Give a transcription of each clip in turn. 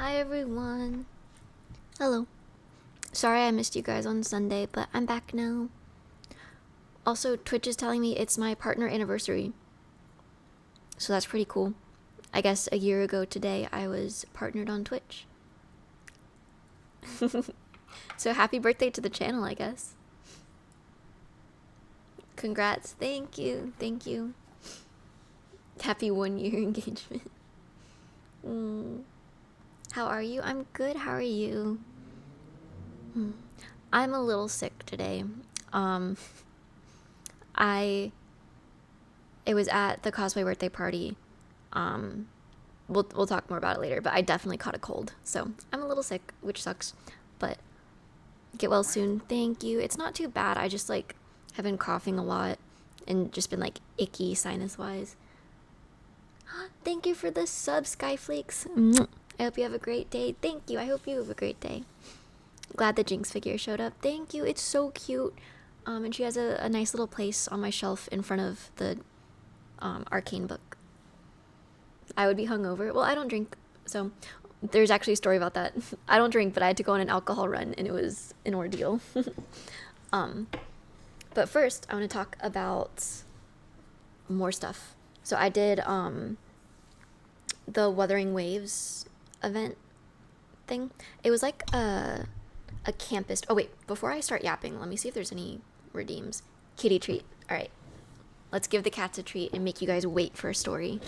Hi everyone. Hello. Sorry I missed you guys on Sunday, but I'm back now. Also, Twitch is telling me it's my partner anniversary. So that's pretty cool. I guess a year ago today I was partnered on Twitch. So happy birthday to the channel, I guess. Congrats. Thank you. Thank you. Happy 1-year engagement. How are you? I'm good. How are you? I'm a little sick today. It was at the cosplay birthday party. We'll talk more about it later, but I definitely caught a cold. So I'm a little sick, which sucks, but get well soon. Thank you. It's not too bad. I just like have been coughing a lot and just been like icky sinus wise. Thank you for the sub, Skyflakes. I hope you have a great day. Thank you. I hope you have a great day. Glad the Jinx figure showed up. Thank you. It's so cute. And she has a nice little place on my shelf in front of the arcane book. I would be hungover. Well, I don't drink, so there's actually a story about that. I don't drink, but I had to go on an alcohol run, and it was an ordeal. But first, I want to talk about more stuff. So I did the Wuthering Waves event thing. It was like a campus. Oh wait, before I start yapping, let me see if there's any redeems. Kitty treat. All right, let's give the cats a treat and make you guys wait for a story.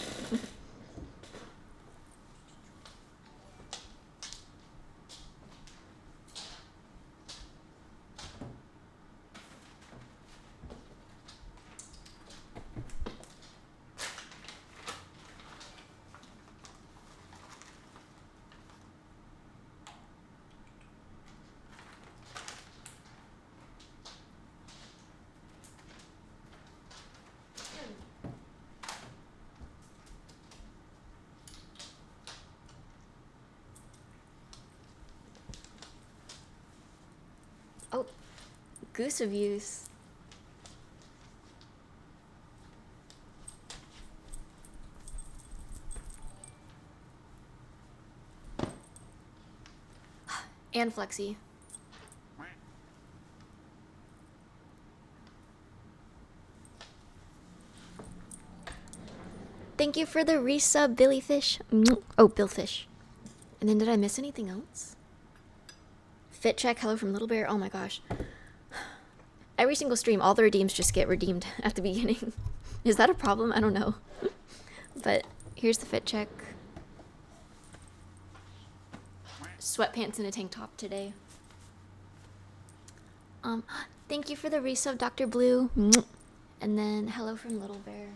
Oh, goose abuse. And Flexi. Thank you for the resub, Billyfish. Oh, Billfish. And then did I miss anything else? Fit check, hello from Little Bear. Oh my gosh. Every single stream, all the redeems just get redeemed at the beginning. Is that a problem? I don't know. But here's the fit check. Sweatpants and a tank top today. Thank you for the resub, Dr. Blue. And then hello from Little Bear.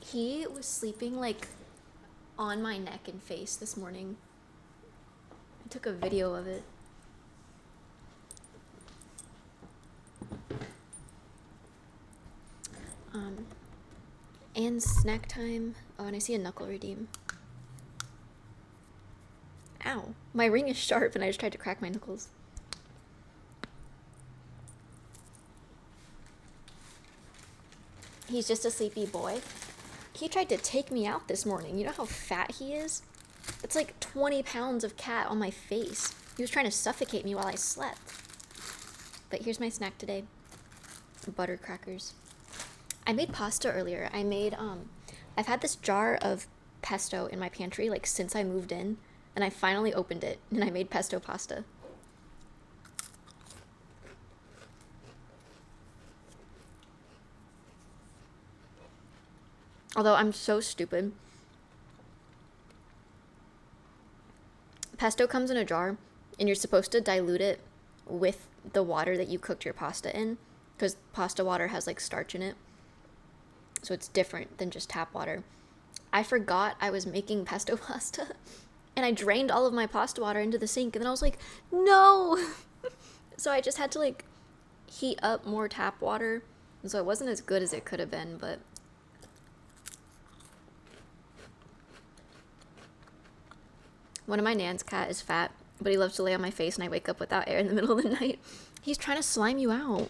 He was sleeping like on my neck and face this morning. I took a video of it. And snack time. Oh, and I see a knuckle redeem. Ow. My ring is sharp and I just tried to crack my knuckles. He's just a sleepy boy. He tried to take me out this morning. You know how fat he is? It's like 20 pounds of cat on my face. He was trying to suffocate me while I slept. But here's my snack today. Butter crackers. I made pasta earlier. I've had this jar of pesto in my pantry like since I moved in, and I finally opened it and I made pesto pasta. Although I'm so stupid. Pesto comes in a jar and you're supposed to dilute it with the water that you cooked your pasta in, because pasta water has like starch in it. So it's different than just tap water. I forgot I was making pesto pasta and I drained all of my pasta water into the sink, and then I was like, no! So I just had to like heat up more tap water, and so it wasn't as good as it could have been, but One of my nan's cat is fat, but he loves to lay on my face and I wake up without air in the middle of the night. He's trying to slime you out.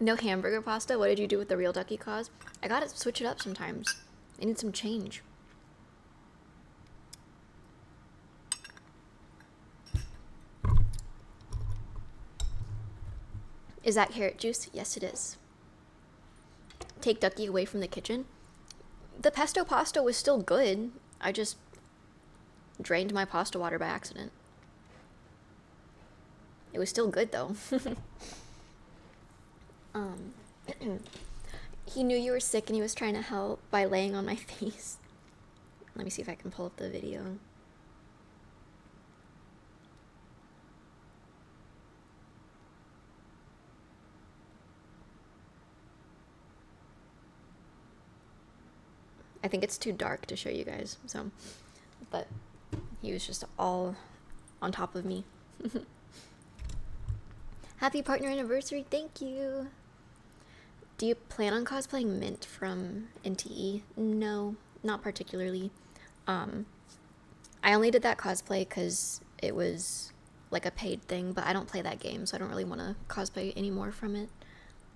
No hamburger pasta? What did you do with the real Ducky cause? I gotta switch it up sometimes. I need some change. Is that carrot juice? Yes, it is. Take Ducky away from the kitchen. The pesto pasta was still good. I just drained my pasta water by accident. It was still good though. He knew you were sick and he was trying to help by laying on my face. Let me see if I can pull up the video. I think it's too dark to show you guys, so, but he was just all on top of me. Happy partner anniversary, thank you. Do you plan on cosplaying Mint from NTE? No, not particularly. I only did that cosplay because it was like a paid thing, but I don't play that game, so I don't really want to cosplay anymore from it.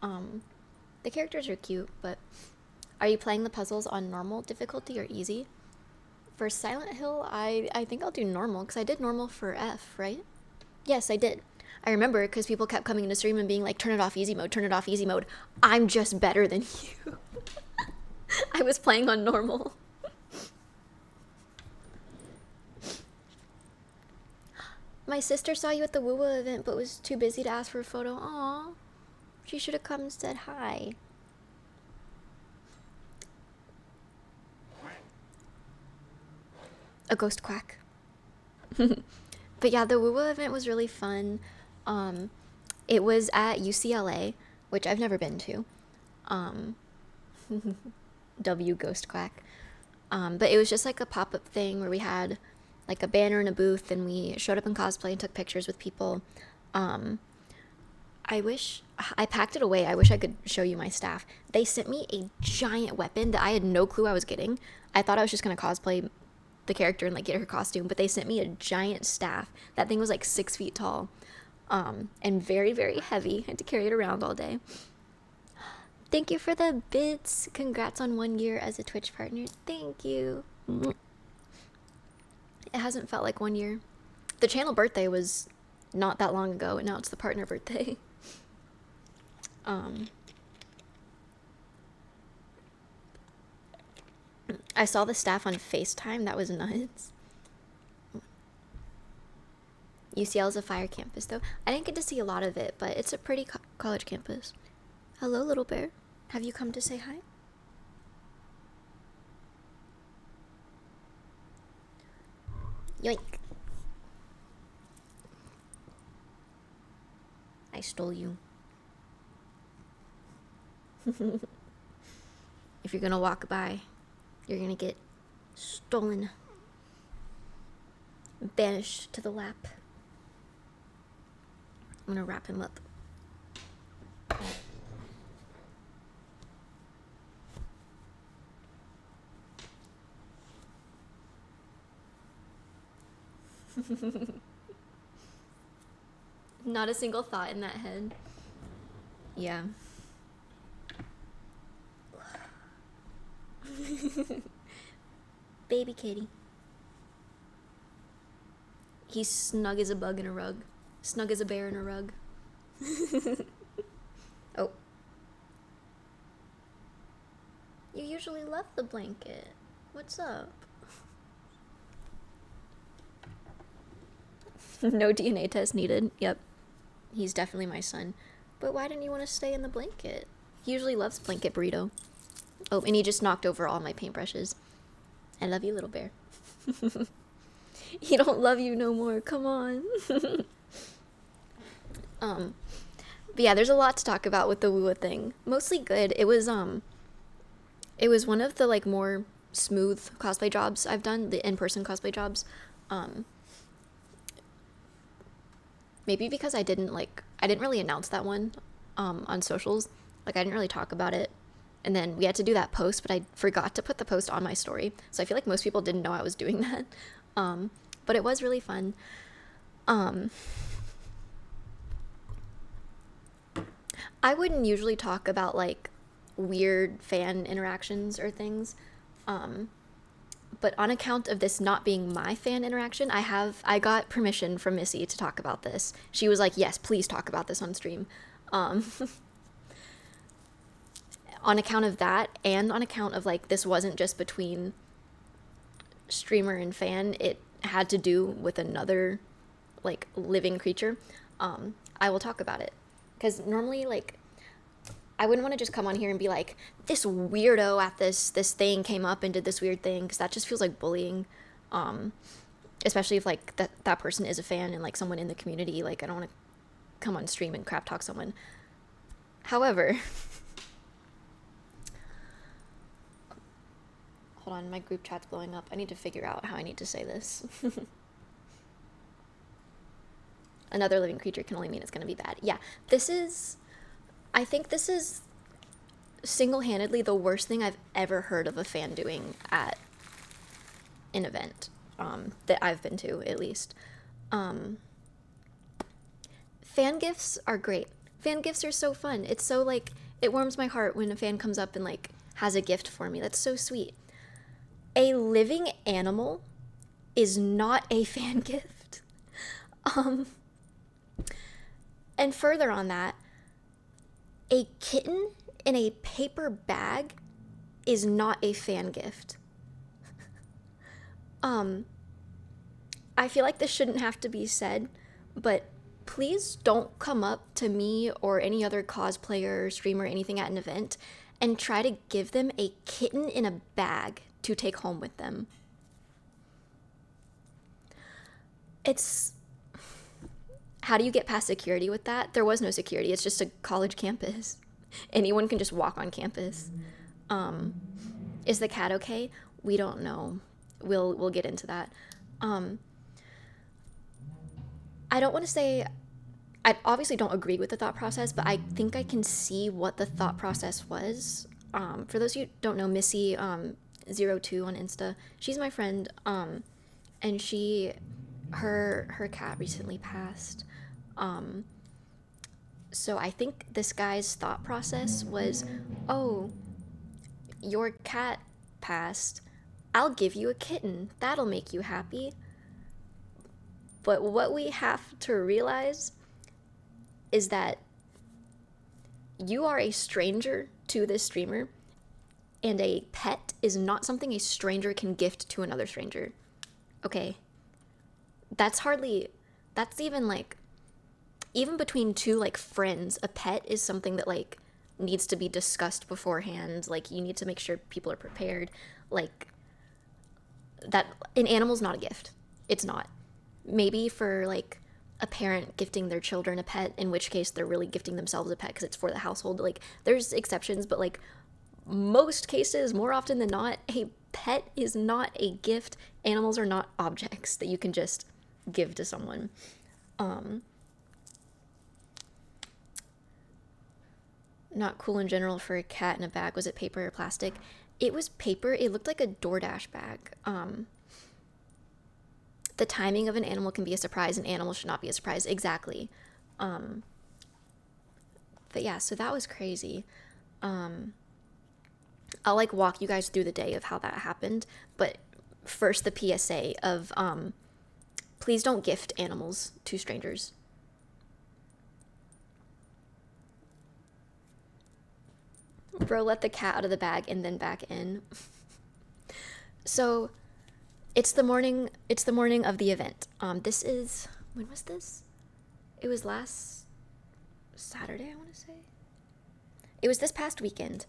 The characters are cute, but are you playing the puzzles on normal difficulty or easy? For Silent Hill, I think I'll do normal, because I did normal for F, right? Yes, I did. I remember because people kept coming into stream and being like, turn it off easy mode, turn it off easy mode. I'm just better than you. I was playing on normal. My sister saw you at the Woo-Woo event but was too busy to ask for a photo. Aw, she should have come and said hi. A ghost quack. But yeah, the Woo-Woo event was really fun. It was at UCLA, which I've never been to. W ghost quack. But it was just like a pop-up thing where we had like a banner and a booth and we showed up in cosplay and took pictures with people. I wish I packed it away. I wish I could show you my staff. They sent me a giant weapon that I had no clue I was getting. I thought I was just gonna cosplay the character and like get her costume, but they sent me a giant staff. That thing was like 6 feet tall, and very, very heavy. I had to carry it around all day. Thank you for the bits. Congrats on 1 year as a Twitch partner. Thank you. It hasn't felt like 1 year. The channel birthday was not that long ago, and now it's the partner birthday. I saw the staff on FaceTime. That was nuts. UCL is a fire campus, though. I didn't get to see a lot of it, but it's a pretty college campus. Hello, little bear. Have you come to say hi? Yoink. I stole you. If you're gonna walk by, you're gonna get stolen. Banished to the lap. I'm gonna wrap him up. Not a single thought in that head. Yeah. Baby kitty. He's snug as a bug in a rug. Snug as a bear in a rug. Oh. You usually love the blanket. What's up? No DNA test needed. Yep. He's definitely my son. But why didn't you want to stay in the blanket? He usually loves blanket burrito. Oh, and he just knocked over all my paintbrushes. I love you, little bear. He don't love you no more. Come on. But yeah, there's a lot to talk about with the Woo-Woo thing. Mostly good. It was one of the like more smooth cosplay jobs I've done, the in-person cosplay jobs. maybe because I didn't really announce that one on socials. Like, I didn't really talk about it. And then we had to do that post, but I forgot to put the post on my story. So I feel like most people didn't know I was doing that. But it was really fun. I wouldn't usually talk about like weird fan interactions or things. But on account of this not being my fan interaction, I got permission from Missy to talk about this. She was like, "Yes, please talk about this on stream." On account of that, and on account of like this wasn't just between streamer and fan, it had to do with another like living creature. I will talk about it because normally like I wouldn't want to just come on here and be like, this weirdo at this thing came up and did this weird thing, because that just feels like bullying. Especially if like that person is a fan and like someone in the community. Like, I don't want to come on stream and crap talk someone. However, hold on, my group chat's blowing up. I need to figure out how I need to say this. Another living creature can only mean it's going to be bad. Yeah, I think this is single-handedly the worst thing I've ever heard of a fan doing at an event that I've been to, at least. Fan gifts are great. Fan gifts are so fun. It's so like, it warms my heart when a fan comes up and like has a gift for me. That's so sweet. A living animal is not a fan gift. And further on that, a kitten in a paper bag is not a fan gift. I feel like this shouldn't have to be said, but please don't come up to me or any other cosplayer or streamer or anything at an event and try to give them a kitten in a bag to take home with them. How do you get past security with that? There was no security. It's just a college campus. Anyone can just walk on campus. Is the cat okay? We don't know. We'll get into that. I don't want to say, I obviously don't agree with the thought process, but I think I can see what the thought process was. For those of you who don't know, Missy 02 on Insta, she's my friend, and her cat recently passed. So I think this guy's thought process was, oh, your cat passed, I'll give you a kitten, that'll make you happy. But what we have to realize is that you are a stranger to this streamer, and a pet is not something a stranger can gift to another stranger. Okay? That's even like, even between two like friends, a pet is something that like needs to be discussed beforehand. Like, you need to make sure people are prepared. Like, that an animal's not a gift. It's not. Maybe for like a parent gifting their children a pet, in which case they're really gifting themselves a pet because it's for the household. Like, there's exceptions, but like most cases, more often than not, a pet is not a gift. Animals are not objects that you can just give to someone. Not cool in general for a cat in a bag. Was it paper or plastic? It was paper. It looked like a DoorDash bag. The timing of an animal can be a surprise. An animal should not be a surprise. Exactly. But yeah, so that was crazy. I'll like walk you guys through the day of how that happened. But first, the PSA of please don't gift animals to strangers. Bro, let the cat out of the bag and then back in. So it's the morning of the event. When was this? It was last Saturday, I want to say. It was this past weekend.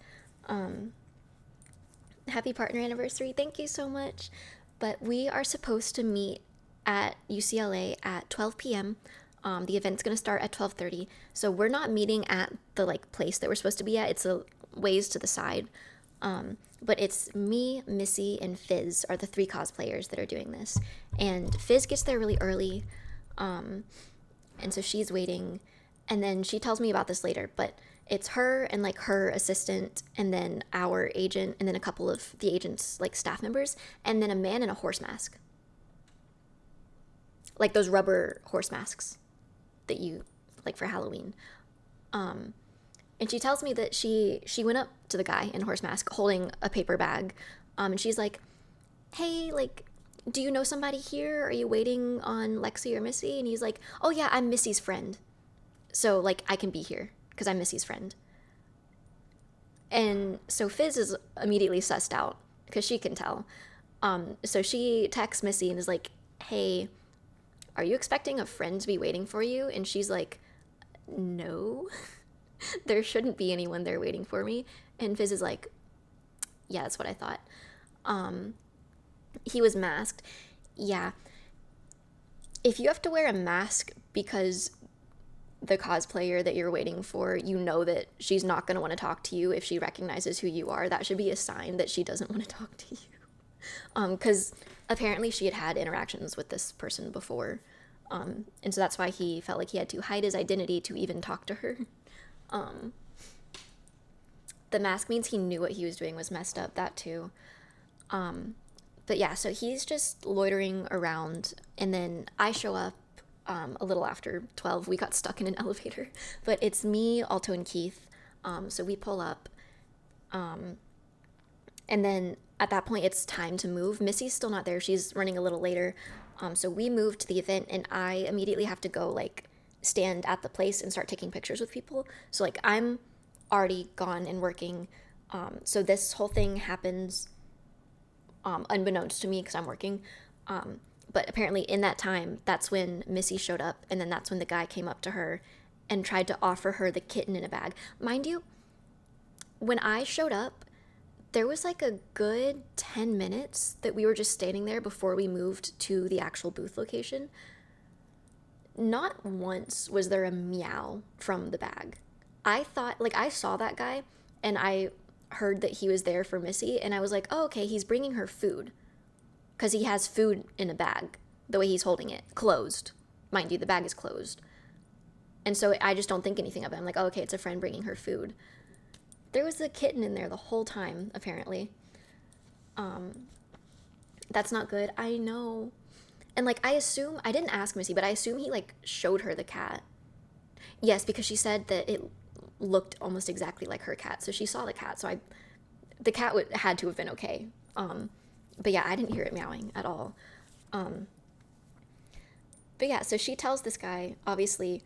Happy partner anniversary. Thank you so much. But we are supposed to meet at UCLA at 12 p.m. The event's going to start at 12:30. So we're not meeting at the like place that we're supposed to be at. It's a ways to the side. But it's me, Missy, and Fizz are the three cosplayers that are doing this. And Fizz gets there really early. And so she's waiting, and then she tells me about this later, but it's her and like her assistant, and then our agent, and then a couple of the agent's like staff members, and then a man in a horse mask, like those rubber horse masks that you like for Halloween. And she tells me that she went up to the guy in a horse mask holding a paper bag, and she's like, hey, like, do you know somebody here? Are you waiting on Lexi or Missy? And he's like, oh yeah, I'm Missy's friend, so like I can be here because I'm Missy's friend. And so Fizz is immediately sussed out because she can tell. So she texts Missy and is like, hey, are you expecting a friend to be waiting for you? And she's like, no, there shouldn't be anyone there waiting for me. And Fizz is like, yeah, that's what I thought. He was masked. Yeah. If you have to wear a mask because the cosplayer that you're waiting for, you know that she's not going to want to talk to you if she recognizes who you are, that should be a sign that she doesn't want to talk to you. Because apparently she had interactions with this person before. And so that's why he felt like he had to hide his identity to even talk to her. The mask means he knew what he was doing was messed up, that too. But yeah, so he's just loitering around, and then I show up a little after 12. We got stuck in an elevator, but it's me, Alto, and Keith. So we pull up, and then at that point it's time to move. Missy's still not there. She's running a little later. So we move to the event, and I immediately have to go like stand at the place and start taking pictures with people. So like I'm already gone and working. So this whole thing happens unbeknownst to me because I'm working. But apparently in that time, that's when Missy showed up, and then that's when the guy came up to her and tried to offer her the kitten in a bag. Mind you, when I showed up, there was like a good 10 minutes that we were just standing there before we moved to the actual booth location. Not once was there a meow from the bag. I thought, like, I saw that guy, and I heard that he was there for Missy, and I was like, oh, okay, he's bringing her food. Because he has food in a bag, the way he's holding it, closed. Mind you, the bag is closed. And so I just don't think anything of it. I'm like, oh, okay, it's a friend bringing her food. There was a kitten in there the whole time, apparently. That's not good. I know. And, like, I assume, I didn't ask Missy, but I assume he, like, showed her the cat. Yes, because she said that it looked almost exactly like her cat. So she saw the cat. So the cat had to have been okay. But yeah, I didn't hear it meowing at all. But yeah, so she tells this guy, obviously,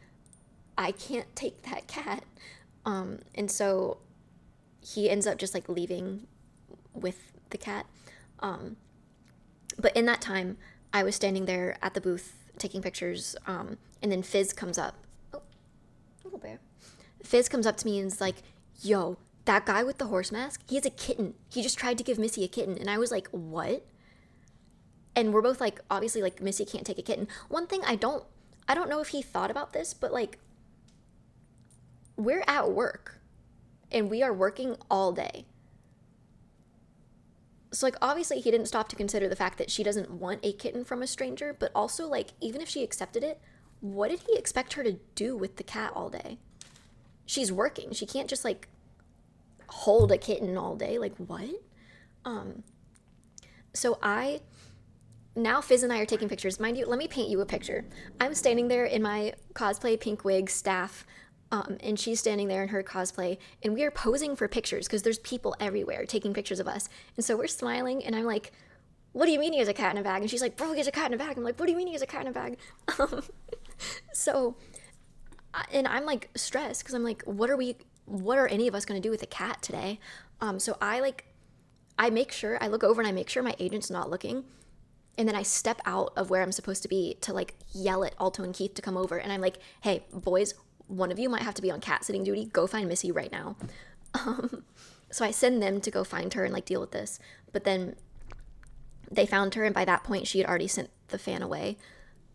I can't take that cat. And so he ends up just like leaving with the cat. But in that time, I was standing there at the booth taking pictures. And then Fizz comes up. Oh, little bear. Fizz comes up to me and is like, yo, that guy with the horse mask, he has a kitten. He just tried to give Missy a kitten. And I was like, what? And we're both like, obviously, like, Missy can't take a kitten. One thing I don't know if he thought about this, but like, we're at work and we are working all day. So like, obviously he didn't stop to consider the fact that she doesn't want a kitten from a stranger, but also like, even if she accepted it, what did he expect her to do with the cat all day? She's working. She can't just like hold a kitten all day. Like, what? So now Fizz and I are taking pictures. Mind you, let me paint you a picture. I'm standing there in my cosplay pink wig staff, and she's standing there in her cosplay, and we are posing for pictures because there's people everywhere taking pictures of us. And so we're smiling, and I'm like, what do you mean he has a cat in a bag? And she's like, bro, he has a cat in a bag. I'm like, what do you mean he has a cat in a bag? So, and I'm like stressed because I'm like, what are any of us going to do with a cat today? So I look over and I make sure my agent's not looking. And then I step out of where I'm supposed to be to like yell at Alto and Keith to come over. And I'm like, hey, boys, one of you might have to be on cat sitting duty. Go find Missy right now. So I send them to go find her and like deal with this. But then they found her, and by that point she had already sent the fan away.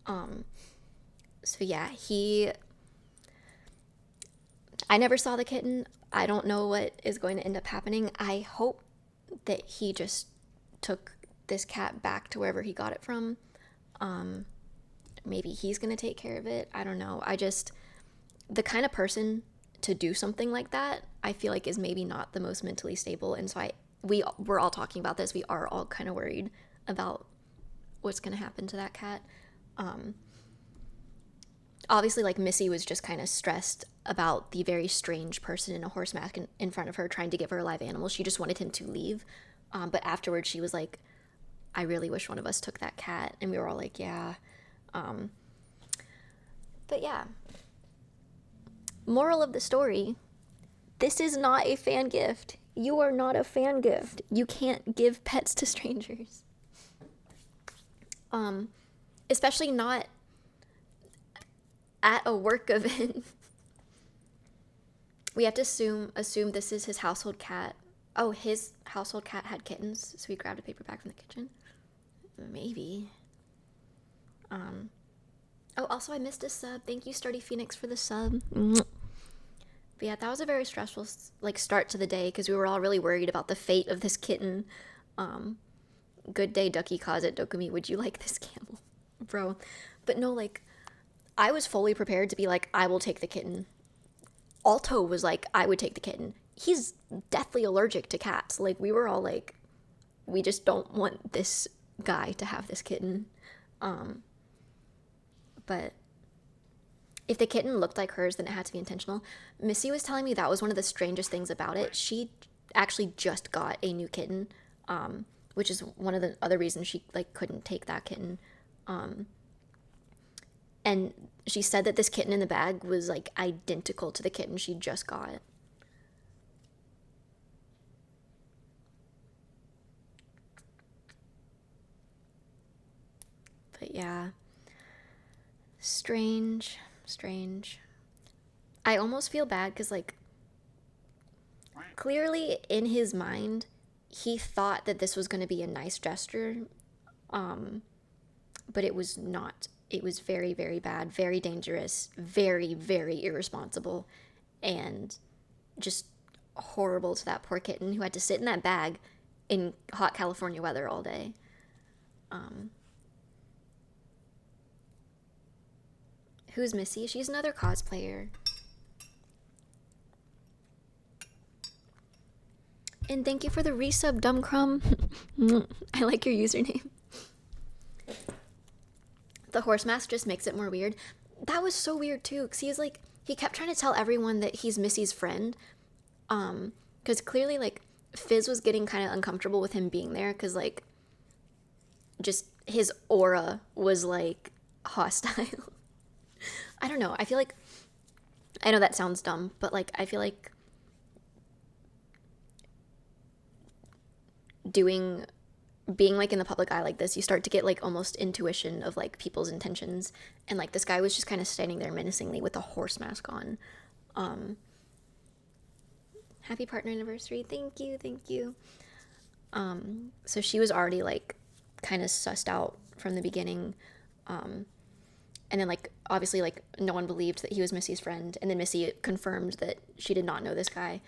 So yeah, I never saw the kitten. I don't know what is going to end up happening. I hope that he just took this cat back to wherever he got it from. maybe he's gonna take care of it. I don't know. The kind of person to do something like that, I feel like is maybe not the most mentally stable. And so we're all talking about this. We are all kind of worried about what's gonna happen to that cat. Obviously, like, Missy was just kind of stressed about the very strange person in a horse mask in front of her trying to give her a live animal. She just wanted him to leave. But afterwards, she was like, I really wish one of us took that cat. And we were all like, yeah. But yeah. Moral of the story, this is not a fan gift. You are not a fan gift. You can't give pets to strangers. Especially not at a work event. We have to assume this is his household cat. Oh, his household cat had kittens, so he grabbed a paper bag from the kitchen. Maybe. Oh, also I missed a sub. Thank you, Sturdy Phoenix, for the sub. But yeah, that was a very stressful start to the day because we were all really worried about the fate of this kitten. Good day, Ducky Closet Dokumi. Would you like this camel, bro? But no, I was fully prepared to be like, I will take the kitten. Alto was like, I would take the kitten. He's deathly allergic to cats. We were all like, we just don't want this guy to have this kitten. But if the kitten looked like hers, then it had to be intentional. Missy was telling me that was one of the strangest things about it. She actually just got a new kitten, which is one of the other reasons she couldn't take that kitten. And she said that this kitten in the bag was identical to the kitten she just got. But yeah, strange. I almost feel bad because clearly in his mind, he thought that this was going to be a nice gesture, but it was not. It was very, very bad, very dangerous, very, very irresponsible, and just horrible to that poor kitten who had to sit in that bag in hot California weather all day. Who's Missy? She's another cosplayer. And thank you for the resub, Dumb Crumb. I like your username. The horse mask just makes it more weird. That was so weird too, because he kept trying to tell everyone that he's Missy's friend. Because clearly, Fizz was getting kind of uncomfortable with him being there, because, just his aura was, hostile. I don't know. I feel I know that sounds dumb, but, I feel being in the public eye like this, you start to get almost intuition of people's intentions, and this guy was just kind of standing there menacingly with a horse mask on. Happy partner anniversary. Thank you. So she was already kind of sussed out from the beginning, and then obviously no one believed that he was Missy's friend, and then Missy confirmed that she did not know this guy.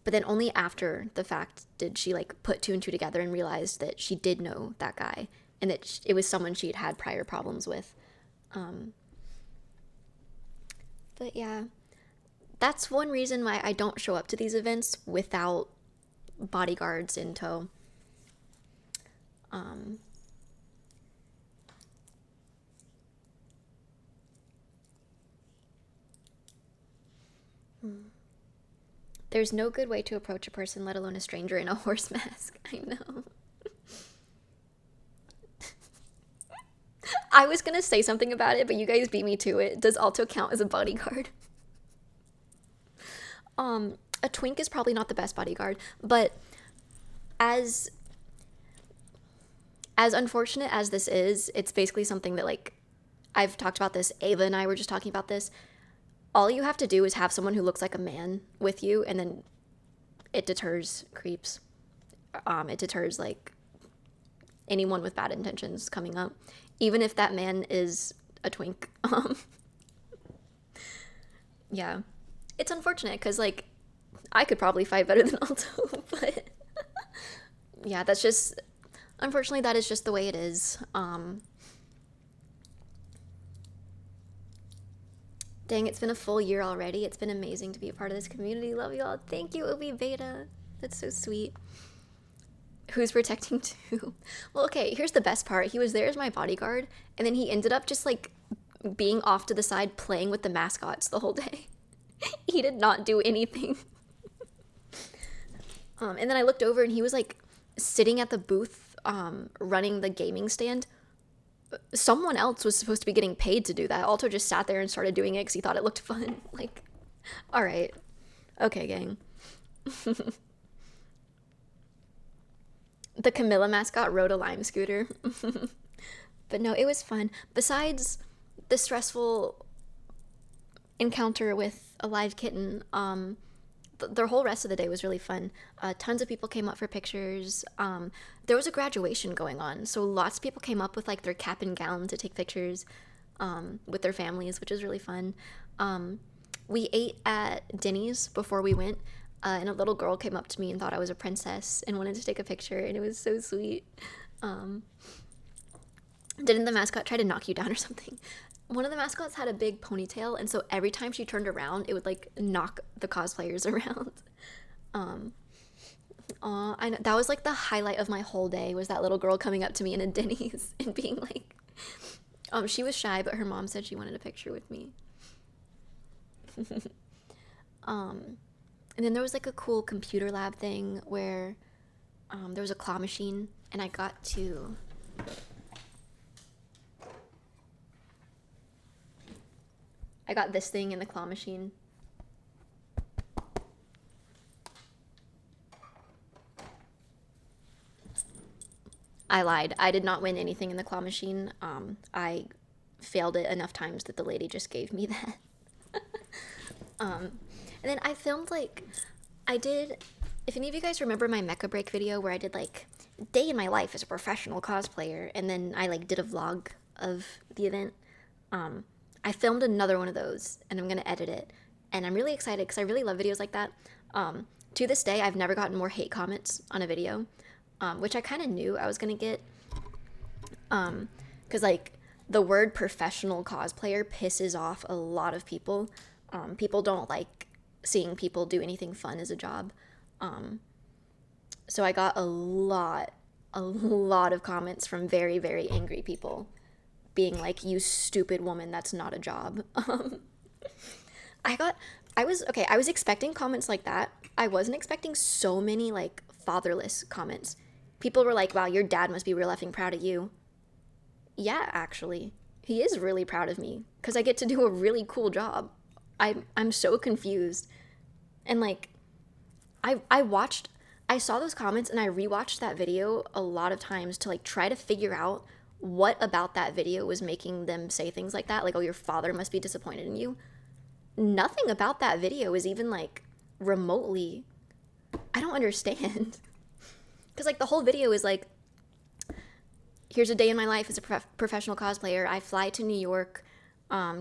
But then only after the fact did she put two and two together and realized that she did know that guy and that it was someone she had prior problems with. But yeah, that's one reason why I don't show up to these events without bodyguards in tow. There's no good way to approach a person, let alone a stranger in a horse mask. I know. I was gonna say something about it, but you guys beat me to it. Does Alto count as a bodyguard? A twink is probably not the best bodyguard, but as unfortunate as this is, it's basically something that I've talked about this. Ava and I were just talking about this. All you have to do is have someone who looks like a man with you, and then it deters creeps. It deters anyone with bad intentions coming up, even if that man is a twink. Yeah, it's unfortunate because I could probably fight better than Alto, but yeah, unfortunately that is just the way it is. Dang, it's been a full year already. It's been amazing to be a part of this community. Love y'all. Thank you, Obi Beta. That's so sweet. Who's protecting too? Well, okay, here's the best part. He was there as my bodyguard, and then he ended up just like being off to the side playing with the mascots the whole day. He did not do anything. And then I looked over and he was like sitting at the booth running the gaming stand. Someone else was supposed to be getting paid to do that. Alto just sat there and started doing it because he thought it looked fun. Like, all right. Okay, gang. The Camilla mascot rode a Lime scooter. But no, it was fun. Besides the stressful encounter with a live kitten, the whole rest of the day was really fun. Tons of people came up for pictures. There was a graduation going on, so lots of people came up with like their cap and gown to take pictures with their families, which was really fun. We ate at Denny's before we went, and a little girl came up to me and thought I was a princess and wanted to take a picture, and it was so sweet. Didn't the mascot try to knock you down or something? One of the mascots had a big ponytail, and so every time she turned around, it would like knock the cosplayers around. I know, that was like the highlight of my whole day, was that little girl coming up to me in a Denny's and being like, she was shy, but her mom said she wanted a picture with me. And then there was like a cool computer lab thing where there was a claw machine, and I got this thing in the claw machine. I lied. I did not win anything in the claw machine. I failed it enough times that the lady just gave me that. And then I filmed if any of you guys remember my Mecha Break video where I did like day in my life as a professional cosplayer, and then I like did a vlog of the event. I filmed another one of those, and I'm going to edit it. And I'm really excited because I really love videos like that. To this day, I've never gotten more hate comments on a video, which I kind of knew I was going to get. Because, like, the word professional cosplayer pisses off a lot of people. People don't like seeing people do anything fun as a job. So I got a lot of comments from very, very angry people being like, you stupid woman, that's not a job. I was expecting comments like that. I wasn't expecting so many like fatherless comments. People were like, wow, your dad must be real effing proud of you. Yeah, actually, he is really proud of me because I get to do a really cool job. I'm so confused. And like, I saw those comments and I rewatched that video a lot of times to like try to figure out what about that video was making them say things like that. Like, oh, your father must be disappointed in you. Nothing about that video is even like remotely, I don't understand. Because like the whole video is like, here's a day in my life as a professional cosplayer. I fly to New York,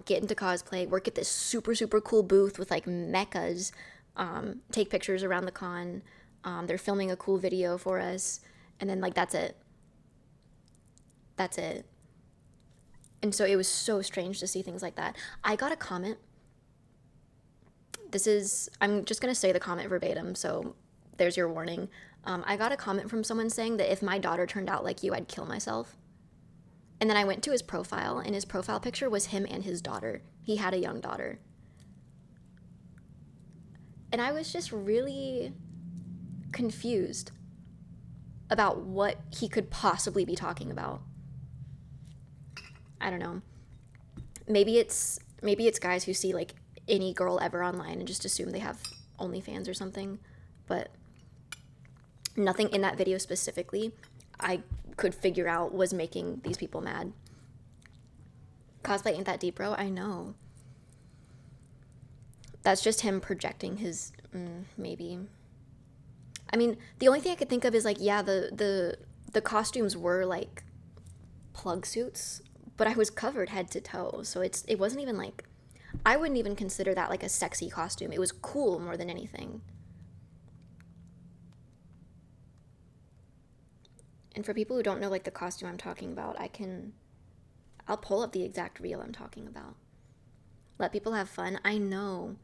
get into cosplay, work at this super, super cool booth with like mechas, take pictures around the con. They're filming a cool video for us. And then like, that's it. And so it was so strange to see things like that. I got a comment. I'm just going to say the comment verbatim, so there's your warning. I got a comment from someone saying that if my daughter turned out like you, I'd kill myself. And then I went to his profile, and his profile picture was him and his daughter. He had a young daughter. And I was just really confused about what he could possibly be talking about. I don't know. Maybe it's guys who see like any girl ever online and just assume they have OnlyFans or something. But nothing in that video specifically I could figure out was making these people mad. Cosplay ain't that deep, bro. I know. That's just him projecting his maybe. I mean, the only thing I could think of is like, yeah, the costumes were like plug suits, but I was covered head to toe, so it wasn't even like, I wouldn't even consider that like a sexy costume. It was cool more than anything. And for people who don't know like the costume I'm talking about, I'll pull up the exact reel I'm talking about. Let people have fun. I know.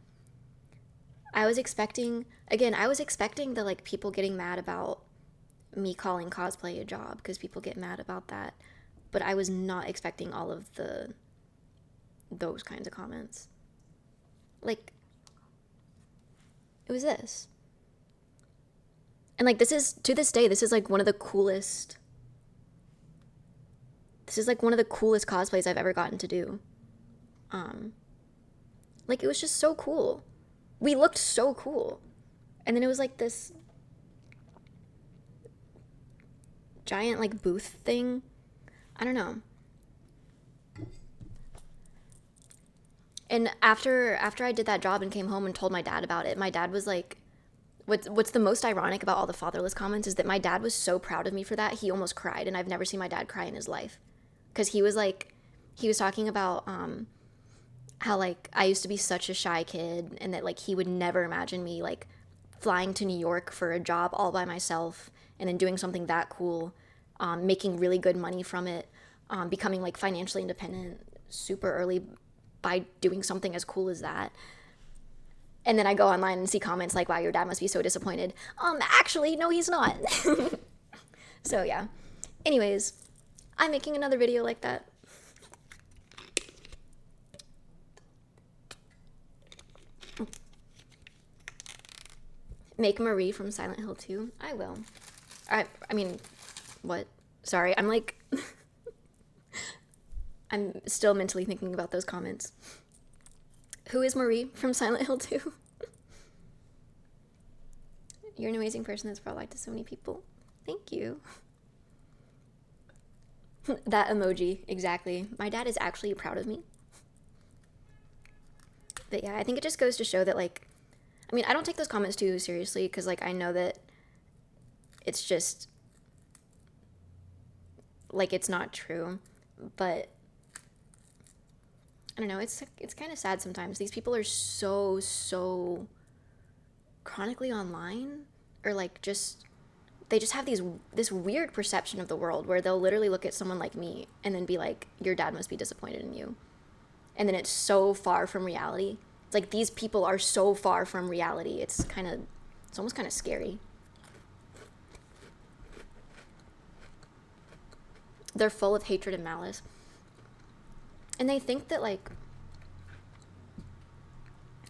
I was expecting the like people getting mad about me calling cosplay a job, because people get mad about that. But I was not expecting all of those kinds of comments. Like, it was this. And like, this is, to this day, this is like one of the coolest cosplays I've ever gotten to do. Like, it was just so cool. We looked so cool. And then it was like this giant like booth thing. I don't know. And after I did that job and came home and told my dad about it, my dad was like, what's the most ironic about all the fatherless comments is that my dad was so proud of me for that, he almost cried, and I've never seen my dad cry in his life. Because he was talking about how like I used to be such a shy kid, and that like he would never imagine me like flying to New York for a job all by myself and then doing something that cool, making really good money from it, becoming like financially independent super early by doing something as cool as that. And then I go online and see comments like, wow, your dad must be so disappointed. Actually, no, he's not. So yeah. Anyways, I'm making another video like that. Make Marie from Silent Hill 2? I will. I mean, what? Sorry, I'm like... I'm still mentally thinking about those comments. Who is Marie from Silent Hill 2? You're an amazing person that's brought light to so many people. Thank you. That emoji, exactly. My dad is actually proud of me. But yeah, I think it just goes to show that, like, I mean, I don't take those comments too seriously, because, like, I know that it's just, like, it's not true. But I don't know, it's kind of sad sometimes. These people are so chronically online, or like they just have this weird perception of the world where they'll literally look at someone like me and then be like, your dad must be disappointed in you. And then it's so far from reality. It's like these people are so far from reality. It's almost kind of scary. They're full of hatred and malice. And they think that, like,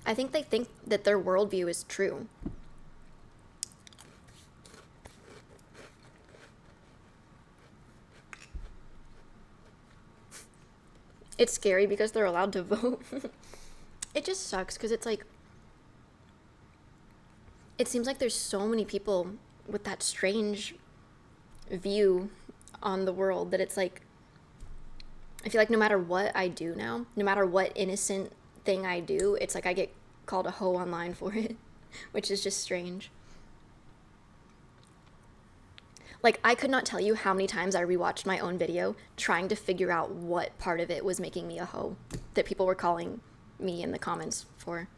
I think they think that their worldview is true. It's scary because they're allowed to vote. It just sucks because it's like, it seems like there's so many people with that strange view on the world that it's like, I feel like no matter what I do now, no matter what innocent thing I do, it's like I get called a hoe online for it, which is just strange. Like, I could not tell you how many times I rewatched my own video trying to figure out what part of it was making me a hoe that people were calling me in the comments for.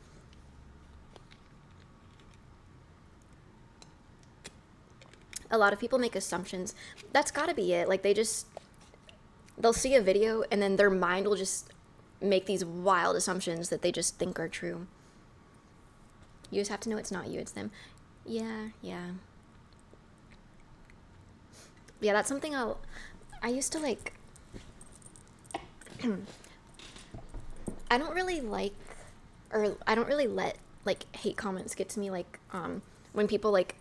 A lot of people make assumptions. That's gotta be it. Like, they'll see a video and then their mind will just make these wild assumptions that they just think are true. You just have to know it's not you, it's them. Yeah. Yeah, that's something I used to like... I don't really let, like, hate comments get to me, like, when people, like,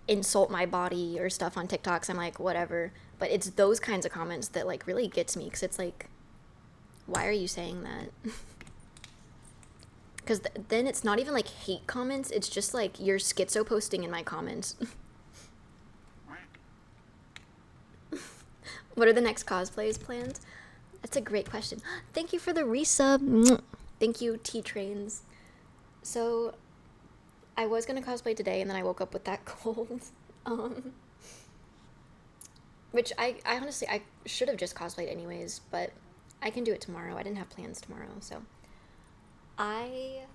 insult my body or stuff on TikToks, I'm like, whatever. But it's those kinds of comments that, like, really gets me, because it's like, why are you saying that? Because then it's not even, like, hate comments, it's just, like, you're schizo posting in my comments. What are the next cosplays planned? That's a great question. Thank you for the resub. Thank you, T-Trains. So, I was gonna cosplay today, and then I woke up with that cold. Which I honestly, I should have just cosplayed anyways, but I can do it tomorrow. I didn't have plans tomorrow, so. I'm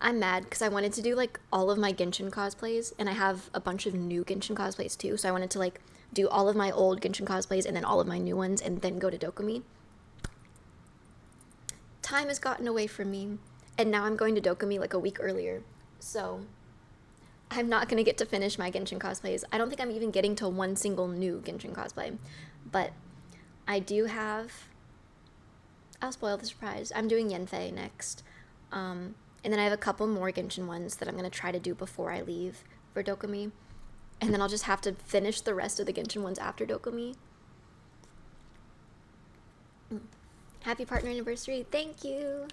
mad because I wanted to do, like, all of my Genshin cosplays, and I have a bunch of new Genshin cosplays too, so I wanted to, like, do all of my old Genshin cosplays and then all of my new ones and then go to Dokumi. time has gotten away from me, and now I'm going to Dokumi like a week earlier, so I'm not going to get to finish my Genshin cosplays. I don't think I'm even getting to one single new Genshin cosplay, but I do have... I'll spoil the surprise. I'm doing Yanfei next, and then I have a couple more Genshin ones that I'm going to try to do before I leave for Dokumi, and then I'll just have to finish the rest of the Genshin ones after Dokumi. Happy partner anniversary. Thank you.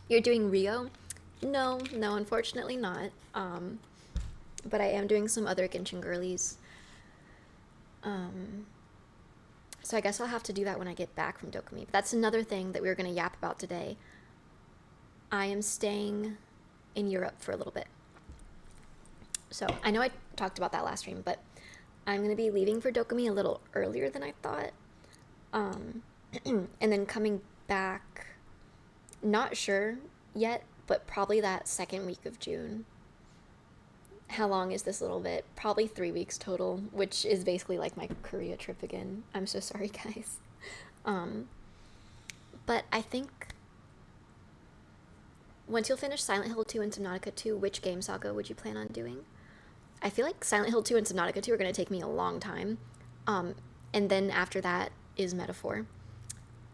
You're doing Rio? No, unfortunately not. But I am doing some other Genshin girlies. So I guess I'll have to do that when I get back from Dokumi. But that's another thing that we were going to yap about today. I am staying in Europe for a little bit. So I know I talked about that last stream, but I'm going to be leaving for Dokumi a little earlier than I thought. And then coming back, not sure yet, but probably that second week of June. How long is this little bit? Probably 3 weeks total, which is basically like my Korea trip again. I'm so sorry, guys. But I think once you'll finish Silent Hill 2 and Subnautica 2, which game saga would you plan on doing? I feel like Silent Hill 2 and Subnautica 2 are going to take me a long time. And then after that is Metaphor.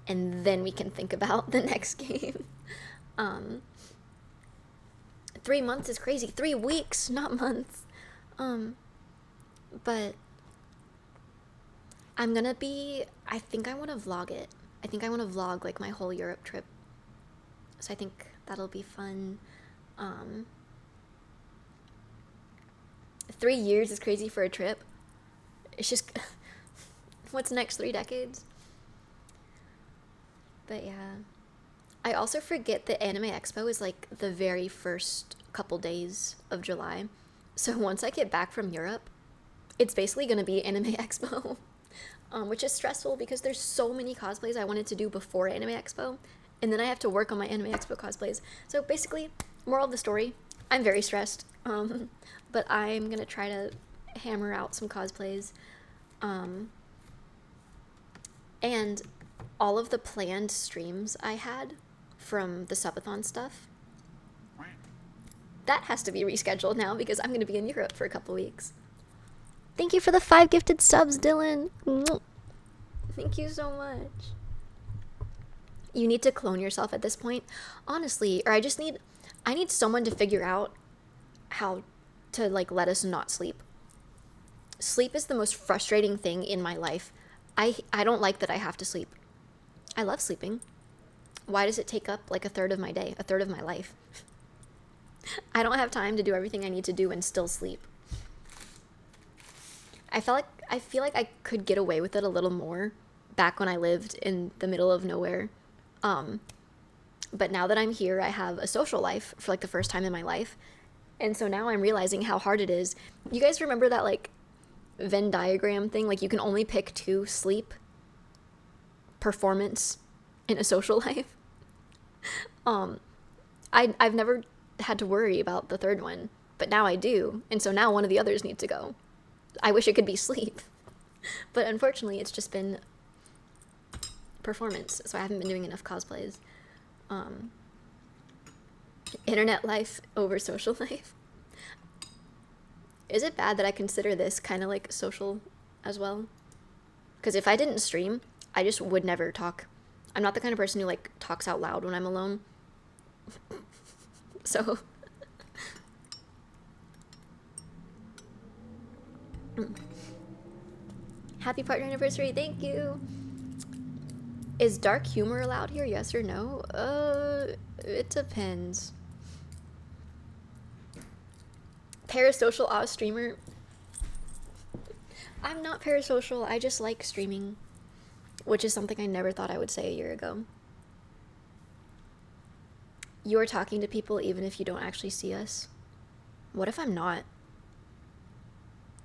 And then we can think about the next game. 3 months is crazy. 3 weeks, not months. But I'm gonna be... I think I want to vlog it. I think I want to vlog like my whole Europe trip. So I think that'll be fun. 3 years is crazy for a trip. It's just... what's next? 3 decades? But yeah. I also forget that Anime Expo is like the very first couple days of July. So once I get back from Europe, it's basically going to be Anime Expo. Which is stressful because there's so many cosplays I wanted to do before Anime Expo. And then I have to work on my Anime Expo cosplays. So basically, moral of the story, I'm very stressed. But I'm going to try to hammer out some cosplays. And all of the planned streams I had from the subathon stuff, that has to be rescheduled now because I'm going to be in Europe for a couple weeks. Thank you for the 5 gifted subs, Dylan. Thank you so much. You need to clone yourself at this point, honestly, or I need someone to figure out how to like let us not sleep. Sleep is the most frustrating thing in my life. I don't like that I have to sleep. I love sleeping. Why does it take up like a third of my day, a third of my life? I don't have time to do everything I need to do and still sleep. I feel like I could get away with it a little more back when I lived in the middle of nowhere. But now that I'm here, I have a social life for like the first time in my life. And so now I'm realizing how hard it is. You guys remember that like Venn diagram thing? Like you can only pick 2: sleep, performance, in a social life. I've never had to worry about the third one, but now I do. And so now one of the others needs to go. I wish it could be sleep. But unfortunately, it's just been performance, so I haven't been doing enough cosplays. Internet life over social life. Is it bad that I consider this kind of like social as well? Because if I didn't stream, I just would never talk. I'm not the kind of person who like talks out loud when I'm alone. So... Happy partner anniversary, thank you. Is dark humor allowed here, yes or no? It depends. Parasocial Oz streamer. I'm not parasocial, I just like streaming. Which is something I never thought I would say a year ago. You're talking to people even if you don't actually see us. What if I'm not?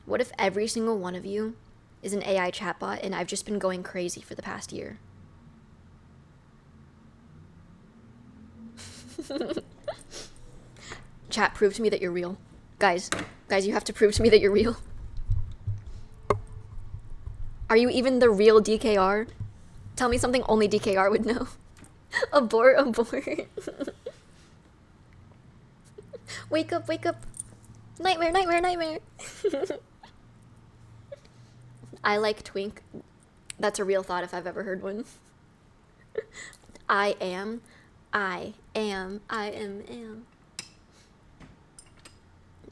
What if every single one of you is an AI chatbot and I've just been going crazy for the past year? Chat, prove to me that you're real. Guys, you have to prove to me that you're real. Are you even the real DKR? Tell me something only DKR would know. Abort, abort. Wake up, wake up. Nightmare, nightmare, nightmare. I like twink. That's a real thought if I've ever heard one. I am.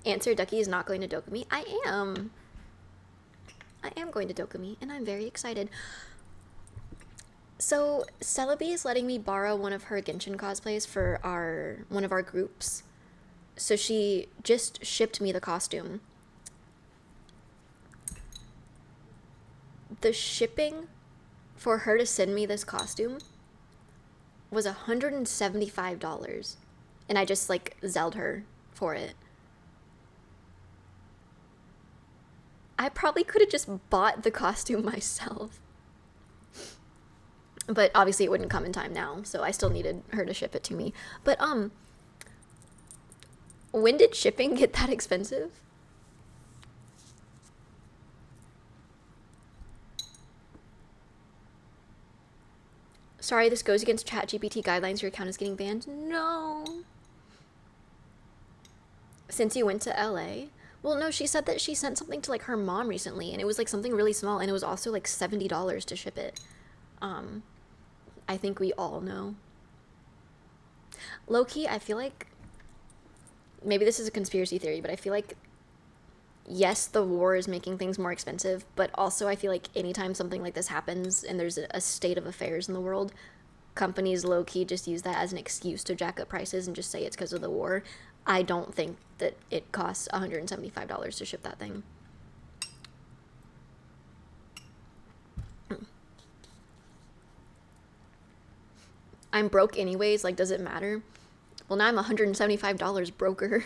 Answer, Ducky is not going to Dokumi. I am going to Dokumi, and I'm very excited. So, Celebi is letting me borrow one of her Genshin cosplays for one of our groups. So she just shipped me the costume. The shipping for her to send me this costume was $175. And I just, like, Zelled her for it. I probably could have just bought the costume myself. But obviously it wouldn't come in time now, so I still needed her to ship it to me. But, when did shipping get that expensive? Sorry, this goes against ChatGPT guidelines. Your account is getting banned. No. Since you went to LA? Well, no, she said that she sent something to, like, her mom recently, and it was, like, something really small, and it was also, like, $70 to ship it. I think we all know. Low-key, I feel like, maybe this is a conspiracy theory, but I feel like, yes, the war is making things more expensive, but also I feel like anytime something like this happens and there's a state of affairs in the world, companies low-key just use that as an excuse to jack up prices and just say it's because of the war. I don't think that it costs $175 to ship that thing. I'm broke anyways, like, does it matter? Well, now I'm $175 broker.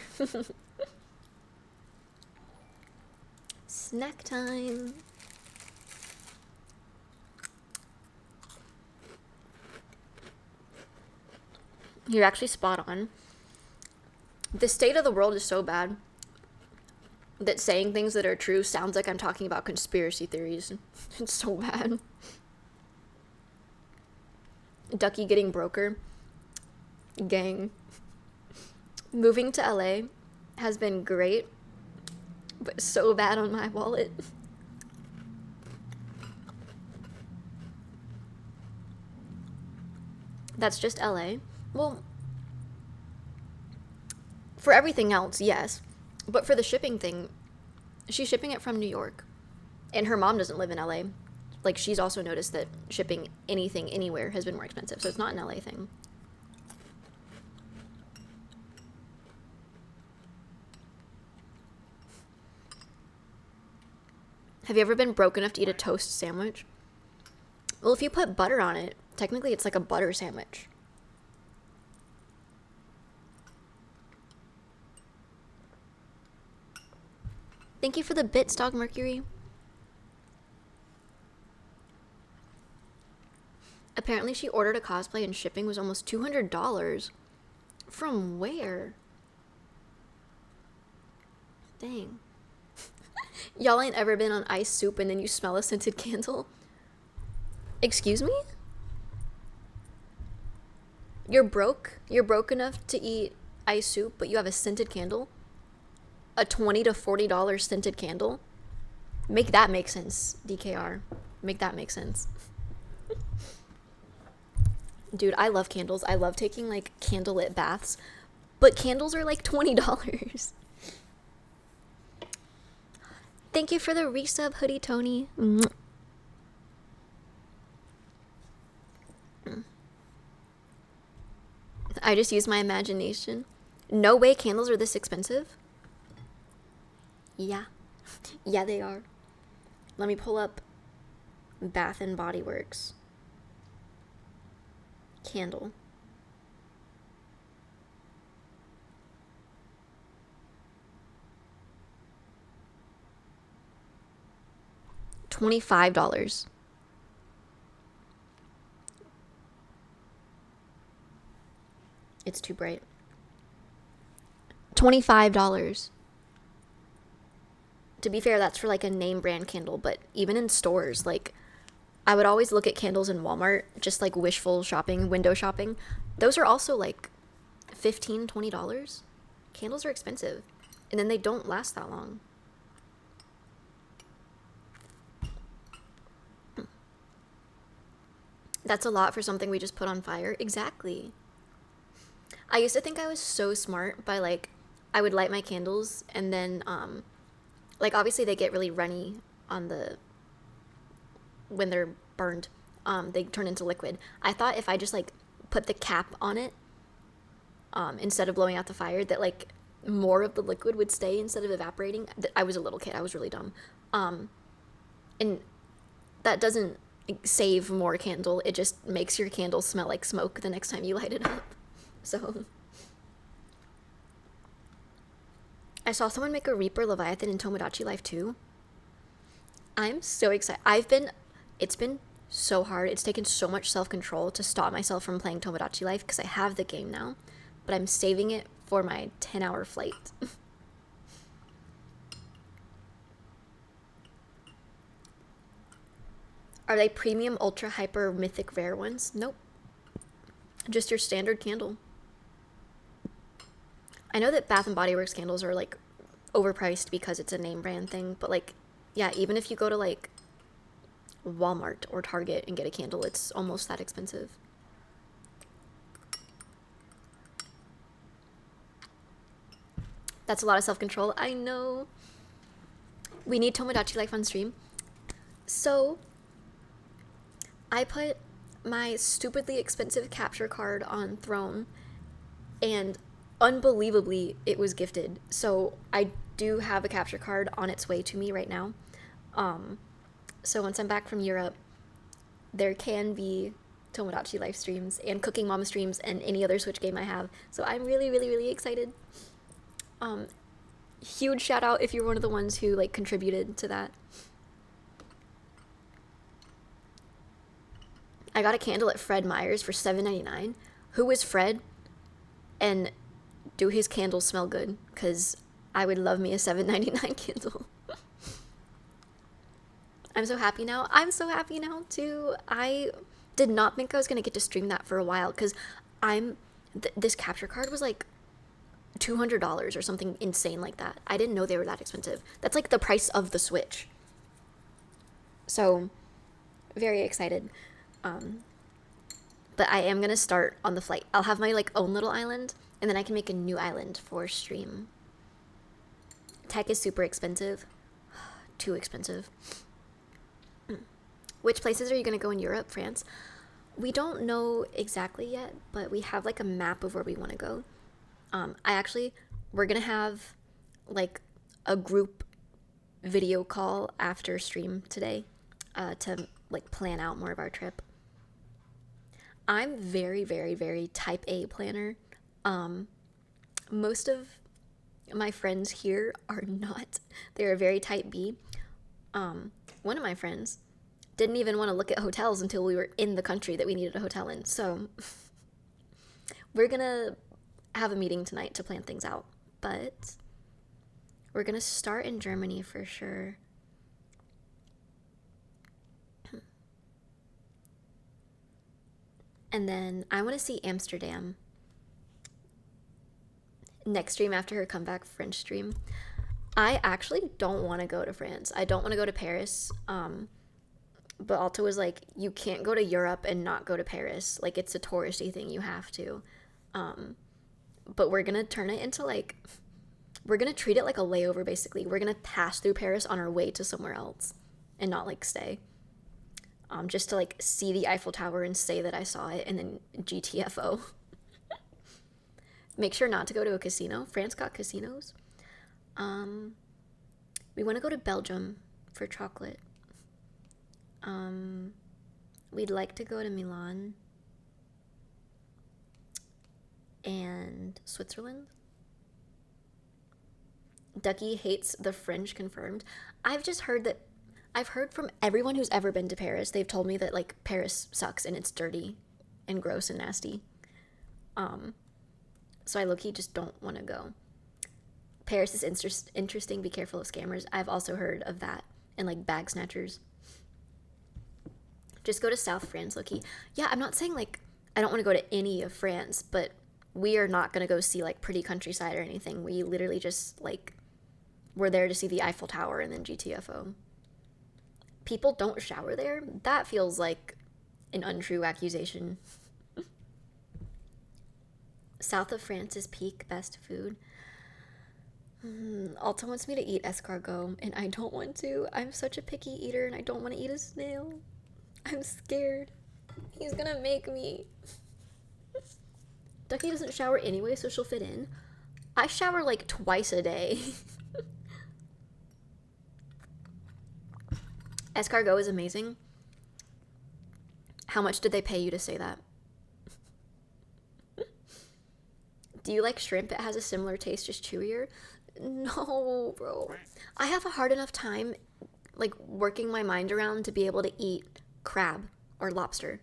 Snack time. You're actually spot on. The state of the world is so bad that saying things that are true sounds like I'm talking about conspiracy theories. It's so bad. Ducky getting broker. Gang. Moving to LA has been great, but so bad on my wallet. That's just LA. Well, for everything else, yes. But for the shipping thing, she's shipping it from New York. And her mom doesn't live in LA. Like, she's also noticed that shipping anything anywhere has been more expensive. So it's not an LA thing. Have you ever been broke enough to eat a toast sandwich? Well, if you put butter on it, technically it's like a butter sandwich. Thank you for the bits, Dog Mercury. Apparently she ordered a cosplay and shipping was almost $200. From where? Dang. Y'all ain't ever been on ice soup and then you smell a scented candle? Excuse me? You're broke? You're broke enough to eat ice soup, but you have a scented candle? A $20 to $40 scented candle? Make that make sense, DKR. Make that make sense. Dude, I love candles. I love taking, like, candlelit baths. But candles are, like, $20. Thank you for the resub, Hoodie Tony. I just used my imagination. No way candles are this expensive? Yeah. Yeah, they are. Let me pull up Bath and Body Works. Candle. $25. It's too bright. $25 to be fair, that's for like a name brand candle, but even in stores, like I would always look at candles in Walmart, just like wishful shopping, window shopping. Those are also like $15-$20. Candles are expensive, and then they don't last that long. That's a lot for something we just put on fire. Exactly. I used to think I was so smart by like, I would light my candles and then, like obviously they get really runny on the, when they're burned, they turn into liquid. I thought if I just like put the cap on it, instead of blowing out the fire, that like more of the liquid would stay instead of evaporating. I was a little kid. I was really dumb. And that doesn't save more candle. It just makes your candle smell like smoke the next time you light it up. So I saw someone make a Reaper Leviathan in Tomodachi Life 2. I'm so excited. It's been so hard. It's taken so much self-control to stop myself from playing Tomodachi Life because I have the game now, but I'm saving it for my 10-hour flight. Are they premium, ultra, hyper, mythic, rare ones? Nope. Just your standard candle. I know that Bath & Body Works candles are like overpriced because it's a name brand thing, but like, yeah, even if you go to like Walmart or Target and get a candle, it's almost that expensive. That's a lot of self-control. I know. We need Tomodachi Life on stream. So I put my stupidly expensive capture card on Throne, and unbelievably it was gifted. So I do have a capture card on its way to me right now. So once I'm back from Europe, there can be Tomodachi Life streams and Cooking Mama streams and any other Switch game I have. So I'm really, really, really excited. Huge shout out if you're one of the ones who like contributed to that. I got a candle at Fred Meyer's for $7.99. Who is Fred? And do his candles smell good? Because I would love me a $7.99 candle. I'm so happy now. I'm so happy now, too. I did not think I was going to get to stream that for a while, because this capture card was like $200 or something insane like that. I didn't know they were that expensive. That's like the price of the Switch. So, very excited. But I am gonna start on the flight. I'll have my like own little island, and then I can make a new island for stream. Tech is super expensive. Too expensive. Which places are you gonna go in Europe, France? We don't know exactly yet, but we have like a map of where we want to go. We're gonna have like a group video call after stream today, to like plan out more of our trip. I'm very, very, very type A planner. Most of my friends here are not. They're very type B. One of my friends didn't even want to look at hotels until we were in the country that we needed a hotel in. So we're gonna have a meeting tonight to plan things out. But we're gonna start in Germany for sure. And then I want to see Amsterdam. Next stream after her comeback, French stream. I actually don't want to go to France. I don't want to go to Paris. But Alta was like, you can't go to Europe and not go to Paris. Like, it's a touristy thing. You have to. But we're going to turn it into like, we're going to treat it like a layover, basically. We're going to pass through Paris on our way to somewhere else and not like stay. Just to like see the Eiffel Tower and say that I saw it, and then GTFO. Make sure not to go to a casino. France got casinos. We want to go to Belgium for chocolate. We'd like to go to Milan and Switzerland. Ducky hates the French, confirmed. I've heard from everyone who's ever been to Paris. They've told me that like Paris sucks and it's dirty and gross and nasty. So I low-key just don't want to go. Paris is interesting. Be careful of scammers. I've also heard of that. And like bag snatchers. Just go to South France, Loki. Yeah, I'm not saying like I don't want to go to any of France, but we are not going to go see like pretty countryside or anything. We literally just like we're there to see the Eiffel Tower and then GTFO. People don't shower there? That feels like an untrue accusation. South of France is peak best food. Alta wants me to eat escargot, and I don't want to. I'm such a picky eater, and I don't want to eat a snail. I'm scared. He's gonna make me. Ducky doesn't shower anyway, so she'll fit in. I shower like twice a day. Escargot is amazing. How much did they pay you to say that? Do you like shrimp? It has a similar taste, just chewier. No, bro. I have a hard enough time like working my mind around to be able to eat crab or lobster.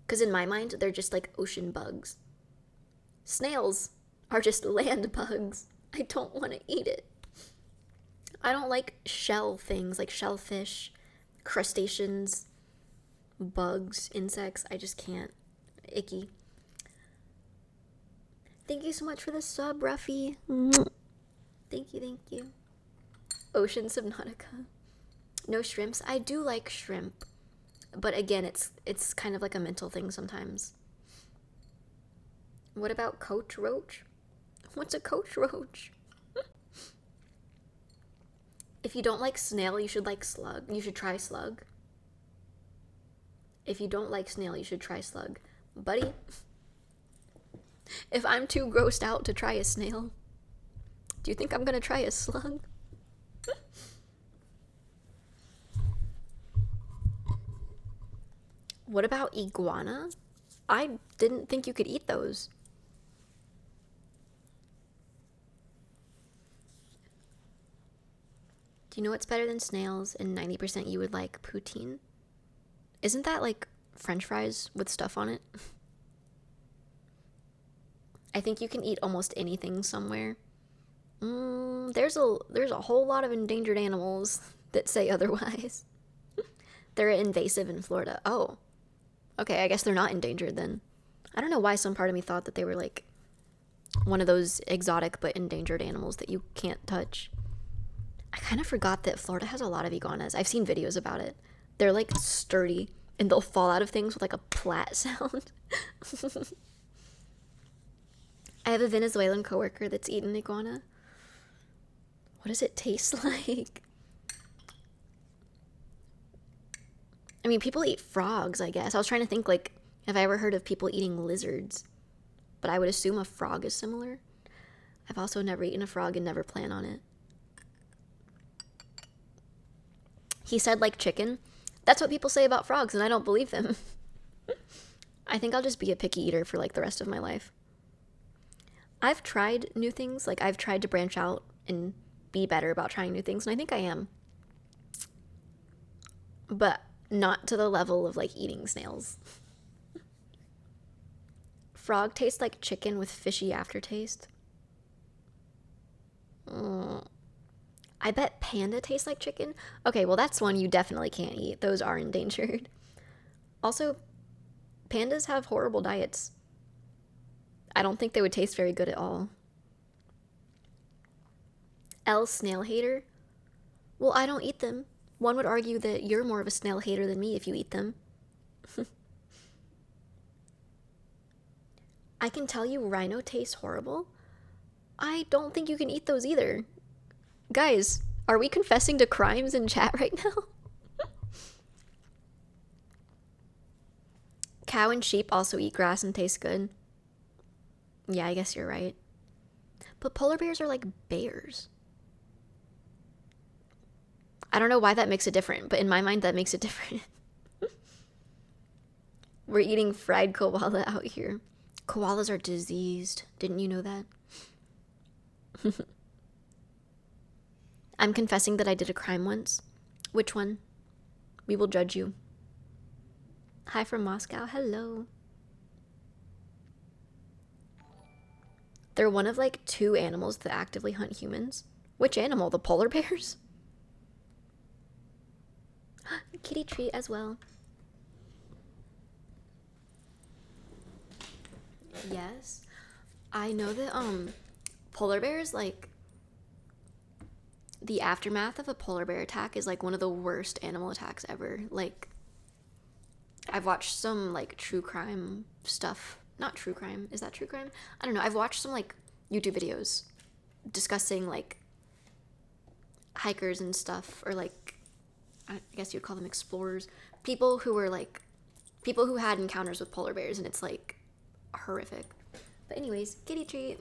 Because in my mind, they're just like ocean bugs. Snails are just land bugs. I don't want to eat it. I don't like shell things like shellfish, crustaceans, bugs, insects. I just can't. Icky. Thank you so much for the sub, Ruffy. Thank you, thank you. Ocean Subnautica. No shrimps. I do like shrimp. But again, it's kind of like a mental thing sometimes. What about coach roach? What's a coach roach? If you don't like snail, you should like slug. You should try slug. If you don't like snail, you should try slug. Buddy, if I'm too grossed out to try a snail, do you think I'm gonna try a slug? What about iguana? I didn't think you could eat those. Do you know what's better than snails? And 90% you would like poutine? Isn't that like French fries with stuff on it? I think you can eat almost anything somewhere. There's a whole lot of endangered animals that say otherwise. They're invasive in Florida. Oh. Okay, I guess they're not endangered then. I don't know why some part of me thought that they were like one of those exotic but endangered animals that you can't touch. I kind of forgot that Florida has a lot of iguanas. I've seen videos about it. They're like sturdy and they'll fall out of things with like a plat sound. I have a Venezuelan coworker that's eaten iguana. What does it taste like? I mean, people eat frogs, I guess. I was trying to think, like, have I ever heard of people eating lizards? But I would assume a frog is similar. I've also never eaten a frog and never plan on it. He said, like, chicken. That's what people say about frogs, and I don't believe them. I think I'll just be a picky eater for, like, the rest of my life. I've tried new things. Like, I've tried to branch out and be better about trying new things, and I think I am. But not to the level of, like, eating snails. Frog tastes like chicken with fishy aftertaste. I bet panda tastes like chicken. Okay, well, that's one you definitely can't eat. Those are endangered. Also, pandas have horrible diets. I don't think they would taste very good at all. L snail hater? Well, I don't eat them. One would argue that you're more of a snail hater than me if you eat them. I can tell you rhino tastes horrible. I don't think you can eat those either. Guys, are we confessing to crimes in chat right now? Cow and sheep also eat grass and taste good. Yeah, I guess you're right. But polar bears are like bears. I don't know why that makes it different, but in my mind that makes it different. We're eating fried koala out here. Koalas are diseased. Didn't you know that? I'm confessing that I did a crime once. Which one? We will judge you. Hi from Moscow. Hello. They're one of like two animals that actively hunt humans. Which animal? The polar bears? Kitty treat as well. Yes. I know that polar bears, like, the aftermath of a polar bear attack is like one of the worst animal attacks ever. Like, I've watched some like true crime stuff. Not true crime. Is that true crime? I don't know. I've watched some like YouTube videos discussing like hikers and stuff, or like, I guess you'd call them explorers, people who were like people who had encounters with polar bears, and it's like horrific. But anyways, kitty treat.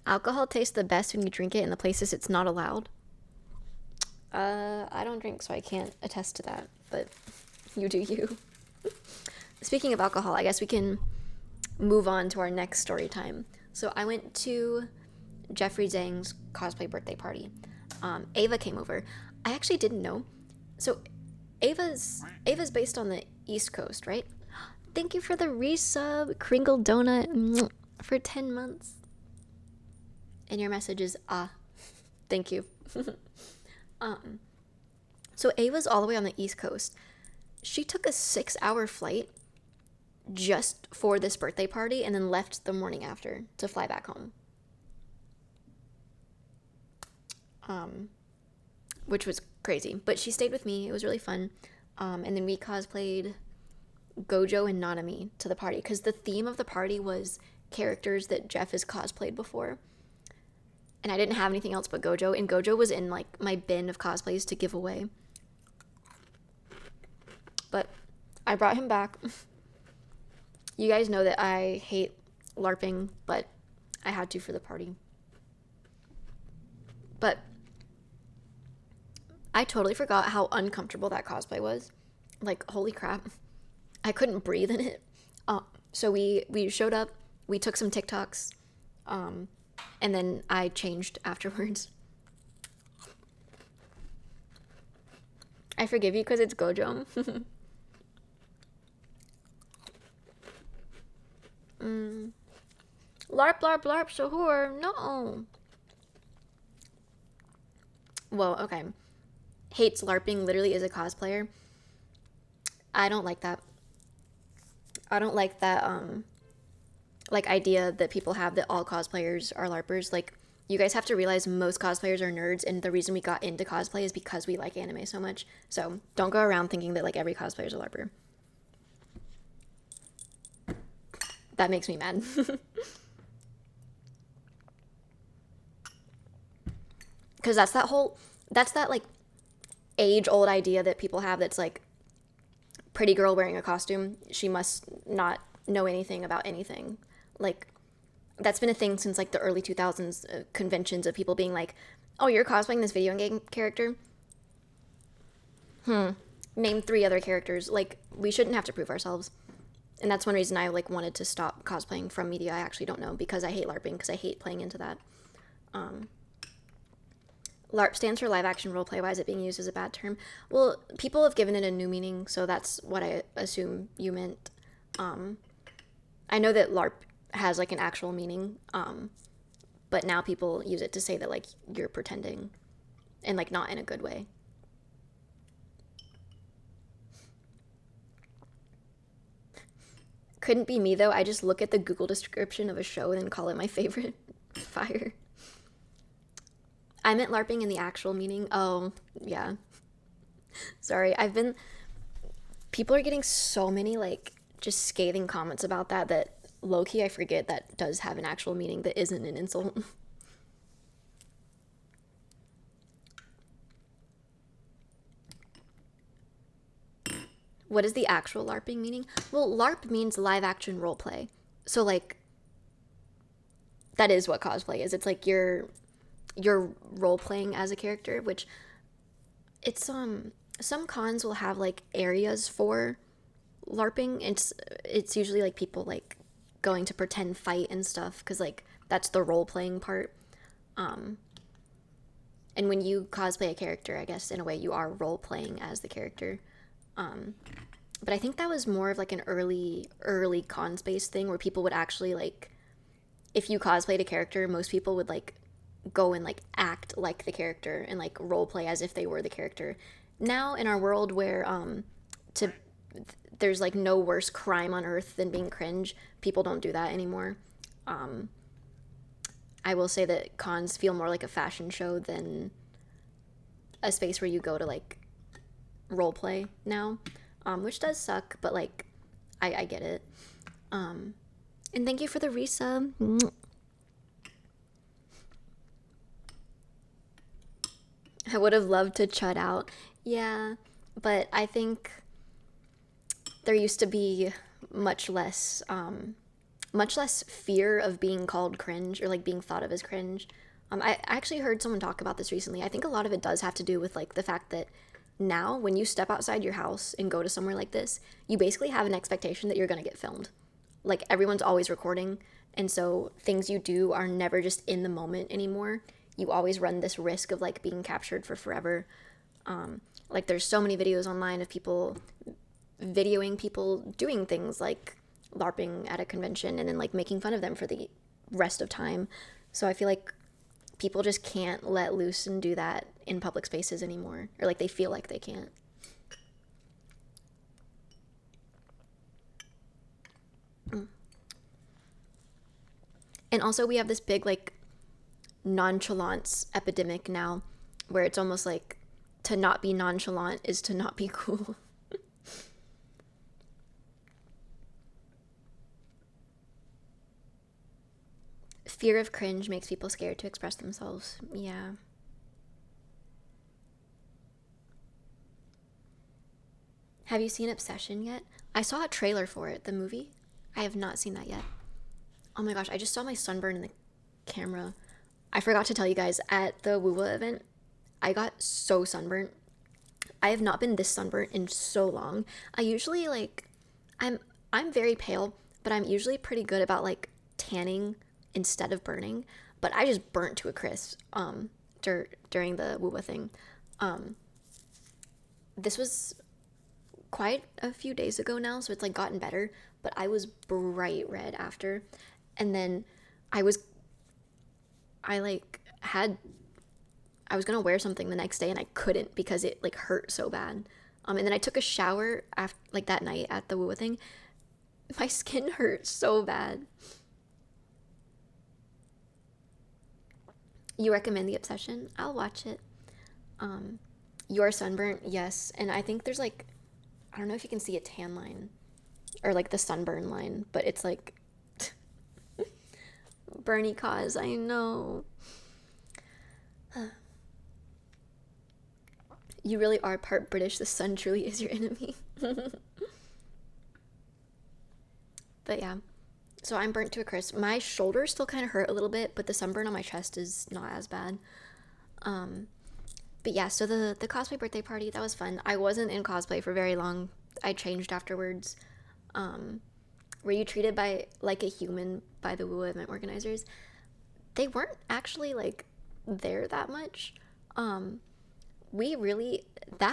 Alcohol tastes the best when you drink it in the places it's not allowed. I don't drink, so I can't attest to that, but you do you. Speaking of alcohol, I guess we can move on to our next story time. So I went to Jeffrey Zhang's cosplay birthday party. Ava came over. I actually didn't know. So Ava's based on the East Coast, right? Thank you for the resub, Kringle Donut, for 10 months. And your message is, thank you. So Ava's all the way on the East Coast. She took a 6-hour flight just for this birthday party and then left the morning after to fly back home. Which was crazy. But she stayed with me. It was really fun. And then we cosplayed Gojo and Nanami to the party, because the theme of the party was characters that Jeff has cosplayed before. And I didn't have anything else but Gojo, and Gojo was in like my bin of cosplays to give away. But I brought him back. You guys know that I hate LARPing, but I had to for the party. But I totally forgot how uncomfortable that cosplay was. Like, holy crap. I couldn't breathe in it. So we showed up, we took some TikToks, and then I changed afterwards. I forgive you because it's Gojo. LARP, LARP, LARP, Shahur, no. Well, okay. Hates LARPing, literally is a cosplayer. I don't like that. I don't like that, like, idea that people have that all cosplayers are LARPers. Like, you guys have to realize most cosplayers are nerds, and the reason we got into cosplay is because we like anime so much. So don't go around thinking that like every cosplayer is a LARPer. That makes me mad. Because that's that like age-old idea that people have that's like, pretty girl wearing a costume, she must not know anything about anything. Like, that's been a thing since like the early 2000s, conventions of people being like, oh, you're cosplaying this video game character? Name 3 other characters. Like, we shouldn't have to prove ourselves. And that's one reason I like wanted to stop cosplaying from media I actually don't know, because I hate LARPing, because I hate playing into that. LARP stands for live action roleplay. Why is it being used as a bad term? Well, people have given it a new meaning, so that's what I assume you meant. I know that LARP has like an actual meaning, but now people use it to say that like you're pretending, and like not in a good way. Couldn't be me though. I just look at the Google description of a show and then call it my favorite. Fire. I meant LARPing in the actual meaning. Oh, yeah. Sorry, people are getting so many like just scathing comments about that low-key I forget that does have an actual meaning that isn't an insult. What is the actual LARPing meaning? Well, LARP means live action role play. So like that is what cosplay is. It's like you're role playing as a character, which it's some cons will have like areas for LARPing. It's usually like people like going to pretend fight and stuff because like that's the role playing part. And when you cosplay a character, I guess in a way you are role playing as the character. But I think that was more of like an early cons based thing where people would actually like, if you cosplayed a character, most people would like go and like act like the character and like role play as if they were the character. Now in our world where to there's like no worse crime on earth than being cringe, people don't do that anymore. I will say that cons feel more like a fashion show than a space where you go to like role play now, which does suck, but like I get it. And thank you for the resub. I would have loved to chud out. Yeah, but I think there used to be much less fear of being called cringe or like being thought of as cringe. I actually heard someone talk about this recently. I think a lot of it does have to do with like the fact that now when you step outside your house and go to somewhere like this, you basically have an expectation that you're going to get filmed. Like everyone's always recording, and so things you do are never just in the moment anymore. You always run this risk of like being captured for forever. Like there's so many videos online of people videoing people doing things like LARPing at a convention and then like making fun of them for the rest of time. So I feel like people just can't let loose and do that in public spaces anymore, or like they feel like they can't. And also we have this big like nonchalance epidemic now where it's almost like to not be nonchalant is to not be cool. Fear of cringe makes people scared to express themselves. Yeah. Have you seen Obsession yet? I saw a trailer for it, the movie. I have not seen that yet. Oh my gosh, I just saw my sunburn in the camera. I forgot to tell you guys, at the WUWA event, I got so sunburnt. I have not been this sunburnt in so long. I usually like, I'm very pale, but I'm usually pretty good about like tanning instead of burning. But I just burnt to a crisp during the WUWA thing. This was quite a few days ago now, so it's like gotten better. But I was bright red after, and then I was gonna wear something the next day and I couldn't because it like hurt so bad. And then I took a shower after like that night at the WUWA thing. My skin hurt so bad. You recommend The Obsession? I'll watch it. You're sunburnt, yes, and I think there's like, I don't know if you can see a tan line or like the sunburn line, but it's like Bernie cause, I know. You really are part British. The sun truly is your enemy. But yeah, so I'm burnt to a crisp. My shoulders still kind of hurt a little bit, but the sunburn on my chest is not as bad. But yeah, so the cosplay birthday party, that was fun. I wasn't in cosplay for very long. I changed afterwards. Were you treated by like a human by the WUWA event organizers? They weren't actually like there that much. That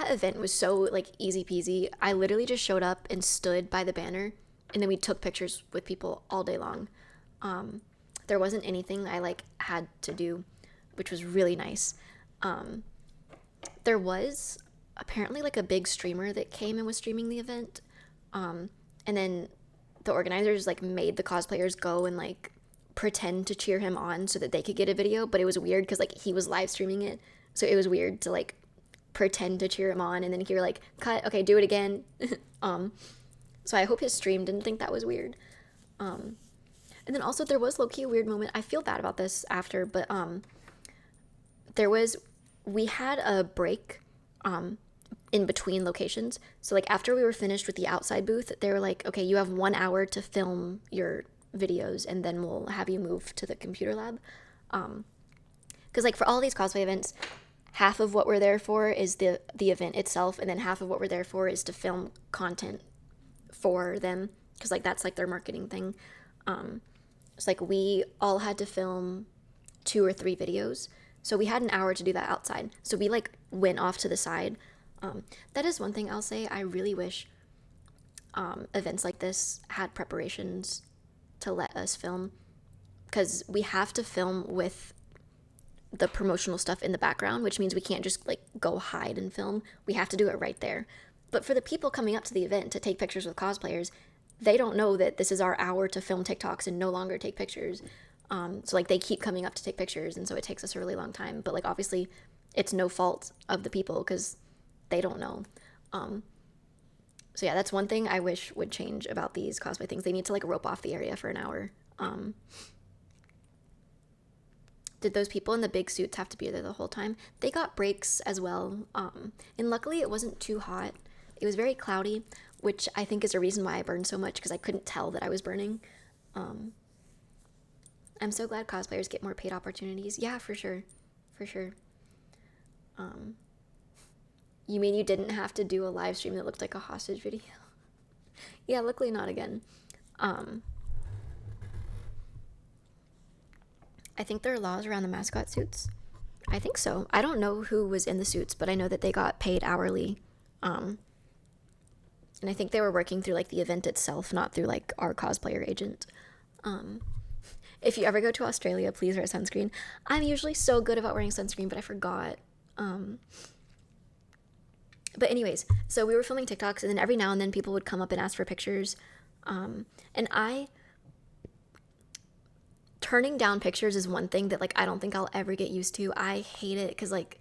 event was so like easy peasy. I literally just showed up and stood by the banner, and then we took pictures with people all day long. There wasn't anything I like had to do, which was really nice. There was apparently like a big streamer that came and was streaming the event, and then the organizers like made the cosplayers go and like pretend to cheer him on so that they could get a video, but it was weird because like he was live streaming it, so it was weird to like pretend to cheer him on and then hear like cut, okay, do it again. So I hope his stream didn't think that was weird. And then also there was low-key a weird moment. I feel bad about this after, but we had a break in between locations. So like after we were finished with the outside booth, they were like, okay, you have 1 hour to film your videos and then we'll have you move to the computer lab. Because like for all these cosplay events, half of what we're there for is the event itself, and then half of what we're there for is to film content for them, because like that's like their marketing thing. It's like we all had to film 2 or 3 videos, so we had an hour to do that outside. So we like went off to the side. That is one thing I'll say. I really wish events like this had preparations to let us film, because we have to film with the promotional stuff in the background, which means we can't just like go hide and film. We have to do it right there. But for the people coming up to the event to take pictures with cosplayers, they don't know that this is our hour to film TikToks and no longer take pictures. So like they keep coming up to take pictures, and so it takes us a really long time. But like obviously it's no fault of the people because they don't know. So yeah, that's one thing I wish would change about these cosplay things. They need to like rope off the area for an hour. Did those people in the big suits have to be there the whole time? They got breaks as well. And luckily it wasn't too hot. It was very cloudy, which I think is a reason why I burned so much, because I couldn't tell that I was burning. I'm so glad cosplayers get more paid opportunities. Yeah, for sure. For sure. You mean you didn't have to do a live stream that looked like a hostage video? Yeah, luckily not again. I think there are laws around the mascot suits. I think so. I don't know who was in the suits, but I know that they got paid hourly. And I think they were working through like the event itself, not through like our cosplayer agent. If you ever go to Australia, please wear sunscreen. I'm usually so good about wearing sunscreen, but I forgot. But anyways, so we were filming TikToks, and then every now and then people would come up and ask for pictures. And turning down pictures is one thing that like I don't think I'll ever get used to. I hate it because like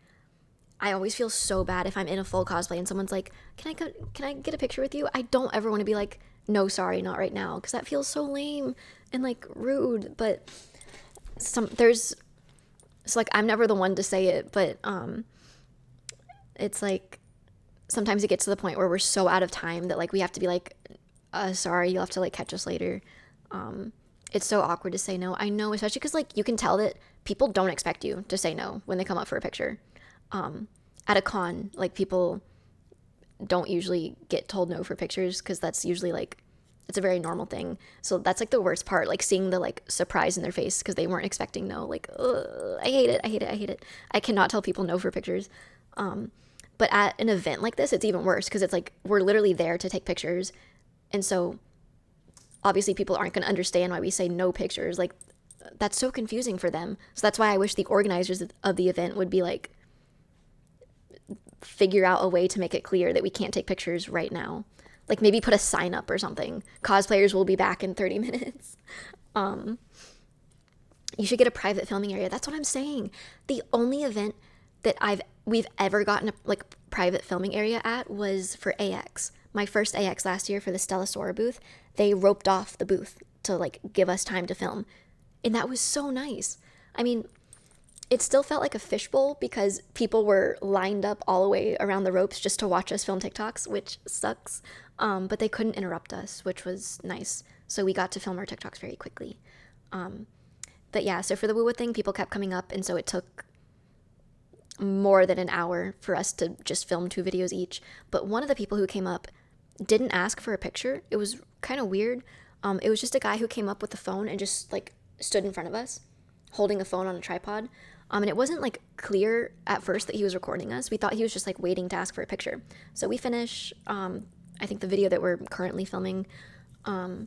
I always feel so bad if I'm in a full cosplay and someone's like, can I get a picture with you? I don't ever want to be like, no, sorry, not right now, because that feels so lame and like rude. But it's like I'm never the one to say it, but it's like sometimes it gets to the point where we're so out of time that like we have to be like, sorry, you'll have to like catch us later. It's so awkward to say no. I know, especially because like you can tell that people don't expect you to say no when they come up for a picture. At a con, like people don't usually get told no for pictures, because that's usually like it's a very normal thing. So that's like the worst part, like seeing the like surprise in their face because they weren't expecting no. Like, I hate it. I cannot tell people no for pictures. But at an event like this, it's even worse because it's like we're literally there to take pictures, and so obviously people aren't going to understand why we say no pictures. Like that's so confusing for them. So that's why I wish the organizers of the event would be like, figure out a way to make it clear that we can't take pictures right now. Like maybe put a sign up or something. Cosplayers will be back in 30 minutes. You should get a private filming area. That's what I'm saying. The only event that we've ever gotten a like private filming area at was for AX. My first AX last year for the Stellasora booth. They roped off the booth to like give us time to film. And that was so nice. I mean, it still felt like a fishbowl because people were lined up all the way around the ropes just to watch us film TikToks, which sucks. But they couldn't interrupt us, which was nice. So we got to film our TikToks very quickly. But yeah, so for the Woo thing, people kept coming up, and so it took more than an hour for us to just film 2 videos each. But one of the people who came up didn't ask for a picture. It was kind of weird. It was just a guy who came up with the phone and just like stood in front of us holding a phone on a tripod. And it wasn't like clear at first that he was recording us. We thought he was just like waiting to ask for a picture. So we finish, I think the video that we're currently filming. And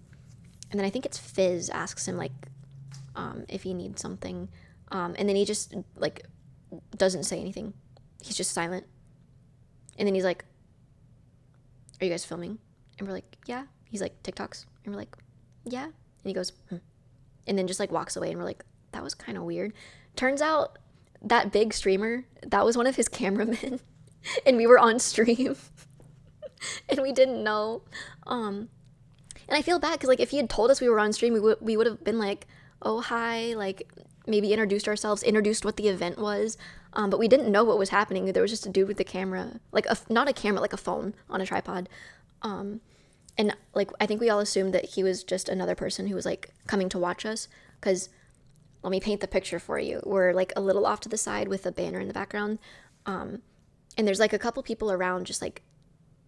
then I think it's Fizz asks him like, if he needs something. And then he just like doesn't say anything. He's just silent. And then he's like, are you guys filming? And we're like, yeah. He's like, TikToks? And we're like, yeah. And he goes, and then just like walks away, and we're like, that was kind of weird. Turns out that big streamer, that was one of his cameramen, and we were on stream and we didn't know. And I feel bad because like if he had told us we were on stream, we would have been like, oh hi, like maybe introduced ourselves, introduced what the event was. But we didn't know what was happening. There was just a dude with a camera, like not a camera, like a phone on a tripod. And like I think we all assumed that he was just another person who was like coming to watch us. Because let me paint the picture for you. We're like a little off to the side with a banner in the background, and there's like a couple people around just like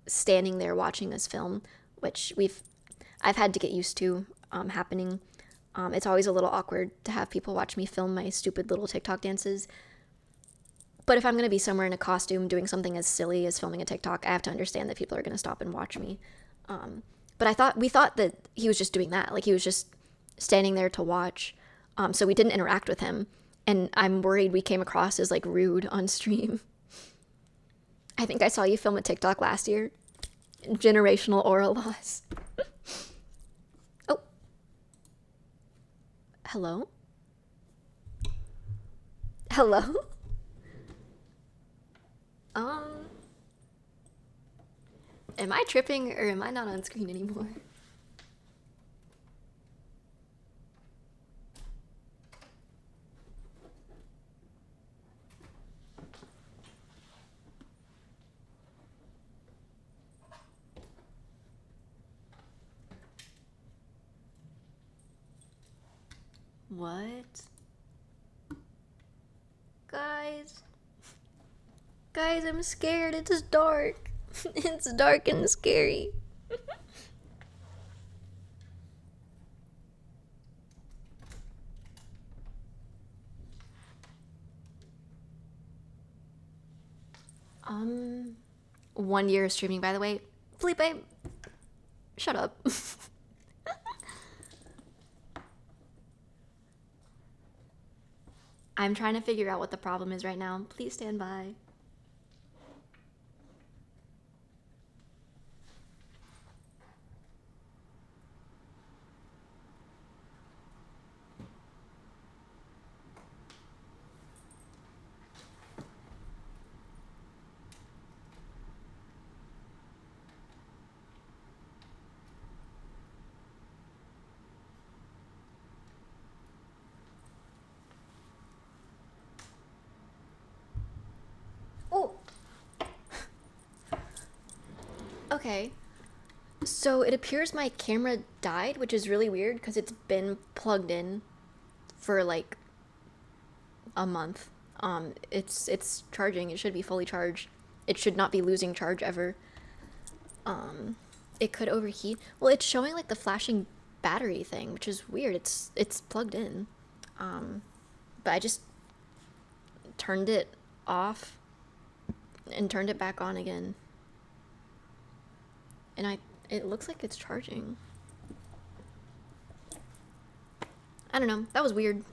standing there watching us film, which I've had to get used to happening. It's always a little awkward to have people watch me film my stupid little TikTok dances. But if I'm going to be somewhere in a costume doing something as silly as filming a TikTok, I have to understand that people are going to stop and watch me. But we thought that he was just doing that. Like he was just standing there to watch. So we didn't interact with him. And I'm worried we came across as like rude on stream. I think I saw you film a TikTok last year. Generational aura loss. Oh. Hello? Hello? Am I tripping or am I not on screen anymore? What? Guys, I'm scared. It's dark. It's dark and scary. um 1 year of streaming, by the way. Felipe, shut up. I'm trying to figure out what the problem is right now. Please stand by. Oh. Okay. So it appears my camera died, which is really weird because it's been plugged in for like a month. It's charging. It should be fully charged. It should not be losing charge ever. It could overheat. Well, it's showing like the flashing battery thing, which is weird. It's plugged in. But I just turned it off and turned it back on again. And it looks like it's charging. I don't know. That was weird.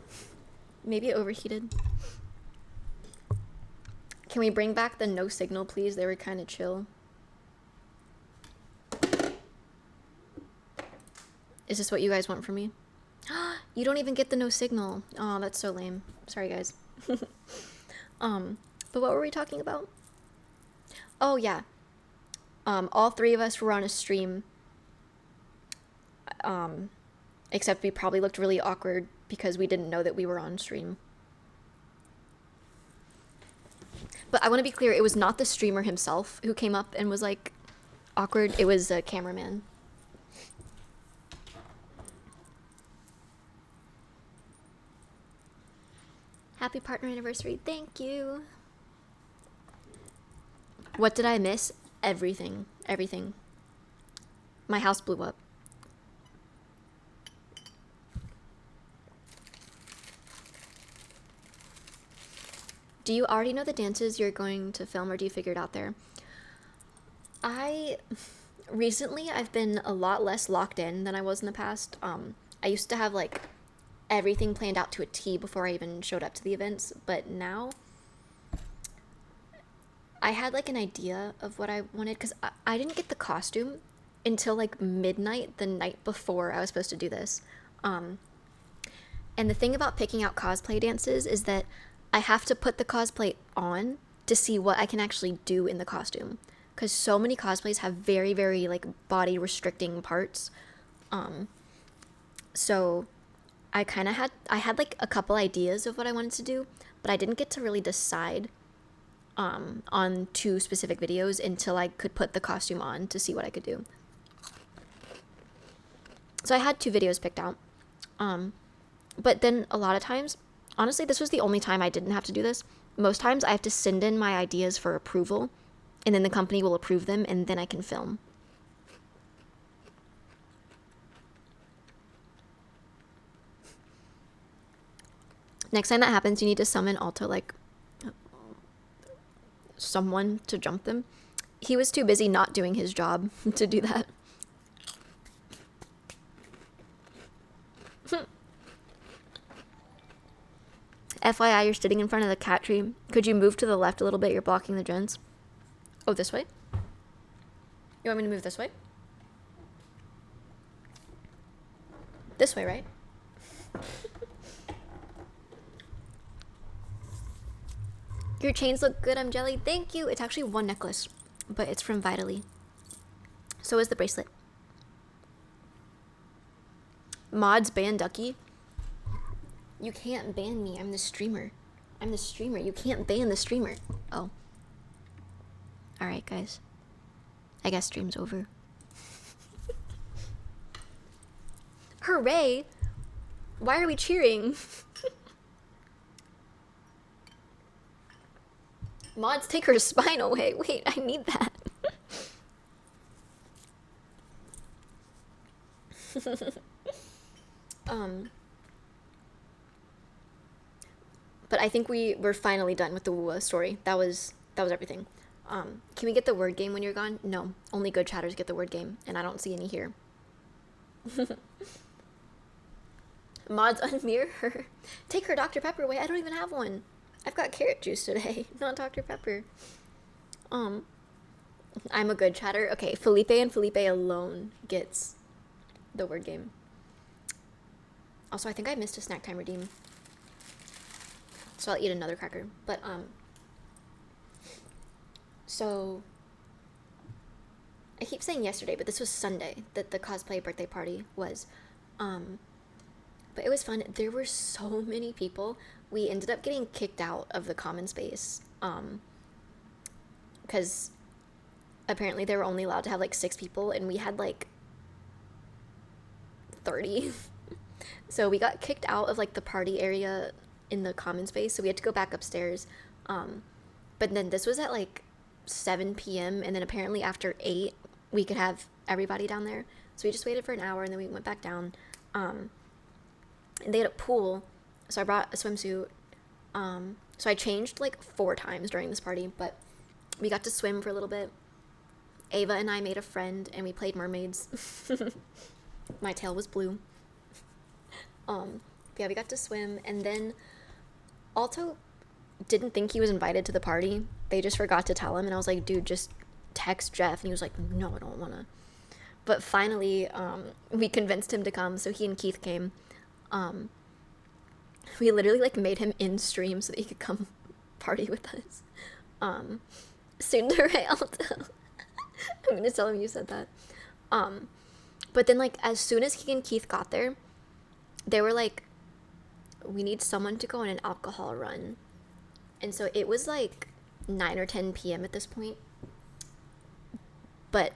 Maybe it overheated. Can we bring back the no signal, please? They were kind of chill. Is this what you guys want from me? You don't even get the no signal. Oh, that's so lame. Sorry, guys. But what were we talking about? Oh, yeah. All three of us were on a stream. Except we probably looked really awkward because we didn't know that we were on stream. But I want to be clear, it was not the streamer himself who came up and was like awkward. It was a cameraman. Happy partner anniversary. Thank you. What did I miss? Everything. Everything. My house blew up. Do you already know the dances you're going to film, or do you figure it out there? Recently I've been a lot less locked in than I was in the past. I used to have like everything planned out to a T before I even showed up to the events, but now I had like an idea of what I wanted, because I didn't get the costume until like midnight the night before I was supposed to do this. And the thing about picking out cosplay dances is that I have to put the cosplay on to see what I can actually do in the costume, because so many cosplays have very, very like body restricting parts. So I had like a couple ideas of what I wanted to do, but I didn't get to really decide on 2 specific videos until I could put the costume on to see what I could do. So I had 2 videos picked out. But then a lot of times, honestly, this was the only time I didn't have to do this. Most times I have to send in my ideas for approval, and then the company will approve them, and then I can film. Next time that happens, you need to summon Alto, like, someone to jump them. He was too busy not doing his job to do that. FYI, you're sitting in front of the cat tree. Could you move to the left a little bit? You're blocking the gents. Oh, this way? You want me to move this way? This way, right? Your chains look good, I'm jelly. Thank you. It's actually 1 necklace, but it's from Vitally. So is the bracelet. Mods ban Ducky. You can't ban me. I'm the streamer. I'm the streamer. You can't ban the streamer. Oh. Alright, guys. I guess stream's over. Hooray! Why are we cheering? Mods, take her spine away. Wait, I need that. But I think we're finally done with the Wua story. That was everything. Can we get the word game when you're gone? No, only good chatters get the word game, and I don't see any here. Mods unmirror her. Take her Dr. Pepper away. I don't even have one. I've got carrot juice today, not Dr. Pepper. I'm a good chatter. Okay, Felipe and Felipe alone gets the word game. Also, I think I missed a snack time redeem. So I'll eat another cracker. But, so, I keep saying yesterday, but this was Sunday that the cosplay birthday party was. But it was fun. There were so many people. We ended up getting kicked out of the common space. Because apparently they were only allowed to have like 6 people, and we had like 30. So we got kicked out of like the party area in the common space, so we had to go back upstairs. But then this was at like 7 p.m. and then apparently after 8 we could have everybody down there. So we just waited for an hour and then we went back down. And they had a pool, so I brought a swimsuit. So I changed like 4 times during this party, but we got to swim for a little bit. Ava and I made a friend and we played mermaids. My tail was blue. Yeah, we got to swim, and then Alto didn't think he was invited to the party. They just forgot to tell him, and I was like, dude, just text Jeff. And he was like, no, I don't wanna. But finally, we convinced him to come, so he and Keith came. We literally like made him in stream so that he could come party with us. Tsundere Alto. I'm gonna tell him you said that. But then like as soon as he and Keith got there, they were like, we need someone to go on an alcohol run. And so it was like 9 or 10 p.m. at this point. But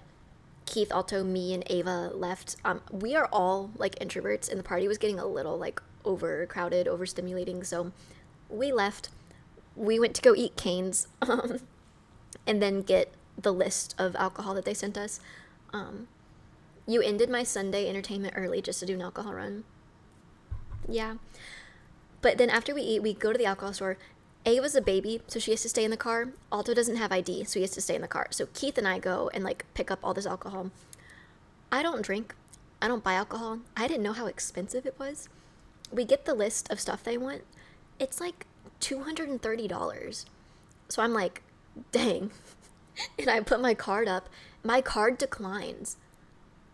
Keith, Alto, me, and Ava left. We are all like introverts, and the party was getting a little like overcrowded, overstimulating. So we left. We went to go eat Cane's, and then get the list of alcohol that they sent us. You ended my Sunday entertainment early just to do an alcohol run. Yeah. But then after we eat, we go to the alcohol store. Ava's a baby, so she has to stay in the car. Alto doesn't have ID, so he has to stay in the car. So Keith and I go and like pick up all this alcohol. I don't drink. I don't buy alcohol. I didn't know how expensive it was. We get the list of stuff they want. It's like $230. So I'm like, dang. And I put my card up. My card declines.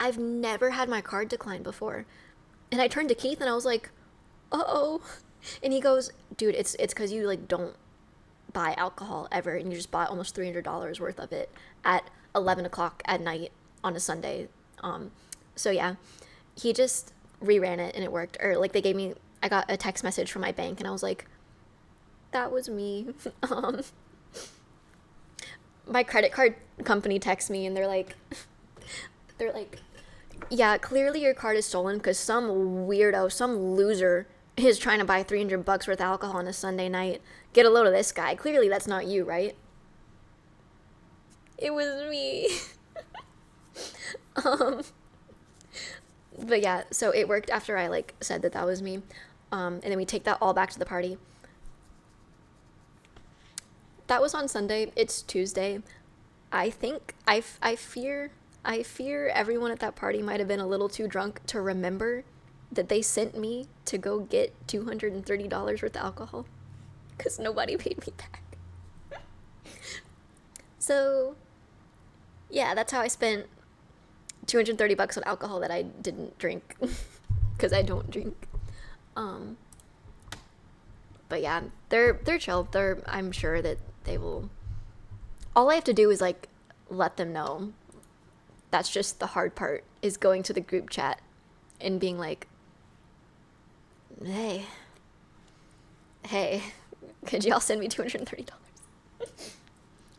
I've never had my card decline before. And I turned to Keith and I was like, uh-oh. And he goes, dude, it's because you like don't buy alcohol ever, and you just bought almost $300 worth of it at 11 o'clock at night on a Sunday. So yeah. he just reran it and it worked. Or like I got a text message from my bank and I was like, that was me. um, my credit card company texts me and they're like, yeah, clearly your card is stolen because some weirdo, some loser is trying to buy $300 worth of alcohol on a Sunday night. Get a load of this guy. Clearly that's not you, right? It was me. um, but yeah, so it worked after I like said that was me. And then we take that all back to the party. That was on Sunday. It's Tuesday. I think I fear everyone at that party might have been a little too drunk to remember that they sent me to go get $230 worth of alcohol because nobody paid me back. So yeah, that's how I spent $230 on alcohol that I didn't drink because I don't drink. But yeah, they're chill. I'm sure that they will. All I have to do is like let them know. That's just the hard part, is going to the group chat and being like, hey, could y'all send me $230?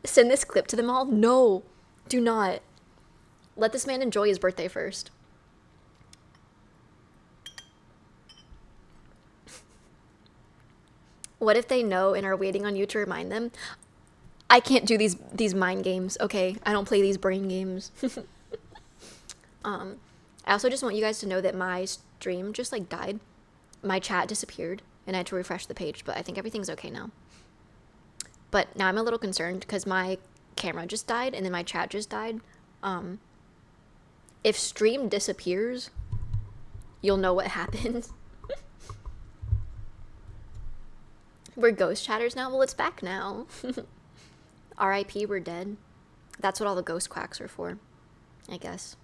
Send this clip to them all? No, do not. Let this man enjoy his birthday first. What if they know and are waiting on you to remind them? I can't do these mind games, okay? I don't play these brain games. I also just want you guys to know that my stream just like died. My chat disappeared and I had to refresh the page, but I think everything's okay now. But now I'm a little concerned because my camera just died and then my chat just died. If stream disappears, you'll know what happened. We're ghost chatters now? Well, it's back now. R.I.P. We're dead. That's what all the ghost quacks are for, I guess.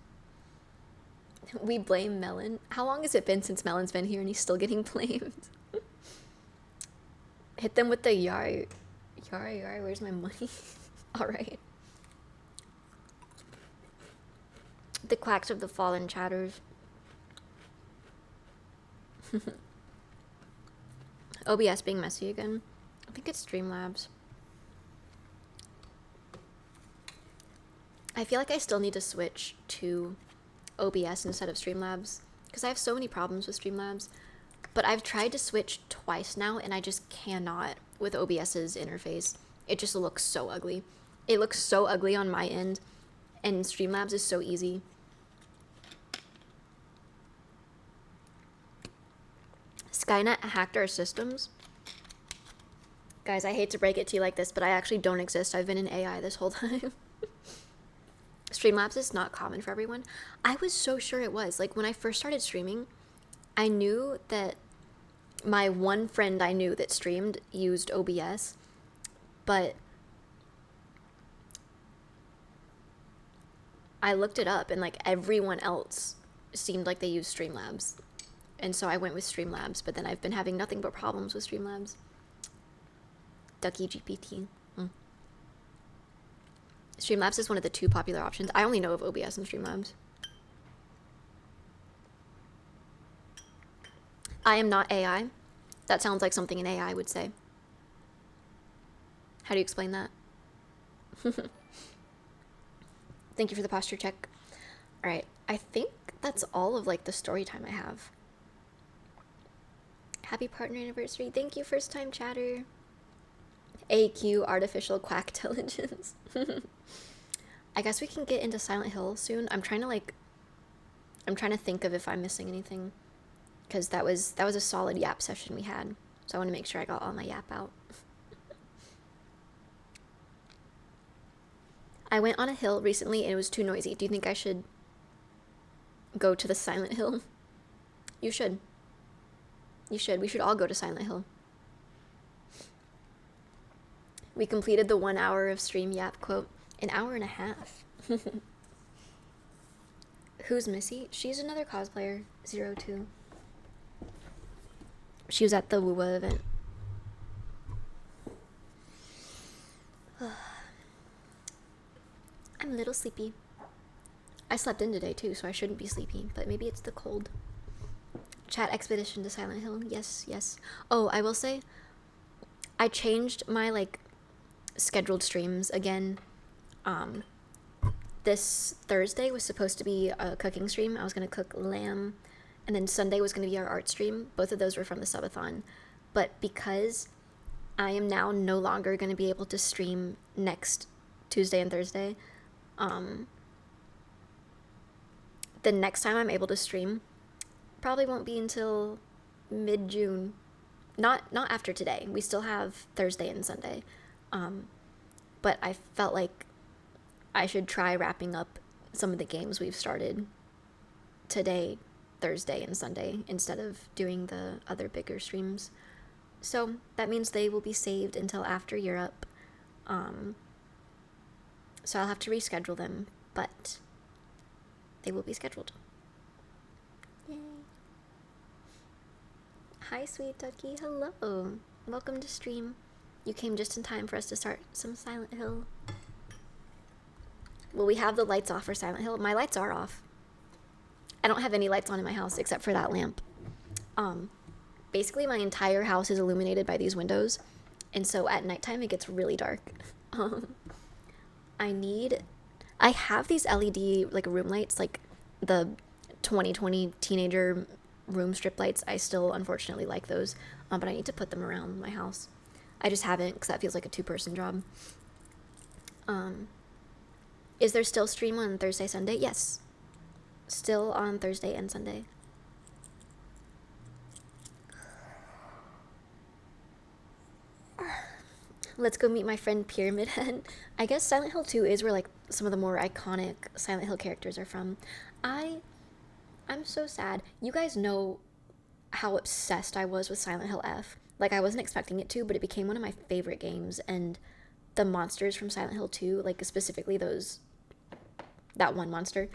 We blame Melon. How long has it been since Melon's been here and he's still getting blamed? Hit them with the yar, where's my money? Alright. The quacks of the fallen chatters. OBS being messy again. I think it's Streamlabs. I feel like I still need to switch to OBS instead of Streamlabs because I have so many problems with Streamlabs. But I've tried to switch twice now and I just cannot with OBS's interface. It just looks so ugly. It looks so ugly on my end and Streamlabs is so easy. Skynet hacked our systems. Guys, I hate to break it to you like this, but I actually don't exist. I've been in AI this whole time. Streamlabs is not common for everyone. I was so sure it was. Like, when I first started streaming, I knew that my one friend I knew that streamed used OBS, but I looked it up and, like, everyone else seemed like they used Streamlabs. And so I went with Streamlabs, but then I've been having nothing but problems with Streamlabs. Ducky GPT. Streamlabs is one of the two popular options. I only know of OBS and Streamlabs. I am not AI. That sounds like something an AI would say. How do you explain that? Thank you for the posture check. All right. I think that's all of like the story time I have. Happy partner anniversary. Thank you, first time chatter. AQ, artificial quack intelligence. I guess we can get into Silent Hill soon. I'm trying to think of if I'm missing anything, because that was a solid yap session we had. So I want to make sure I got all my yap out. I went on a hill recently and it was too noisy. Do you think I should go to the Silent Hill? You should. You should. We should all go to Silent Hill. We completed the 1 hour of stream yap quote. An hour and a half. Who's Missy? She's another cosplayer. 02. She was at the WUWA event. I'm a little sleepy. I slept in today too, so I shouldn't be sleepy, but maybe it's the cold. Chat expedition to Silent Hill. Yes, yes. Oh, I will say, I changed my like scheduled streams again. This Thursday was supposed to be a cooking stream. I was gonna cook lamb, and then Sunday was gonna be our art stream. Both of those were from the subathon, but because I am now no longer gonna be able to stream next Tuesday and Thursday, the next time I'm able to stream probably won't be until mid-June. Not after today. We still have Thursday and Sunday. But I felt like I should try wrapping up some of the games we've started today, Thursday, and Sunday instead of doing the other bigger streams. So that means they will be saved until after Europe. So I'll have to reschedule them, but they will be scheduled. Yay. Hi, sweet Ducky. Hello. Welcome to stream. You came just in time for us to start some Silent Hill. Well, we have the lights off for Silent Hill. My lights are off. I don't have any lights on in my house except for that lamp. Basically, my entire house is illuminated by these windows, and so at nighttime it gets really dark. I have these LED like room lights, like the 2020 teenager room strip lights. I still unfortunately like those, but I need to put them around my house. I just haven't because that feels like a two-person job. Is there still stream on Thursday, Sunday? Yes. Still on Thursday and Sunday. Let's go meet my friend Pyramid Head. I guess Silent Hill 2 is where like some of the more iconic Silent Hill characters are from. I'm so sad. You guys know how obsessed I was with Silent Hill F. Like, I wasn't expecting it to, but it became one of my favorite games, and the monsters from Silent Hill 2, like specifically that one monster,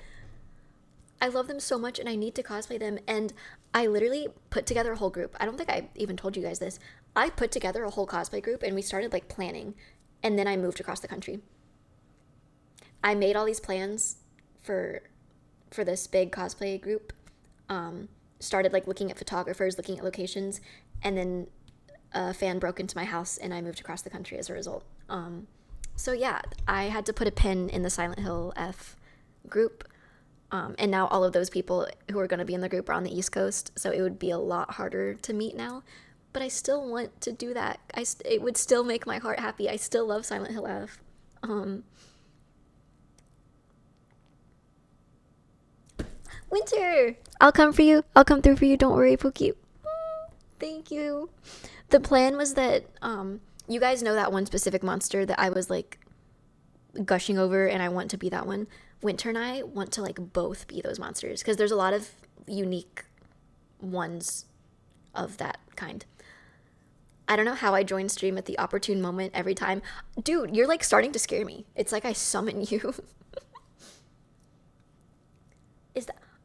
I love them so much and I need to cosplay them. And I literally put together a whole group. I don't think I even told you guys this. I put together a whole cosplay group and we started like planning, and then I moved across the country. I made all these plans for this big cosplay group. Started like looking at photographers, looking at locations, and then a fan broke into my house and I moved across the country as a result. So yeah, I had to put a pin in the Silent Hill F group. And now all of those people who are going to be in the group are on the East Coast, so it would be a lot harder to meet now. But I still want to do that. It would still make my heart happy. I still love Silent Hill F. Winter! I'll come for you. I'll come through for you. Don't worry, Pookie. Thank you. The plan was that, you guys know that one specific monster that I was like gushing over, and I want to be that one. Winter and I want to like both be those monsters because there's a lot of unique ones of that kind. I don't know how I join stream at the opportune moment every time. Dude, you're like starting to scare me. It's like I summon you.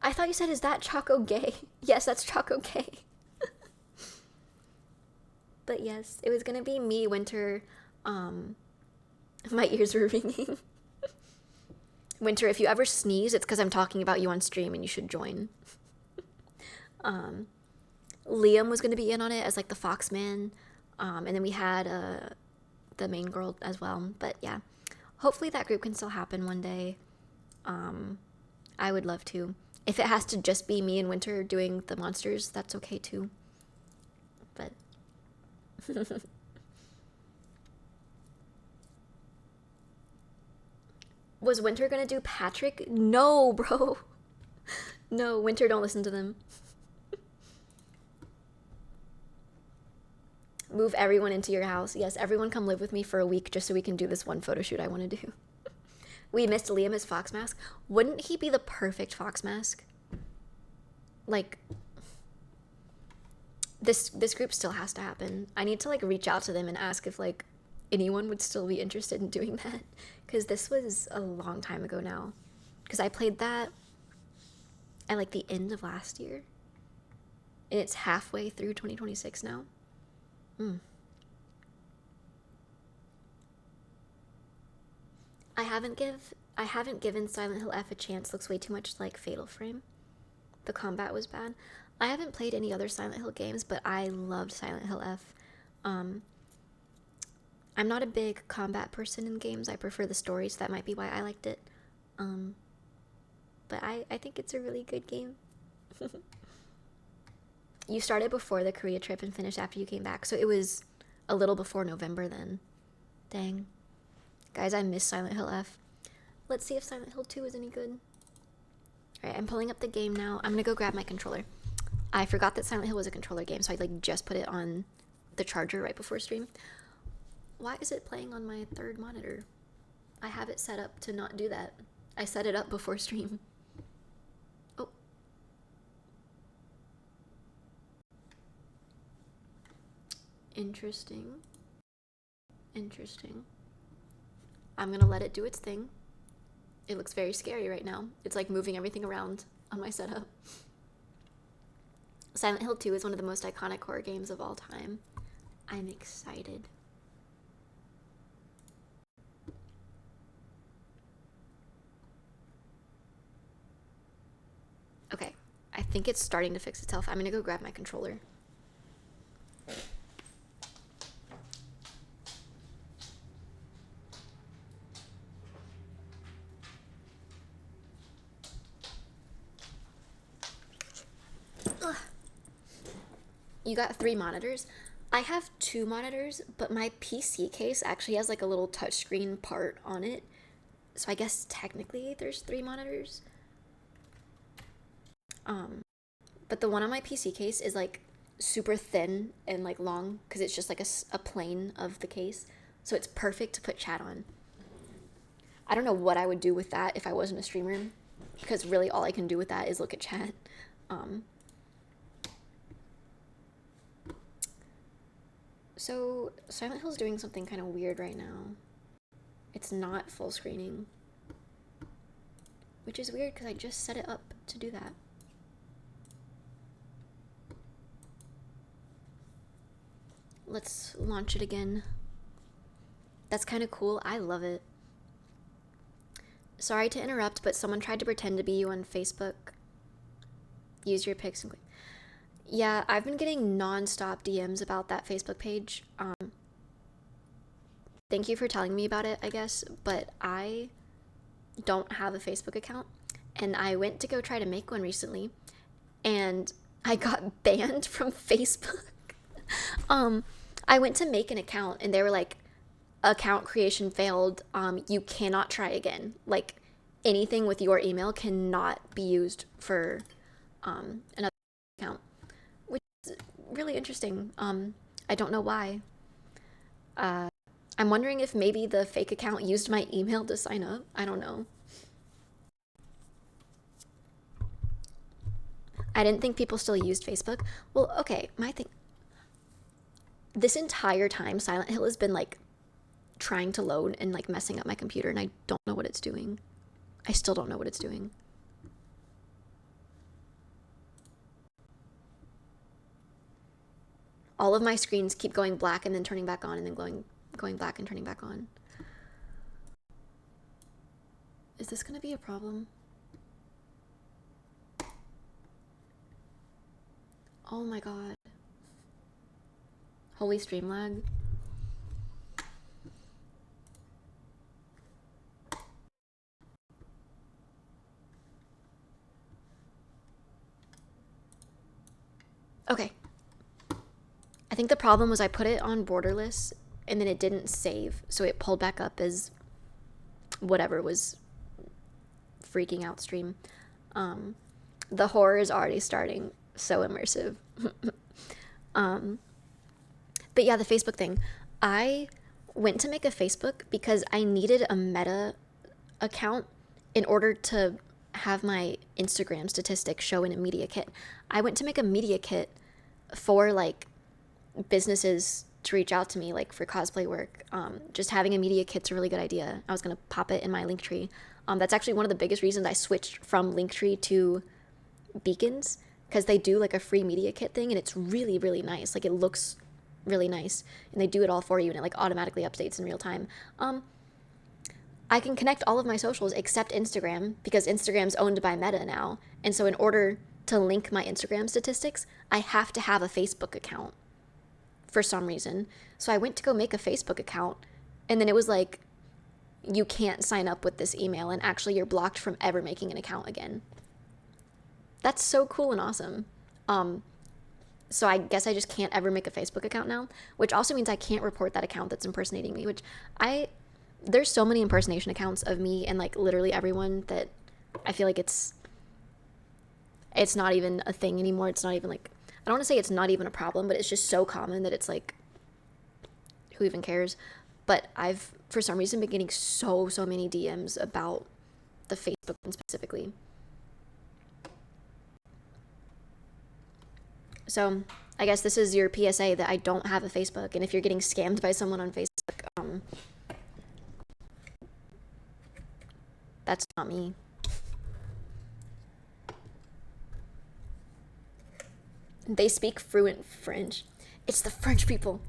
I thought you said, is that Choco gay? Yes, that's Choco gay. But yes, it was gonna be me, Winter. My ears were ringing. Winter, if you ever sneeze, it's because I'm talking about you on stream and you should join. Liam was going to be in on it as like the Foxman. And then we had the main girl as well. But yeah, hopefully that group can still happen one day. I would love to. If it has to just be me and Winter doing the monsters, that's okay too. But was Winter gonna do Patrick? No, bro. No, Winter, don't listen to them. Move everyone into your house. Yes, everyone come live with me for a week just so we can do this one photo shoot I want to do. We missed Liam as Fox Mask. Wouldn't he be the perfect Fox Mask? Like, this group still has to happen. I need to like reach out to them and ask if like anyone would still be interested in doing that, because this was a long time ago now, because I played that at like the end of last year and it's halfway through 2026 now. I haven't I haven't given Silent Hill F a chance. Looks way too much like Fatal Frame. The combat was bad. I haven't played any other Silent Hill games, but I loved Silent Hill F. I'm not a big combat person in games. I prefer the stories. That might be why I liked it. But I think it's a really good game. You started before the Korea trip and finished after you came back, so it was a little before November then. Dang. Guys, I miss Silent Hill F. Let's see if Silent Hill 2 is any good. Alright, I'm pulling up the game now. I'm gonna go grab my controller. I forgot that Silent Hill was a controller game, so I just put it on the charger right before stream. Why is it playing on my third monitor? I have it set up to not do that. I set it up before stream. Oh. Interesting. I'm gonna let it do its thing. It looks very scary right now. It's like moving everything around on my setup. Silent Hill 2 is one of the most iconic horror games of all time. I'm excited. Okay, I think it's starting to fix itself. I'm gonna go grab my controller. Ugh. You got 3 monitors? I have 2 monitors, but my PC case actually has like a little touchscreen part on it. So I guess technically there's 3 monitors. But the one on my PC case is like super thin and like long because it's just like a plane of the case. So it's perfect to put chat on. I don't know what I would do with that if I wasn't a streamer, because really all I can do with that is look at chat. So Silent Hill's doing something kind of weird right now. It's not full screening, which is weird because I just set it up to do that. Let's launch it again. That's kind of cool. I love it. Sorry to interrupt, but someone tried to pretend to be you on Facebook. Use your pics and... Yeah, I've been getting non-stop DMs about that Facebook page. Thank you for telling me about it, I guess, but I don't have a Facebook account, and I went to go try to make one recently, and I got banned from Facebook. I went to make an account, and they were like, account creation failed, you cannot try again. Like, anything with your email cannot be used for another account, which is really interesting. I don't know why. I'm wondering if maybe the fake account used my email to sign up. I don't know. I didn't think people still used Facebook. Well, okay, my thing... This entire time, Silent Hill has been, like, trying to load and, like, messing up my computer, and I don't know what it's doing. I still don't know what it's doing. All of my screens keep going black and then turning back on and then going black and turning back on. Is this gonna be a problem? Oh my god. Holy stream lag. Okay. I think the problem was I put it on borderless and then it didn't save, so it pulled back up as whatever was freaking out stream. The horror is already starting. So immersive. But yeah, the Facebook thing. I went to make a Facebook because I needed a Meta account in order to have my Instagram statistics show in a media kit. I went to make a media kit for like businesses to reach out to me, like for cosplay work. Just having a media kit's a really good idea. I was gonna pop it in my Linktree. That's actually one of the biggest reasons I switched from Linktree to Beacons, because they do like a free media kit thing and it's really, really nice. Like it looks really nice and they do it all for you and it like automatically updates in real time. I can connect all of my socials except Instagram because Instagram's owned by Meta now. And so in order to link my Instagram statistics, I have to have a Facebook account for some reason. So I went to go make a Facebook account, and then it was like, you can't sign up with this email, and actually you're blocked from ever making an account again. That's so cool and awesome. So I guess I just can't ever make a Facebook account now, which also means I can't report that account that's impersonating me, which there's so many impersonation accounts of me and like literally everyone that I feel like it's not even a thing anymore. It's not even like, I don't want to say it's not even a problem, but it's just so common that it's like, who even cares? But I've, for some reason, been getting so many DMs about the Facebook one specifically. So I guess this is your PSA that I don't have a Facebook, and if you're getting scammed by someone on Facebook, that's not me. They speak fluent French. It's the French people.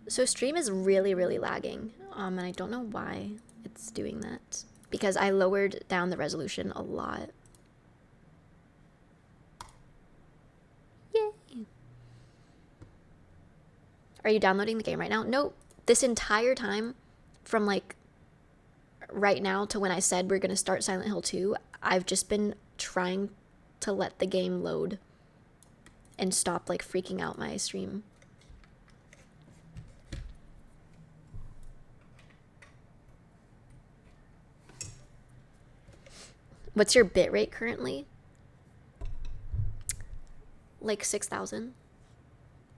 So stream is really lagging, and I don't know why it's doing that, because I lowered down the resolution a lot. Yay! Are you downloading the game right now? No, this entire time, from like right now to when I said we're gonna start Silent Hill 2, I've just been trying to let the game load and stop like freaking out my stream. What's your bitrate currently? Like 6,000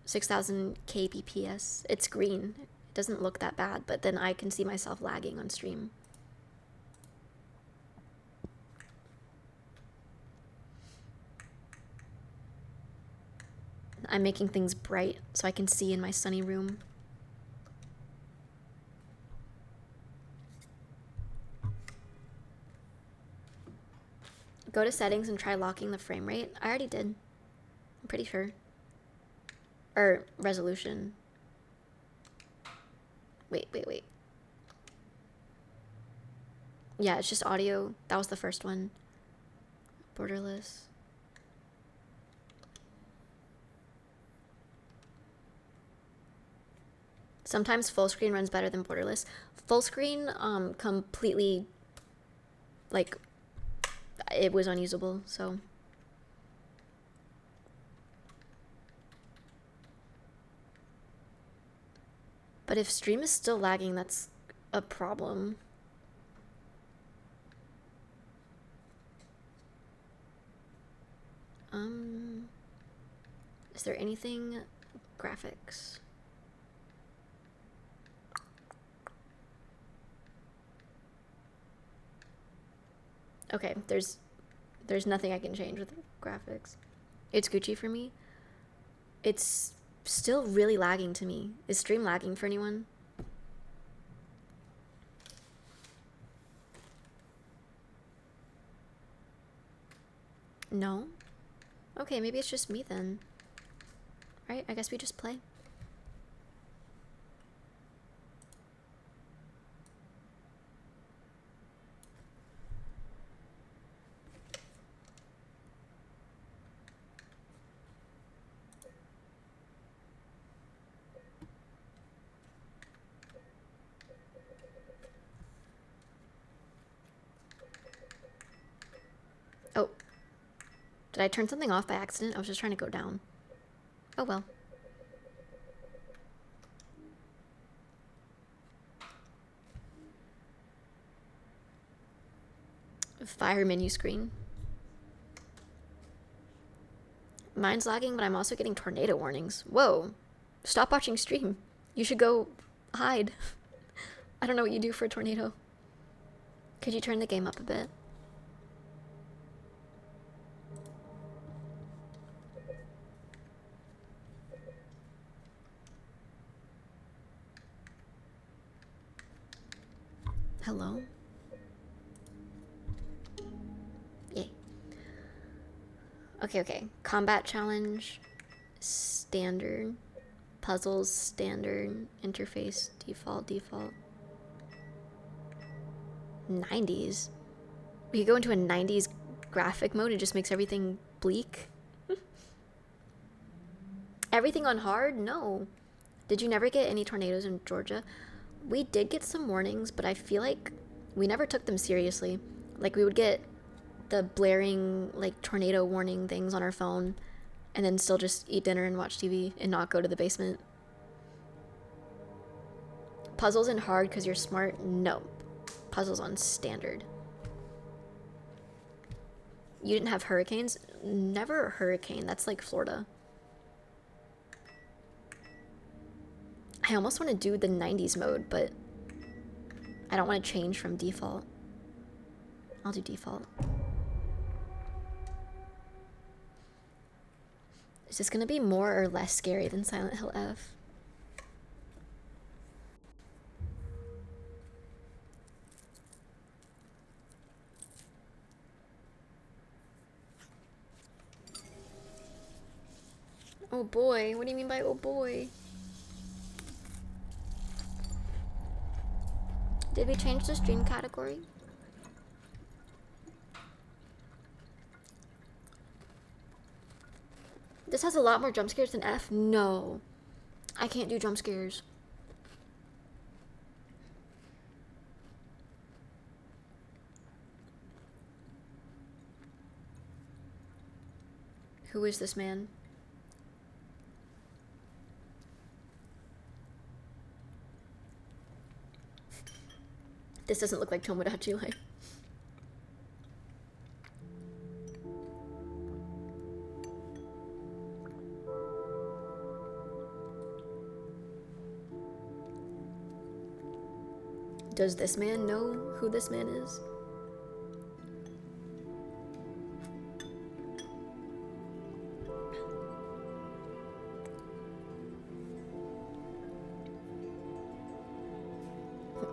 kbps. It's green. It doesn't look that bad, but then I can see myself lagging on stream. I'm making things bright so I can see in my sunny room. Go to settings and try locking the frame rate. I already did. I'm pretty sure. Or resolution. Wait. Yeah, it's just audio. That was the first one. Borderless. Sometimes full screen runs better than borderless. Full screen, completely, like, it was unusable, so. But if stream is still lagging, that's a problem. Is there anything graphics? Okay, there's nothing I can change with graphics. It's Gucci for me. It's still really lagging to me. Is stream lagging for anyone? No? Okay, maybe it's just me then. Right, I guess we just play. Oh. Did I turn something off by accident? I was just trying to go down. Oh well. Fire menu screen. Mine's lagging, but I'm also getting tornado warnings. Whoa. Stop watching stream. You should go hide. I don't know what you do for a tornado. Could you turn the game up a bit? Hello? Yay. Okay. Combat challenge standard. Puzzles, standard. Interface, default. 90s. We could go into a 90s graphic mode. It just makes everything bleak. Everything on hard? No. Did you never get any tornadoes in Georgia? We did get some warnings, but I feel like we never took them seriously. Like, we would get the blaring, like, tornado warning things on our phone and then still just eat dinner and watch TV and not go to the basement. Puzzles in hard because you're smart? No. Puzzles on standard. You didn't have hurricanes? Never a hurricane. That's like Florida. I almost want to do the 90s mode, but I don't want to change from default. I'll do default. Is this going to be more or less scary than Silent Hill F? Oh boy, what do you mean by oh boy? Did we change the stream category? This has a lot more jump scares than F? No. I can't do jump scares. Who is this man? This doesn't look like Tomodachi Life. Does this man know who this man is?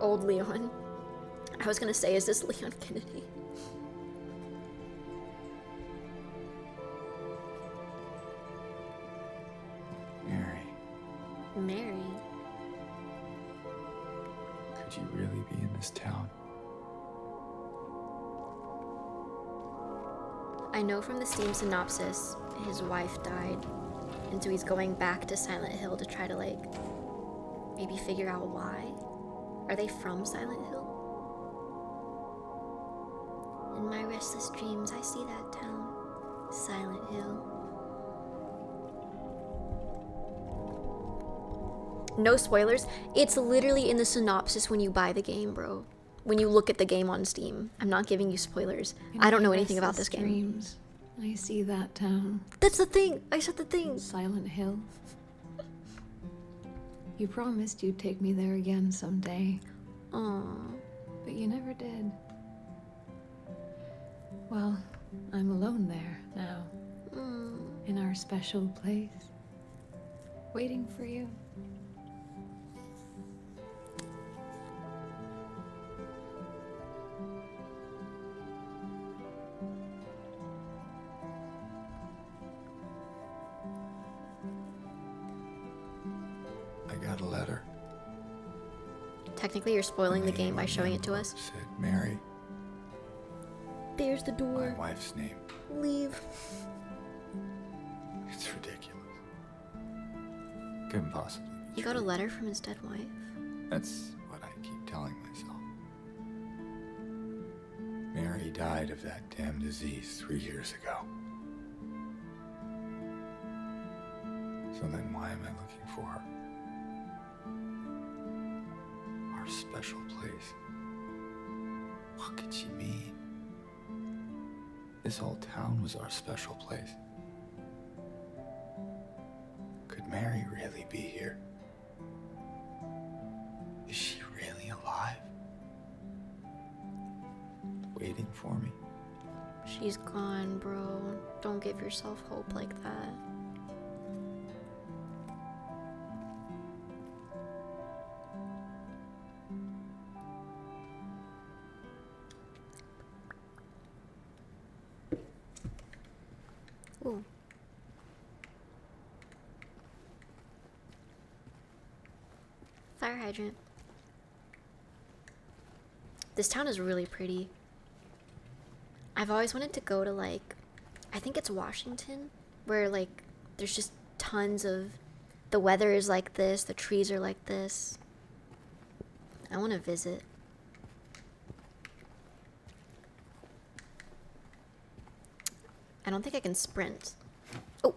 Old Leon. I was gonna say, is this Leon Kennedy? Mary. Could you really be in this town? I know from the Steam synopsis, his wife died, and so he's going back to Silent Hill to try to, like, maybe figure out why. Are they from Silent Hill? In my restless dreams, I see that town, Silent Hill. No spoilers. It's literally in the synopsis when you buy the game, bro. When you look at the game on Steam. I'm not giving you spoilers. I don't know anything about this game. Dreams, I see that town. That's the thing. I said the thing. Silent Hill. You promised you'd take me there again someday. Aww. But you never did. Well, I'm alone there now. In our special place. Waiting for you. I got a letter. Technically, you're spoiling the game by showing it to us. Said Mary. There's the My door. wife's name. Leave. It's ridiculous. Couldn't possibly be You got a true. letter from his dead wife? That's what I keep telling myself. Mary died of that damn disease 3 years ago. So then why am I looking for her? Our special place. What could she mean? This whole town was our special place. Could Mary really be here? Is she really alive? Waiting for me? She's gone, bro. Don't give yourself hope like that. Ooh. Fire hydrant. This town is really pretty. I've always wanted to go to, like, I think it's Washington, where, like, there's just tons of, the weather is like this, the trees are like this. I want to visit. I don't think I can sprint. Oh,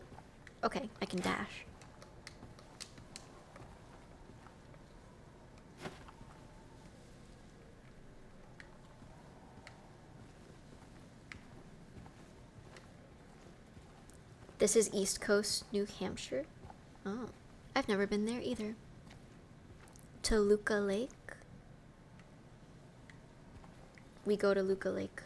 okay, I can dash. This is East Coast, New Hampshire. Oh, I've never been there either. Toluca Lake. We go to Luca Lake.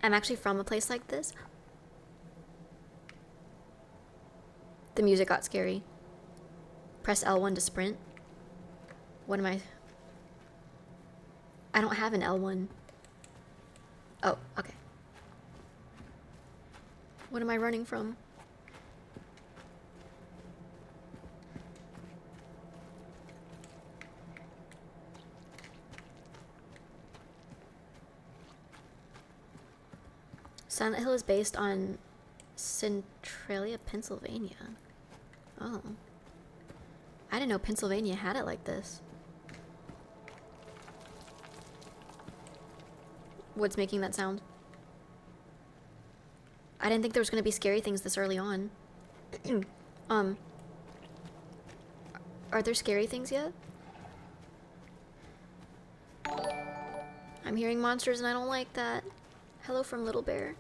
I'm actually from a place like this. The music got scary. Press L1 to sprint. What am I? I don't have an L1. Oh, okay. What am I running from? Silent Hill is based on Centralia, Pennsylvania. Oh. I didn't know Pennsylvania had it like this. What's making that sound? I didn't think there was going to be scary things this early on. Are there scary things yet? I'm hearing monsters and I don't like that. Hello from Little Bear.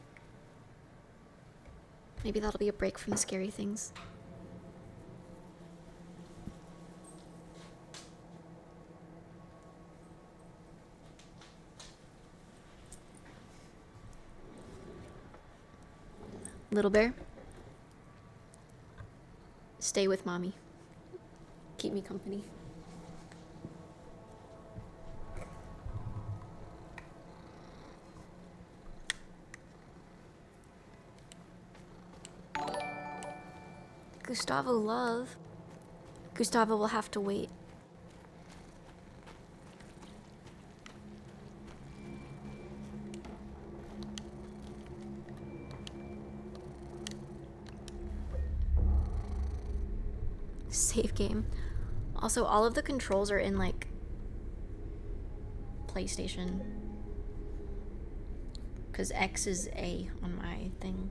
Maybe that'll be a break from the scary things. Little Bear, stay with mommy. Keep me company. Gustavo love. Gustavo will have to wait. Save game. Also, all of the controls are in, like, PlayStation. Because X is A on my thing.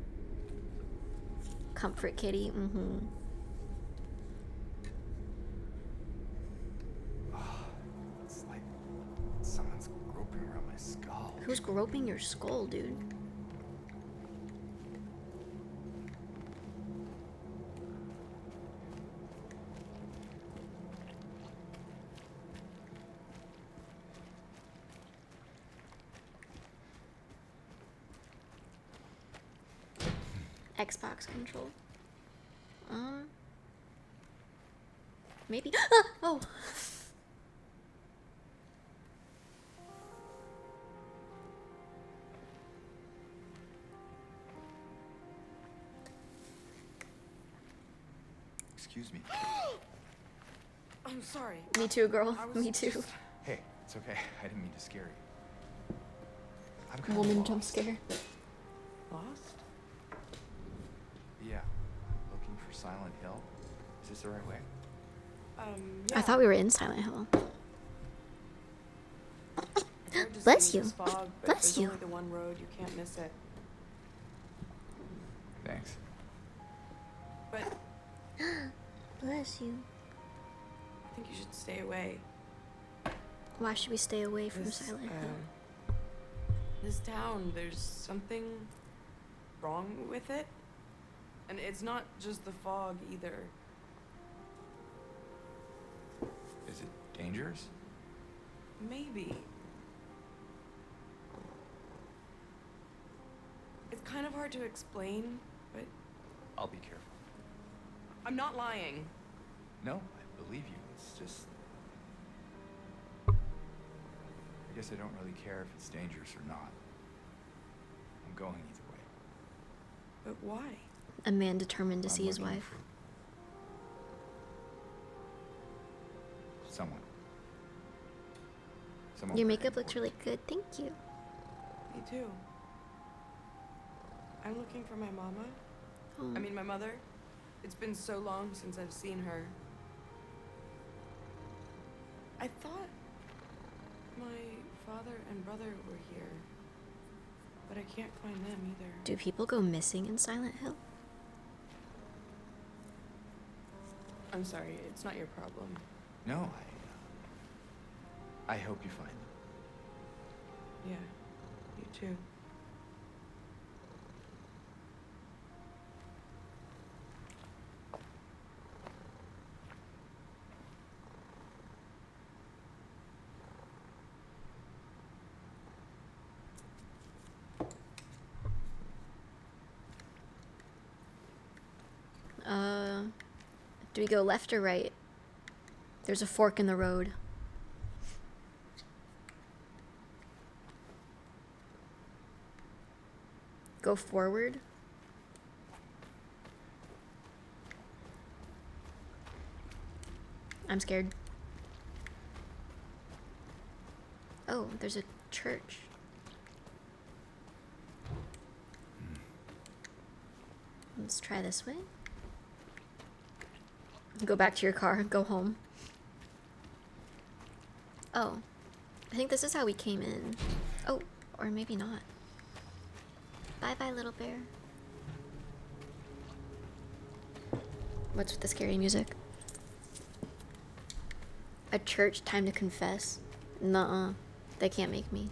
Comfort kitty, It's like someone's groping around my skull. Who's groping your skull, dude? Xbox control. Maybe. Oh. Excuse me. I'm sorry. Me too, girl. I was Me too. just- Hey, it's okay. I didn't mean to scare you. I'm kind Woman of jump lost. scare. Lost? Yeah, I'm looking for Silent Hill. Is this the right way? Yeah. I thought we were in Silent Hill. Hard to Bless see in you. this fog, but Bless there's you. only the one road. You can't miss it. Thanks. But Bless you. I think you should stay away. Why should we stay away from This, Silent Hill? This town, there's something wrong with it. And it's not just the fog either. Is it dangerous? Maybe. It's kind of hard to explain, but I'll be careful. I'm not lying. No, I believe you. It's just... Are Guess I don't really care if it's dangerous or not. I'm going either way. But why? A man determined to I'm see his looking wife. for someone. Someone Your very makeup looks really important. good. Thank you. Me too. I'm looking for my mama. Oh. I mean, my mother. It's been so long since I've seen her. I thought my father and brother were here, but I can't find them either. Do people go missing in Silent Hill? I'm sorry, it's not your problem. No, I hope you find them. Yeah, you too. Do we go left or right? There's a fork in the road. Go forward. I'm scared. Oh, there's a church. Let's try this way. Go back to your car and go home. Oh, I think this is how we came in. Oh, or maybe not. Bye-bye, little bear. What's with the scary music? A church, time to confess. Nuh-uh. They can't make me.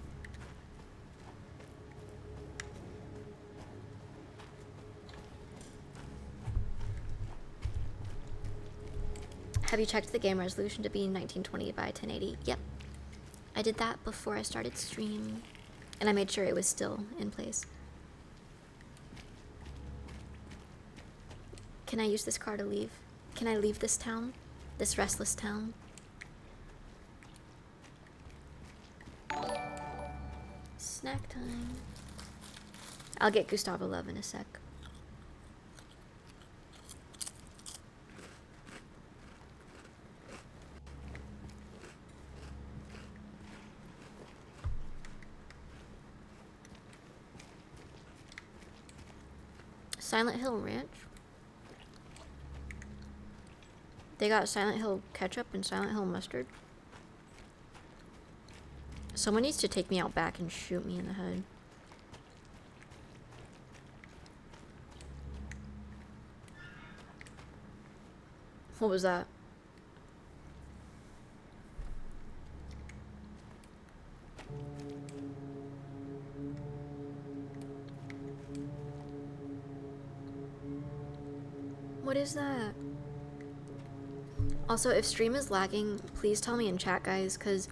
Have you checked the game resolution to be 1920 by 1080? Yep. I did that before I started stream. And I made sure it was still in place. Can I use this car to leave? Can I leave this town? This restless town? Snack time. I'll get Gustavo Love in a sec. Silent Hill Ranch. They got Silent Hill ketchup and Silent Hill mustard. Someone needs to take me out back and shoot me in the head. What was that? What is that? Also, if stream is lagging, please tell me in chat, guys, because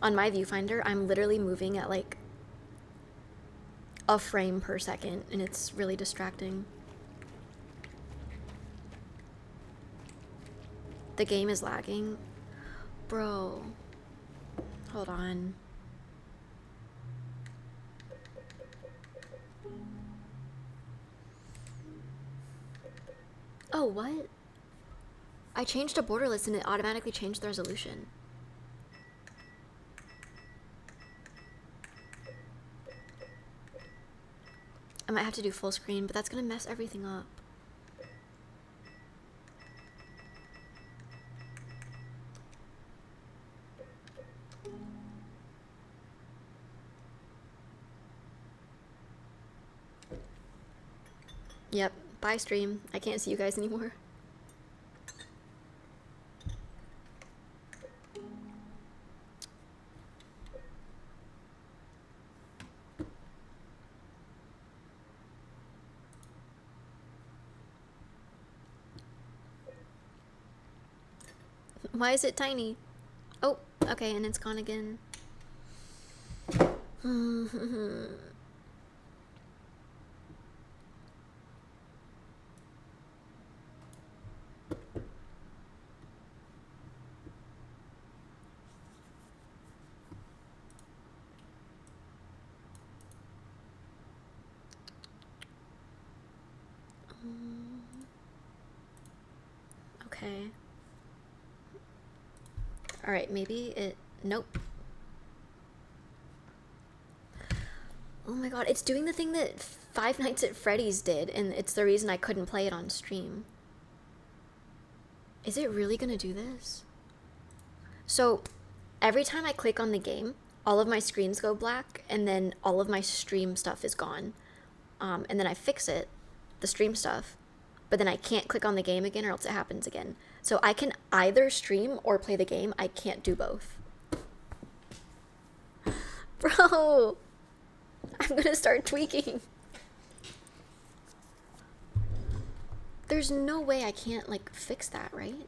on my viewfinder, I'm literally moving at like a frame per second, and it's really distracting. The game is lagging. Bro. Hold on. Oh, what? I changed to borderless and it automatically changed the resolution. I might have to do full screen, but that's gonna mess everything up. Yep, bye stream. I can't see you guys anymore. Why is it tiny? Oh, okay, and it's gone again. Okay. Alright, maybe it... Nope. Oh my god, it's doing the thing that Five Nights at Freddy's did, and it's the reason I couldn't play it on stream. Is it really gonna do this? So, every time I click on the game, all of my screens go black, and then all of my stream stuff is gone. And then I fix it, the stream stuff, but then I can't click on the game again or else it happens again. So I can either stream or play the game. I can't do both. Bro! I'm gonna start tweaking. There's no way I can't, like, fix that, right?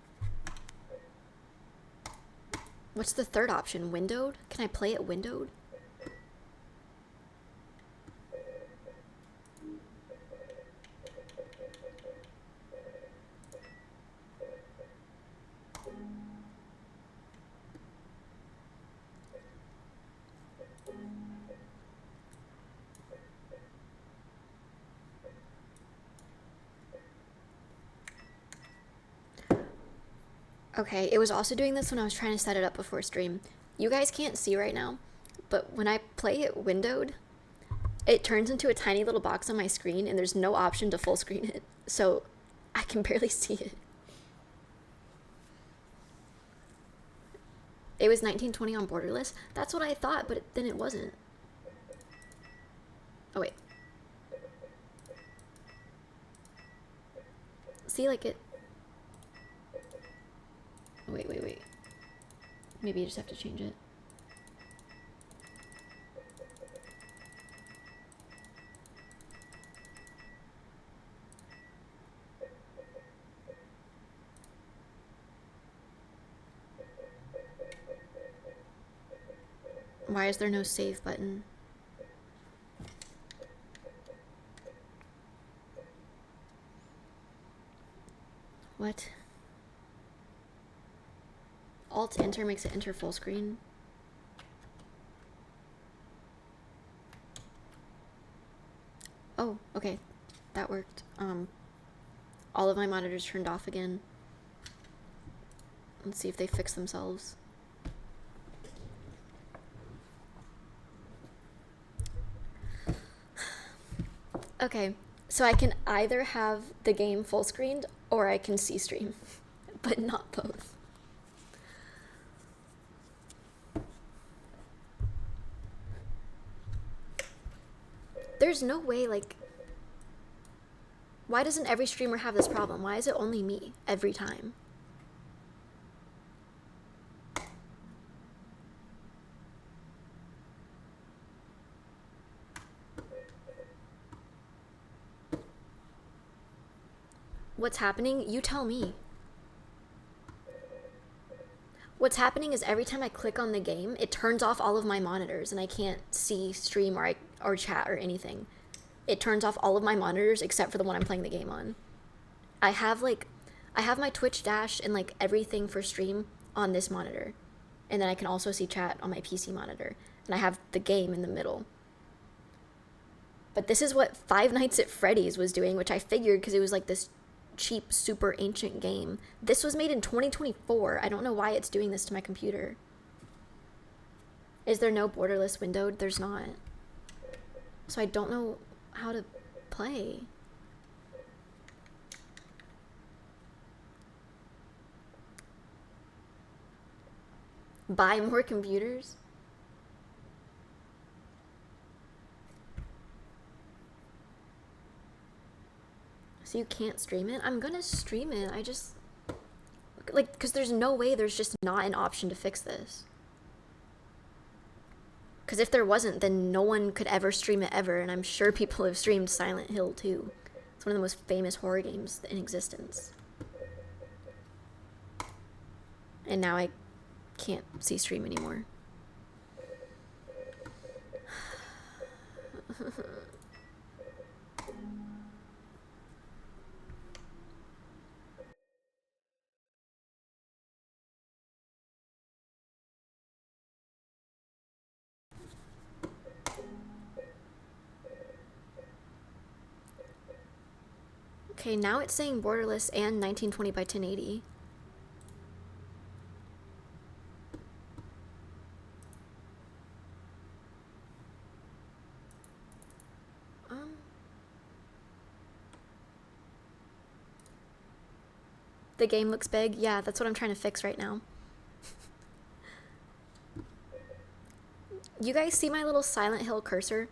What's the third option? Windowed? Can I play it windowed? Okay, it was also doing this when I was trying to set it up before stream. You guys can't see right now, but when I play it windowed, it turns into a tiny little box on my screen and there's no option to full screen it, so I can barely see it. It was 1920 on borderless? That's what I thought, but then it wasn't. Oh wait. See, like it... Wait. Maybe you just have to change it. Why is there no save button? What? Alt enter makes it enter full screen. Oh, okay. That worked. All of my monitors turned off again. Let's see if they fix themselves. Okay, so I can either have the game full screened or I can see stream, but not both. There's no way, like... Why doesn't every streamer have this problem? Why is it only me every time? What's happening? You tell me. What's happening is every time I click on the game, it turns off all of my monitors and I can't see stream or chat or anything. It turns off all of my monitors except for the one I'm playing the game on. I have my Twitch dash and like everything for stream on this monitor. And then I can also see chat on my PC monitor. And I have the game in the middle. But this is what Five Nights at Freddy's was doing, which I figured because it was like this cheap, super ancient game. This was made in 2024. I don't know why it's doing this to my computer. Is there no borderless windowed? There's not. So I don't know how to play. Buy more computers? So you can't stream it? I'm gonna stream it. I just... Like, because there's no way there's just not an option to fix this. Because if there wasn't, then no one could ever stream it ever, and I'm sure people have streamed Silent Hill too. It's one of the most famous horror games in existence. And now I can't see stream anymore. Okay, now it's saying borderless and 1920 by 1080. The game looks big. Yeah, that's what I'm trying to fix right now. You guys see my little Silent Hill cursor?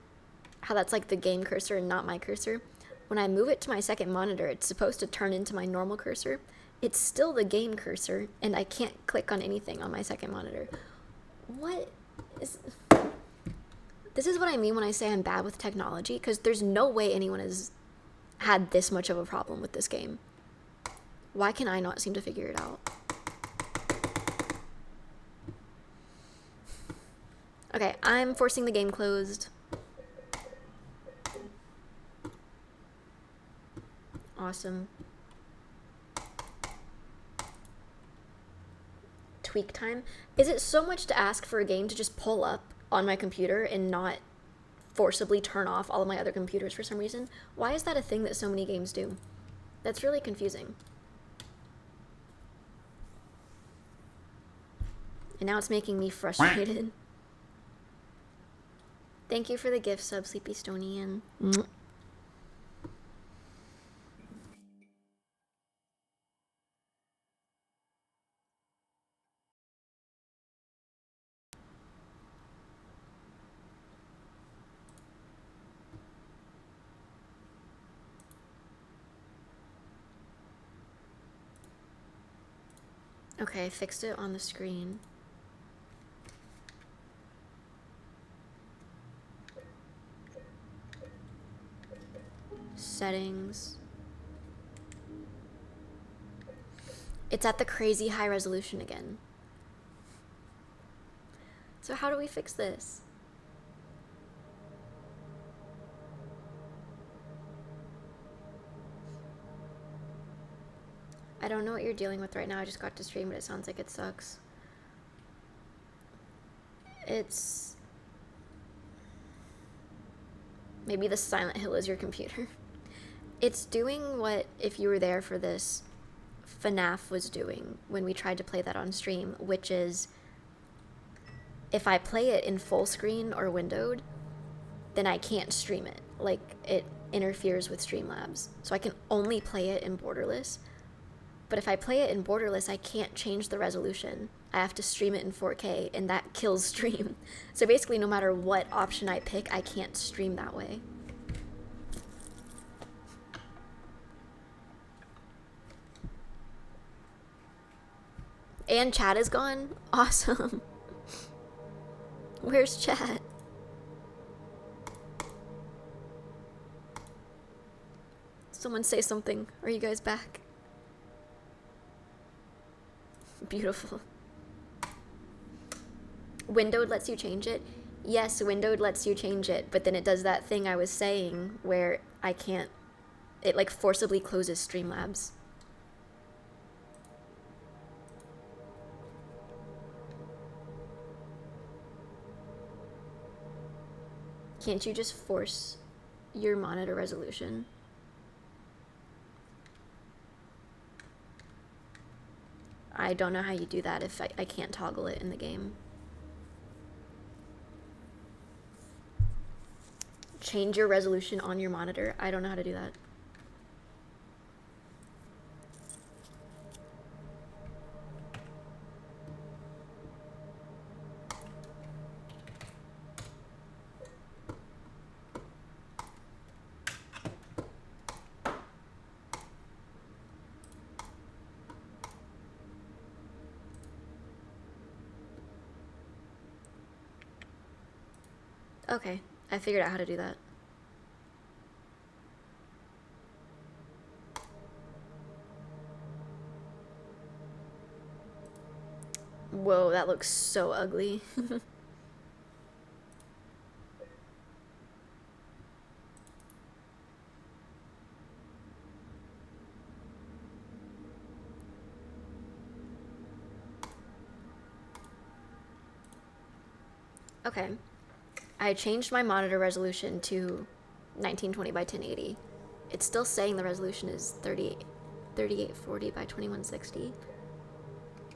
How that's like the game cursor and not my cursor? When I move it to my second monitor, it's supposed to turn into my normal cursor. It's still the game cursor, and I can't click on anything on my second monitor. What is... This is what I mean when I say I'm bad with technology, because there's no way anyone has had this much of a problem with this game. Why can I not seem to figure it out? Okay, I'm forcing the game closed. Awesome. Tweak time. Is it so much to ask for a game to just pull up on my computer and not forcibly turn off all of my other computers for some reason? Why is that a thing that so many games do? That's really confusing. And now it's making me frustrated. Thank you for the gift sub, Sleepy Stonian. Okay, I fixed it on the screen. Settings. It's at the crazy high resolution again. So how do we fix this? I don't know what you're dealing with right now. I just got to stream, but it sounds like it sucks. It's... Maybe the Silent Hill is your computer. It's doing what, if you were there for this, FNAF was doing when we tried to play that on stream, which is if I play it in full screen or windowed, then I can't stream it. Like, it interferes with Streamlabs. So I can only play it in borderless. But if I play it in borderless, I can't change the resolution. I have to stream it in 4K, and that kills stream. So basically, no matter what option I pick, I can't stream that way. And chat is gone? Awesome. Where's chat? Someone say something. Are you guys back? Beautiful. Windowed lets you change it? Yes, windowed lets you change it, but then it does that thing I was saying where I can't... It, like, forcibly closes Streamlabs. Can't you just force your monitor resolution? I don't know how you do that if I can't toggle it in the game. Change your resolution on your monitor? I don't know how to do that. Okay, I figured out how to do that. Whoa, that looks so ugly. Okay. I changed my monitor resolution to 1920 by 1080. It's still saying the resolution is 3840 by 2160.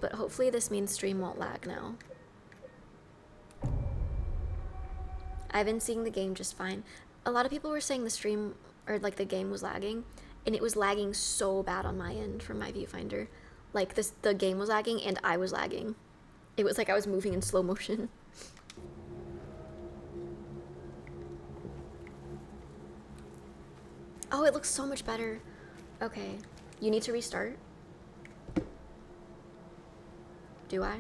But hopefully this means stream won't lag now. I've been seeing the game just fine. A lot of people were saying the stream, or like the game was lagging, and it was lagging so bad on my end from my viewfinder. Like the game was lagging and I was lagging. It was like I was moving in slow motion. Oh, it looks so much better. Okay, you need to restart. Do I?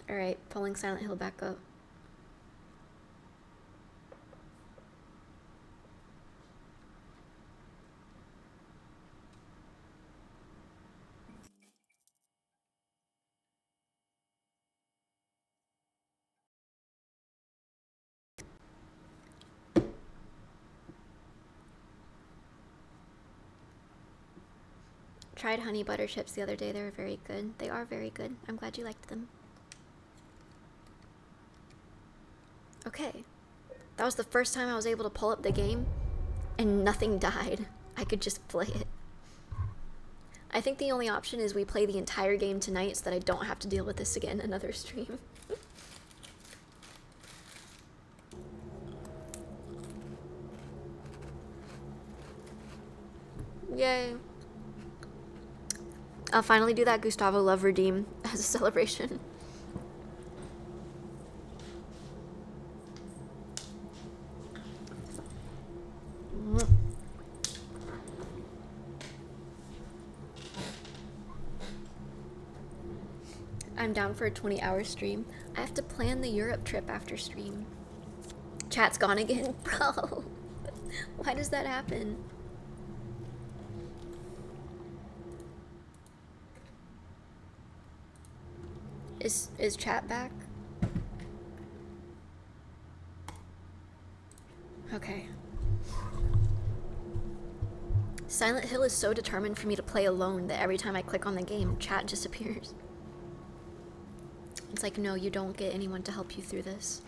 Alright, pulling Silent Hill back up. Tried honey butter chips the other day. They were very good. They are very good. I'm glad you liked them. Okay. That was the first time I was able to pull up the game and nothing died. I could just play it. I think the only option is we play the entire game tonight so that I don't have to deal with this again another stream. Yay. I'll finally do that Gustavo Love Redeem as a celebration. I'm down for a 20-hour stream. I have to plan the Europe trip after stream. Chat's gone again? Bro, why does that happen? Is chat back? Okay. Silent Hill is so determined for me to play alone that every time I click on the game, chat disappears. It's like, no, you don't get anyone to help you through this.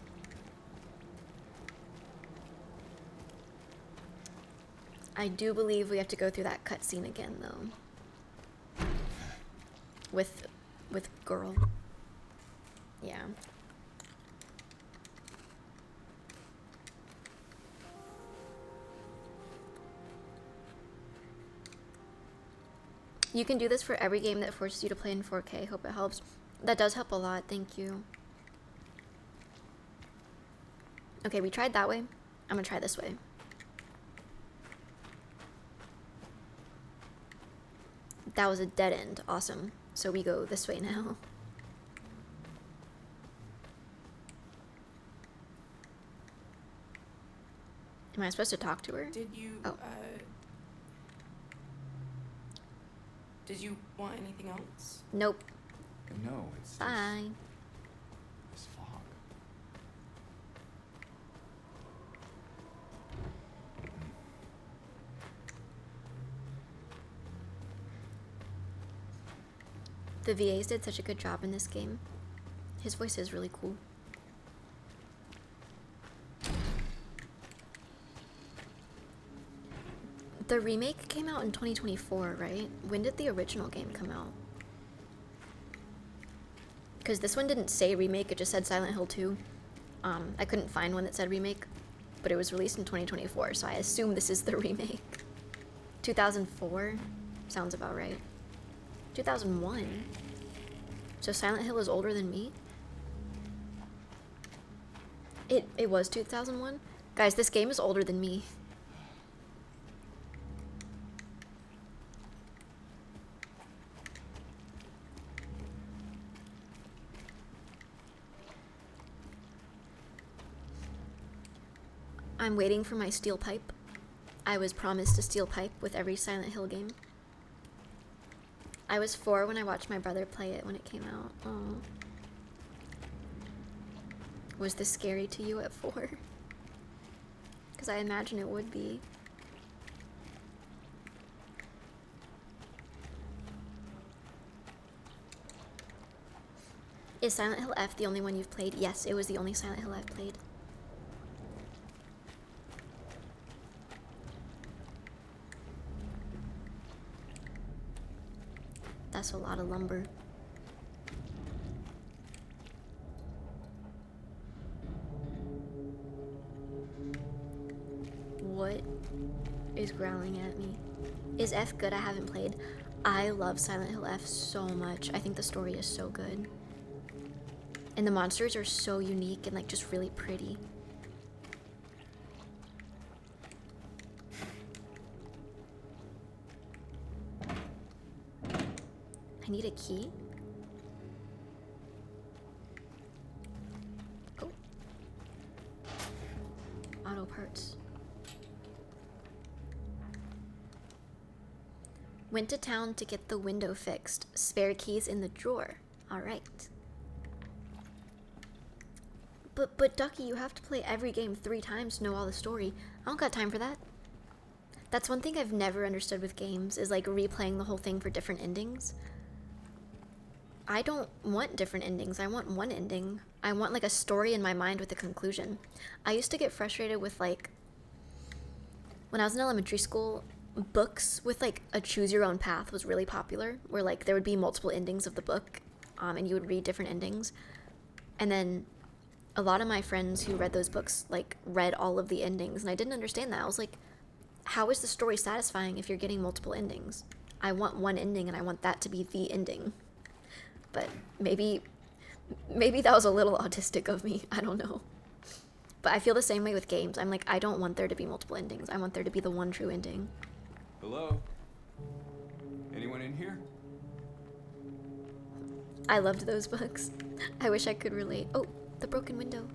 I do believe we have to go through that cutscene again, though. With girl. Yeah. You can do this for every game that forces you to play in 4K. Hope it helps. That does help a lot. Thank you. Okay, we tried that way. I'm gonna try this way. That was a dead end. Awesome. So we go this way now. Am I supposed to talk to her? Did you, Oh. Did you want anything else? Nope. No, it's Bye. this fog. The VAs did such a good job in this game. His voice is really cool. The remake came out in 2024, right? When did the original game come out? Because this one didn't say remake, it just said Silent Hill 2. I couldn't find one that said remake, but it was released in 2024, so I assume this is the remake. 2004? Sounds about right. 2001? So Silent Hill is older than me? It was 2001? Guys, this game is older than me. I'm waiting for my steel pipe. I was promised a steel pipe with every Silent Hill game. I was 4 when I watched my brother play it when it came out. Oh. Was this scary to you at 4? Because I imagine it would be. Is Silent Hill F the only one you've played? Yes, it was the only Silent Hill I've played. That's a lot of lumber. What is growling at me? Is F good? I haven't played. I love Silent Hill F so much. I think the story is so good. And the monsters are so unique and like just really pretty. I need a key. Oh. Auto parts. Went to town to get the window fixed. Spare keys in the drawer. Alright. But Ducky, you have to play every game 3 times to know all the story. I don't got time for that. That's one thing I've never understood with games, is like replaying the whole thing for different endings. I don't want different endings. I want one ending. I want like a story in my mind with a conclusion. I used to get frustrated with like, when I was in elementary school, books with like a choose your own path was really popular, where like there would be multiple endings of the book, and you would read different endings. And then a lot of my friends who read those books like read all of the endings, and I didn't understand that. I was like, how is the story satisfying if you're getting multiple endings? I want one ending and I want that to be the ending. But maybe that was a little autistic of me. I don't know. But I feel the same way with games. I'm like, I don't want there to be multiple endings. I want there to be the one true ending. Hello? Anyone in here? I loved those books. I wish I could relate. Oh, the broken window.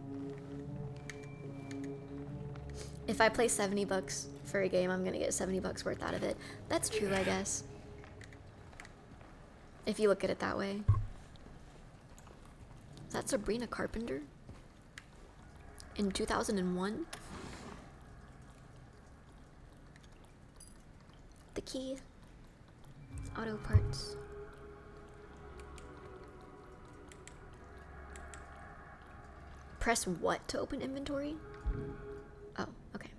If I play $70 for a game, I'm gonna get $70 worth out of it. That's true, I guess. If you look at it that way. Is that Sabrina Carpenter? In 2001? The key. Auto parts. Press what to open inventory? Oh, okay.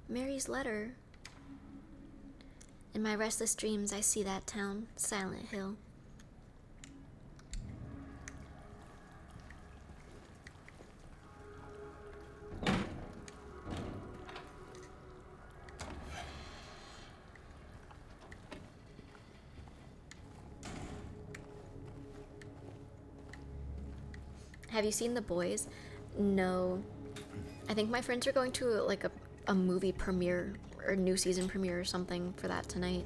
Mary's letter. In my restless dreams, I see that town, Silent Hill. Have you seen The Boys? No. I think my friends are going to like a movie premiere or new season premiere or something for that tonight.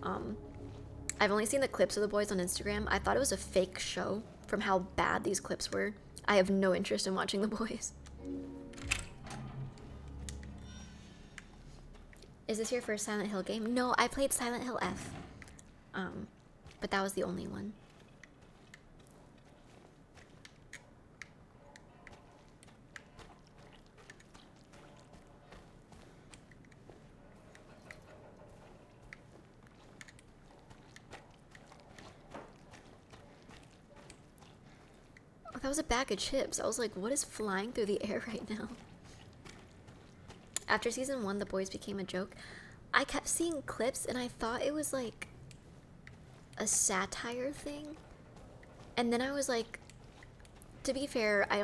I've only seen the clips of The Boys on Instagram. I thought it was a fake show from how bad these clips were. I have no interest in watching The Boys. Is this your first Silent Hill game? No, I played Silent Hill F. But that was the only one. That was a bag of chips. I was like, what is flying through the air right now? After season 1, The Boys became a joke. I kept seeing clips and I thought it was like a satire thing. And then I was like, to be fair, I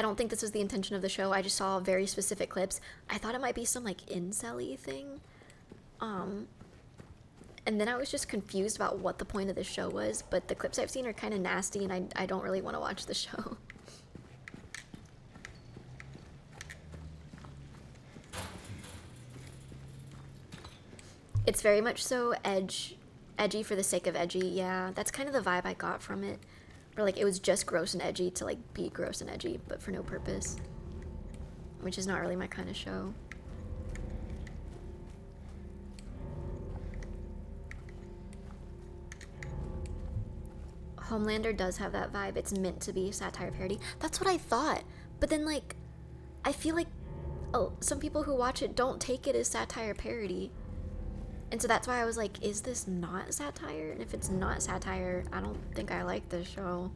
don't think this was the intention of the show. I just saw very specific clips. I thought it might be some like incel-y thing. And then I was just confused about what the point of the show was, but the clips I've seen are kind of nasty, and I don't really want to watch the show. It's very much so edgy for the sake of edgy, yeah. That's kind of the vibe I got from it. Where like it was just gross and edgy to like be gross and edgy, but for no purpose. Which is not really my kind of show. Homelander does have that vibe. It's meant to be satire parody. That's what I thought. But then, like, I feel like some people who watch it don't take it as satire parody. And so that's why I was like, is this not satire? And if it's not satire, I don't think I like this show.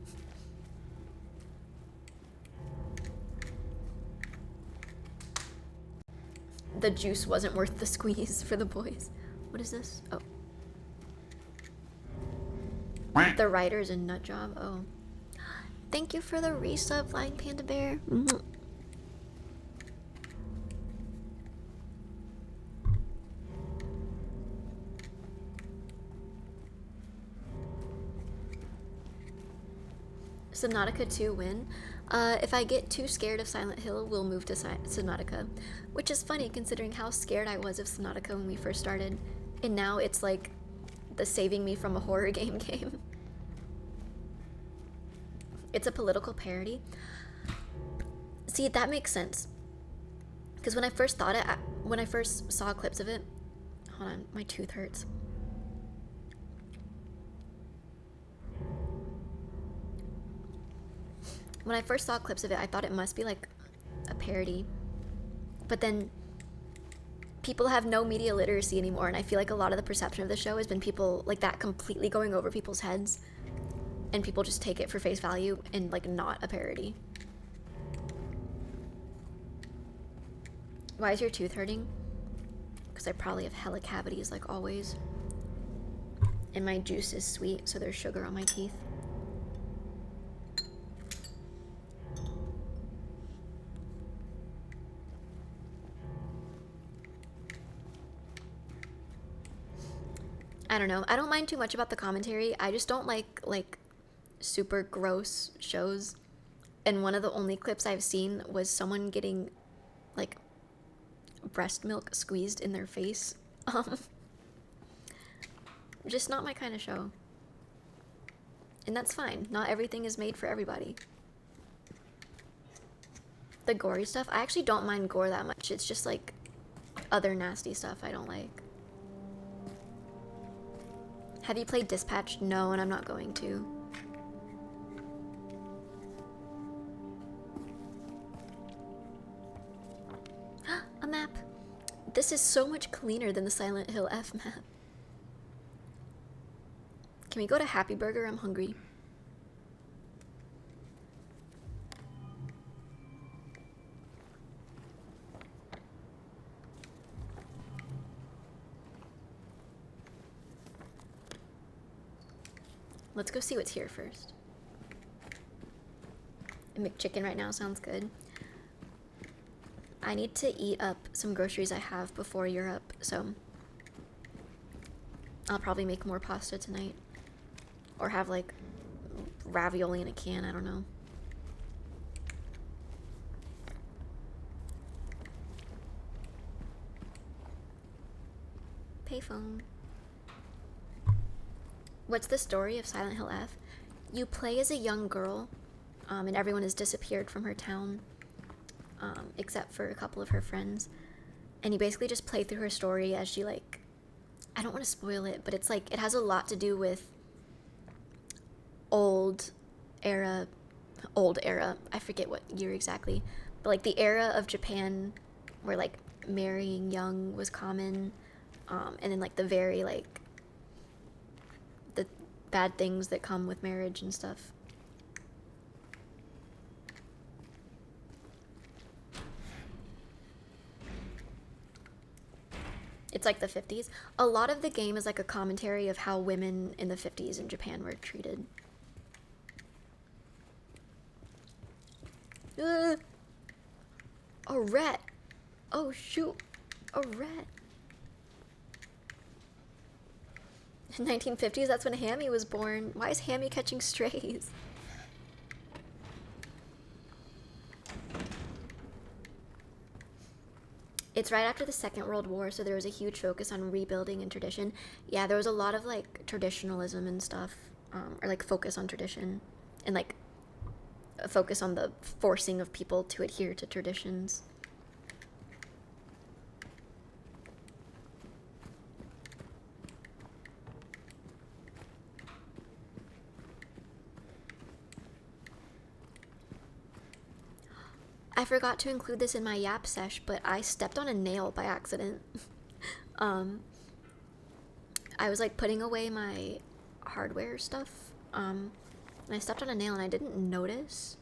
The juice wasn't worth the squeeze for the boys. What is this? Oh. The writer's a nut job. Oh. Thank you for the resub, Flying Panda Bear. Subnautica 2 win. If I get too scared of Silent Hill, we'll move to Subnautica. Which is funny considering how scared I was of Subnautica when we first started. And now it's like the saving me from a horror game game. It's a political parody. See, that makes sense. Because when I first saw clips of it, hold on, my tooth hurts. When I first saw clips of it, I thought it must be like a parody. But then people have no media literacy anymore, and I feel like a lot of the perception of the show has been people like that completely going over people's heads, and people just take it for face value and like not a parody. Why is your tooth hurting? Because I probably have hella cavities like always. And my juice is sweet, so there's sugar on my teeth. I don't know. I don't mind too much about the commentary. I just don't like super gross shows. And one of the only clips I've seen was someone getting like breast milk squeezed in their face. Just not my kind of show. And that's fine. Not everything is made for everybody. The gory stuff, I actually don't mind gore that much. It's just like other nasty stuff I don't like. Have you played Dispatch? No, and I'm not going to. A map. This is so much cleaner than the Silent Hill F map. Can we go to Happy Burger? I'm hungry. Let's go see what's here first. A McChicken right now sounds good. I need to eat up some groceries I have before you're up, so I'll probably make more pasta tonight. Or have like ravioli in a can, I don't know. Payphone. What's the story of Silent Hill F? You play as a young girl, and everyone has disappeared from her town, except for a couple of her friends. And you basically just play through her story as she, like, I don't want to spoil it, but it's like, it has a lot to do with old era, I forget what year exactly, but like the era of Japan where like marrying young was common, and then like the very like the bad things that come with marriage and stuff. It's like the 50s. A lot of the game is like a commentary of how women in the 50s in Japan were treated. A rat. Oh shoot, a rat. 1950s, that's when Hammy was born. Why is Hammy catching strays? It's right after the Second World War, so there was a huge focus on rebuilding and tradition. Yeah, there was a lot of like traditionalism and stuff, or like focus on tradition, and like a focus on the forcing of people to adhere to traditions. I forgot to include this in my yap sesh, but I stepped on a nail by accident. I was like putting away my hardware stuff, and I stepped on a nail and I didn't notice.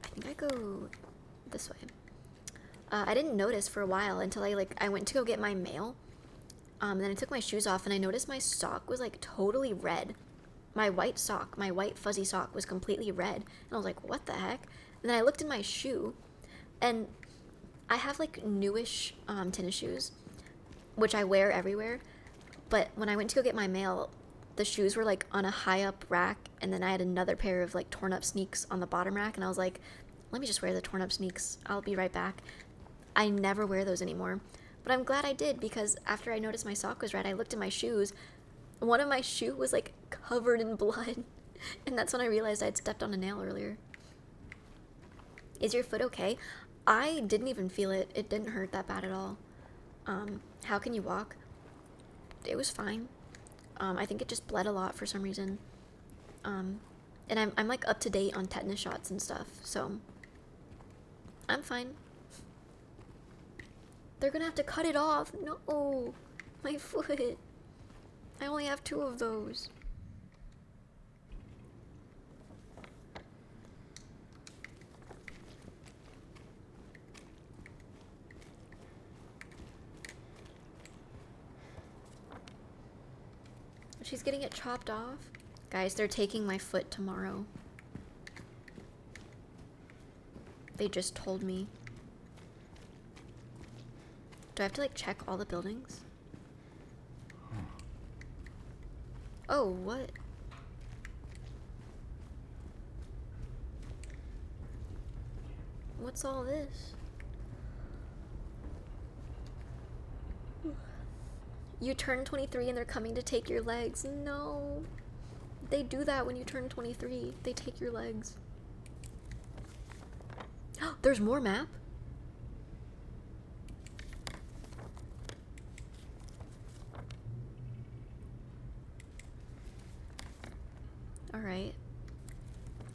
I think I go this way. I didn't notice for a while until I went to go get my mail. Then I took my shoes off and I noticed my sock was like totally red. My white sock, my white fuzzy sock was completely red. And I was like, what the heck? And then I looked in my shoe and I have like newish tennis shoes, which I wear everywhere. But when I went to go get my mail, the shoes were like on a high up rack, and then I had another pair of like torn up sneaks on the bottom rack, and I was like, let me just wear the torn up sneaks. I'll be right back. I never wear those anymore. But I'm glad I did, because after I noticed my sock was red, I looked at my shoes. One of my shoe was like covered in blood. And that's when I realized I'd stepped on a nail earlier. Is your foot okay? I didn't even feel it. It didn't hurt that bad at all. How can you walk? It was fine. I think it just bled a lot for some reason. And I'm like up to date on tetanus shots and stuff, so I'm fine. They're gonna have to cut it off. No, my foot. I only have 2 of those. She's getting it chopped off. Guys, they're taking my foot tomorrow. They just told me. Do I have to like check all the buildings? Oh, what? What's all this? You turn 23 and they're coming to take your legs. No. They do that when you turn 23. They take your legs. There's more map? Alright.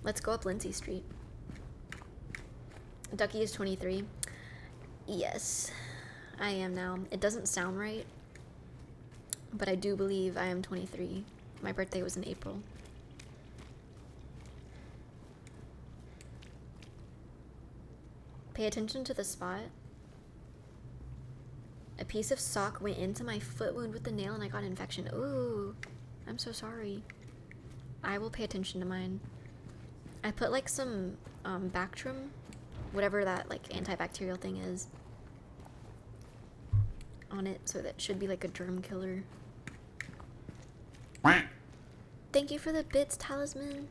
Let's go up Lindsay Street. Ducky is 23. Yes, I am now. It doesn't sound right, but I do believe I am 23. My birthday was in April. Pay attention to the spot. A piece of sock went into my foot wound with the nail and I got an infection. Ooh, I'm so sorry. I will pay attention to mine. I put like some Bactrim, whatever that like antibacterial thing is, on it, so that should be like a germ killer. Thank you for the bits, Talisman.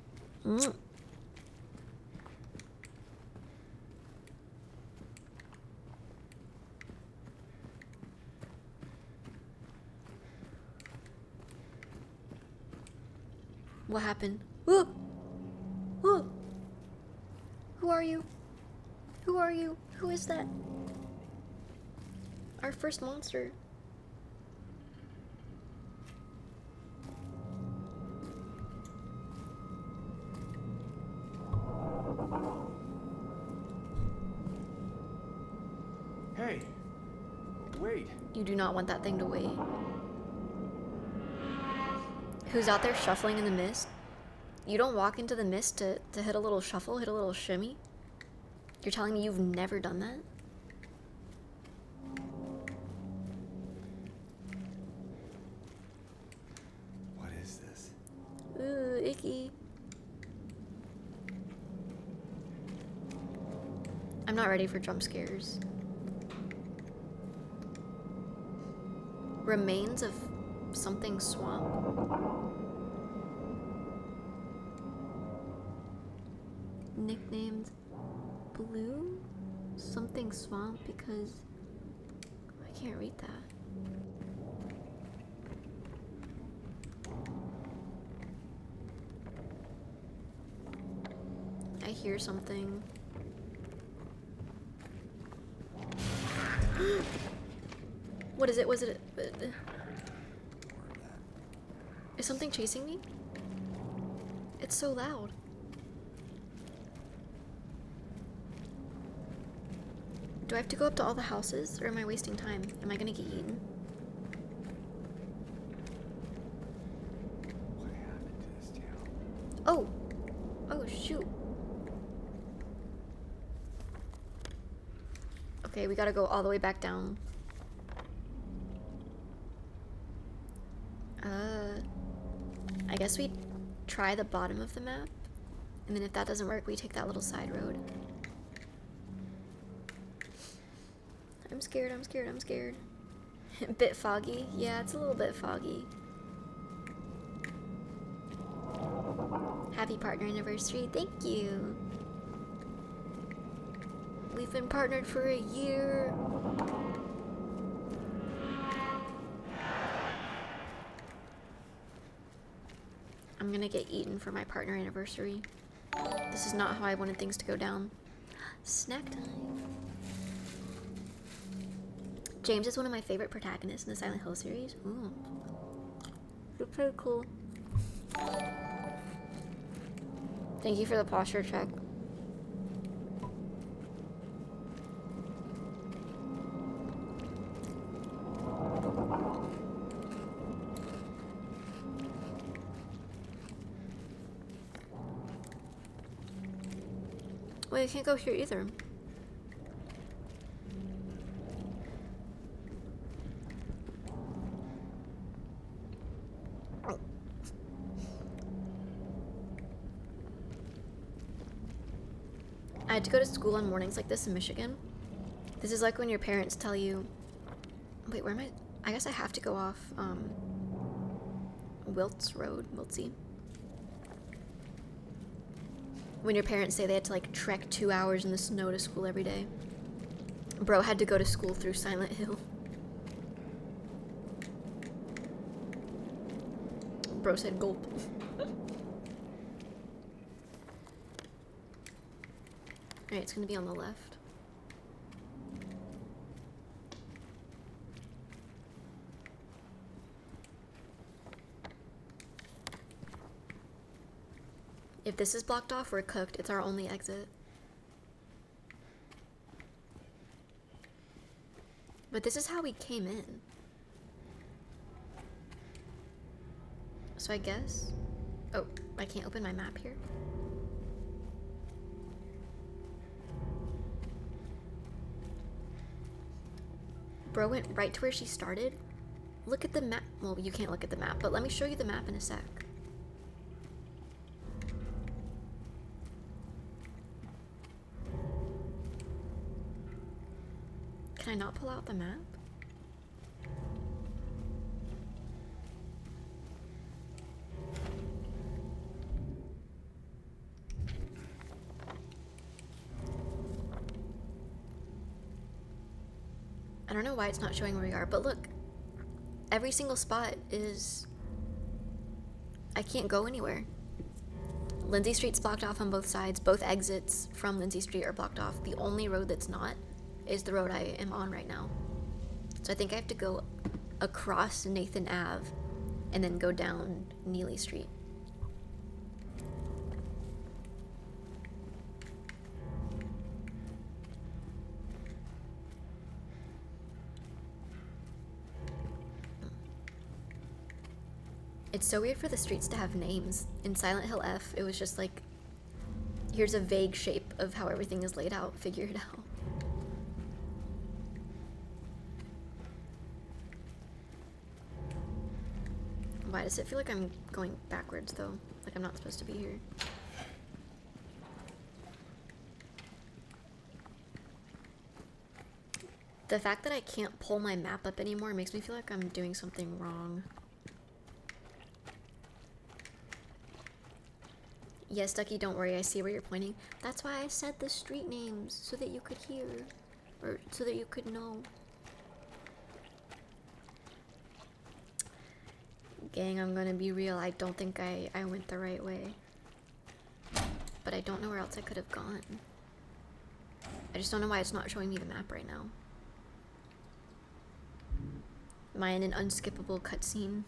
What happened? Ooh! Ooh! Who are you? Who are you? Who is that? Our first monster. Hey, wait. You do not want that thing to wait. Who's out there shuffling in the mist? You don't walk into the mist to hit a little shuffle, hit a little shimmy? You're telling me you've never done that? What is this? Ooh, icky. I'm not ready for jump scares. Remains of something swamp. Nicknamed Blue something swamp because I can't read that. I hear something. What is it? Was it? Is something chasing me? It's so loud. Do I have to go up to all the houses, or am I wasting time? Am I gonna get eaten? Okay, we gotta go all the way back down. I guess we try the bottom of the map, and then if that doesn't work, we take that little side road. I'm scared, I'm scared, I'm scared. Bit foggy? Yeah, it's a little bit foggy. Happy partner anniversary, thank you. We've been partnered for a year. I'm gonna get eaten for my partner anniversary. This is not how I wanted things to go down. Snack time. James is one of my favorite protagonists in the Silent Hill series. Ooh. You're pretty cool. Thank you for the posture check. Well, you can't go here either. I had to go to school on mornings like this in Michigan. This is like when your parents tell you, wait, where am I? I guess I have to go off, Wiltz Road, Wiltsy. When your parents say they had to like trek 2 hours in the snow to school every day. Bro had to go to school through Silent Hill. Bro said gulp. Alright, it's gonna be on the left. If this is blocked off, we're cooked. It's our only exit. But this is how we came in. So I guess... Oh, I can't open my map here. Bro went right to where she started. Look at the map. Well, you can't look at the map, but let me show you the map in a sec. Can I not pull out the map? I don't know why it's not showing where we are, but look. Every single spot is... I can't go anywhere. Lindsay Street's blocked off on both sides. Both exits from Lindsay Street are blocked off. The only road that's not is the road I am on right now. So I think I have to go across Nathan Ave and then go down Neely Street. It's so weird for the streets to have names. In Silent Hill F, it was just like, here's a vague shape of how everything is laid out, figure it out. Why does it feel like I'm going backwards though? Like I'm not supposed to be here. The fact that I can't pull my map up anymore makes me feel like I'm doing something wrong. Yes, Ducky, don't worry, I see where you're pointing. That's why I said the street names, so that you could hear. Or so that you could know. Gang, I'm gonna be real, I don't think I went the right way. But I don't know where else I could have gone. I just don't know why it's not showing me the map right now. Am I in an unskippable cutscene?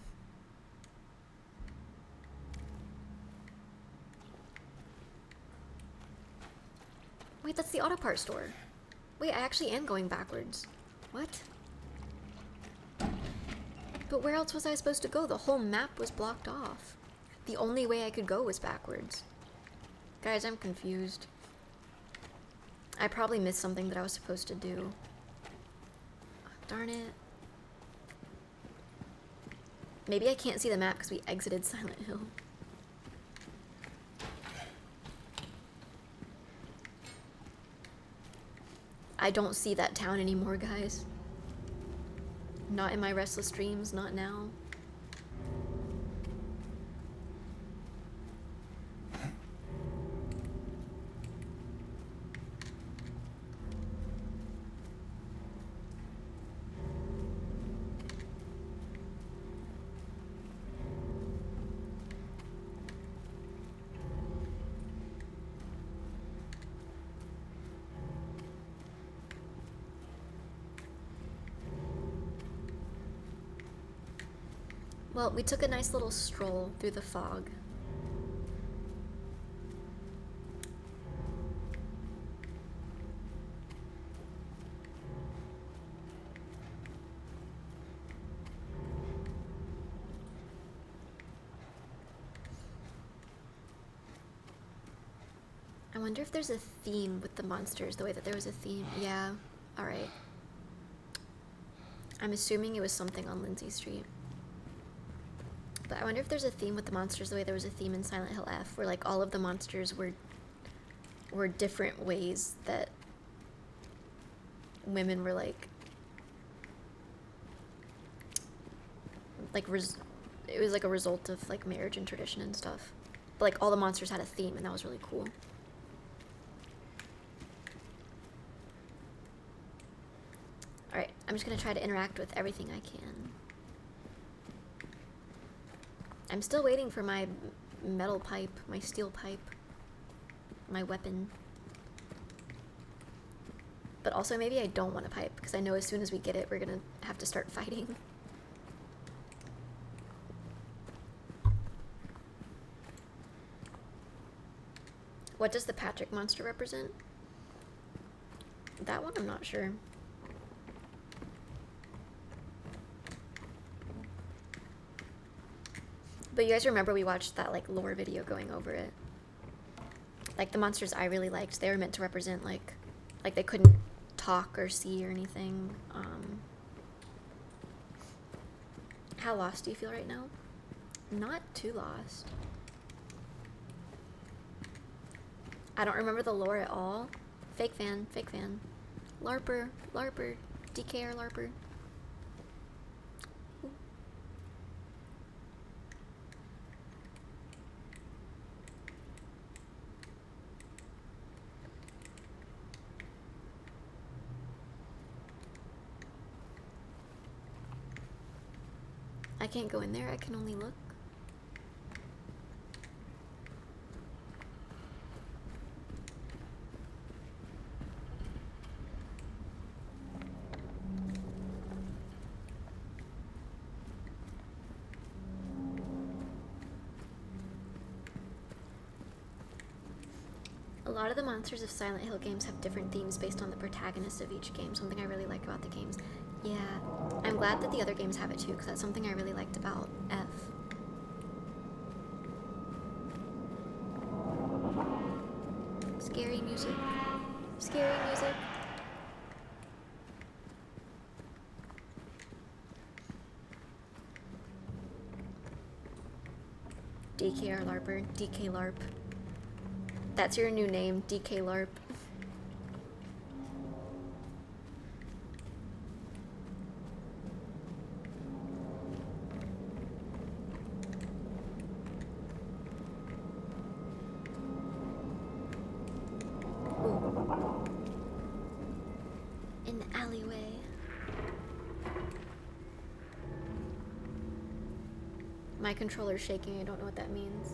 Wait, that's the auto parts store. Wait, I actually am going backwards. What? But where else was I supposed to go? The whole map was blocked off. The only way I could go was backwards. Guys, I'm confused. I probably missed something that I was supposed to do. Darn it. Maybe I can't see the map because we exited Silent Hill. I don't see that town anymore, guys. Not in my restless dreams, not now. Well, we took a nice little stroll through the fog. I wonder if there's a theme with the monsters, the way that there was a theme. Yeah, alright. I'm assuming it was something on Lindsay Street. But I wonder if there's a theme with the monsters the way there was a theme in Silent Hill F, where like all of the monsters were different ways that women were like it was like a result of like marriage and tradition and stuff. But like all the monsters had a theme, and that was really cool. Alright, I'm just gonna try to interact with everything I can. I'm still waiting for my metal pipe, my steel pipe, my weapon. But also maybe I don't want a pipe, because I know as soon as we get it, we're gonna have to start fighting. What does the Patrick monster represent? That one I'm not sure. But you guys remember we watched that like lore video going over it. Like the monsters I really liked, they were meant to represent like they couldn't talk or see or anything. How lost do you feel right now? Not too lost. I don't remember the lore at all. Fake fan, fake fan. LARPer, LARPer, DKR LARPer. I can't go in there, I can only look. A lot of the monsters of Silent Hill games have different themes based on the protagonist of each game, something I really like about the games. Yeah, I'm glad that the other games have it too, because that's something I really liked about F. Scary music. Scary music. DKR LARPer, DK LARP. That's your new name, DK LARP. Ooh. In the alleyway. My controller's shaking, I don't know what that means.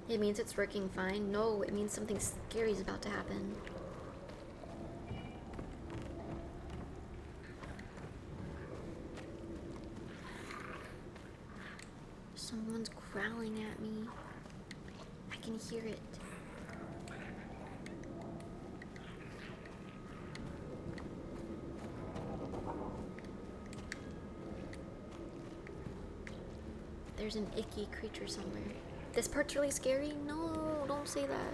It means it's working fine. No, it means something scary is about to happen. Someone's growling at me. I can hear it. There's an icky creature somewhere. This part's really scary? No, don't say that.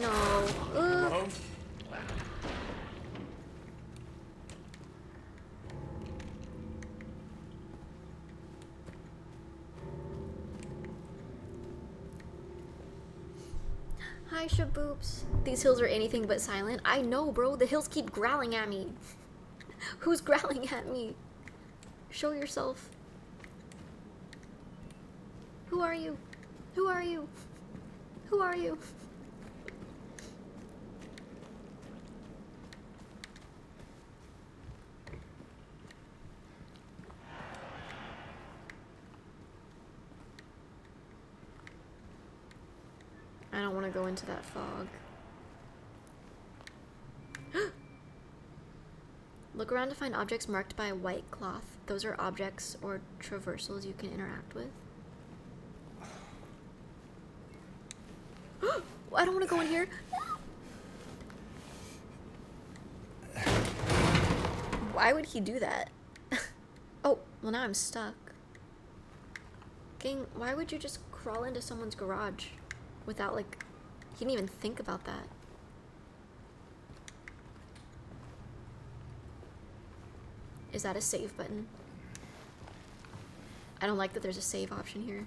No. Ugh. Hello? Hi, Shaboobs. These hills are anything but silent. I know, bro. The hills keep growling at me. Who's growling at me? Show yourself. Who are you? Who are you? Who are you? I don't want to go into that fog. Look around to find objects marked by a white cloth. Those are objects or traversals you can interact with. I don't want to go in here. Why would he do that? Oh, well now I'm stuck. Gang, why would you just crawl into someone's garage without, like, he didn't even think about that. Is that a save button? I don't like that there's a save option here.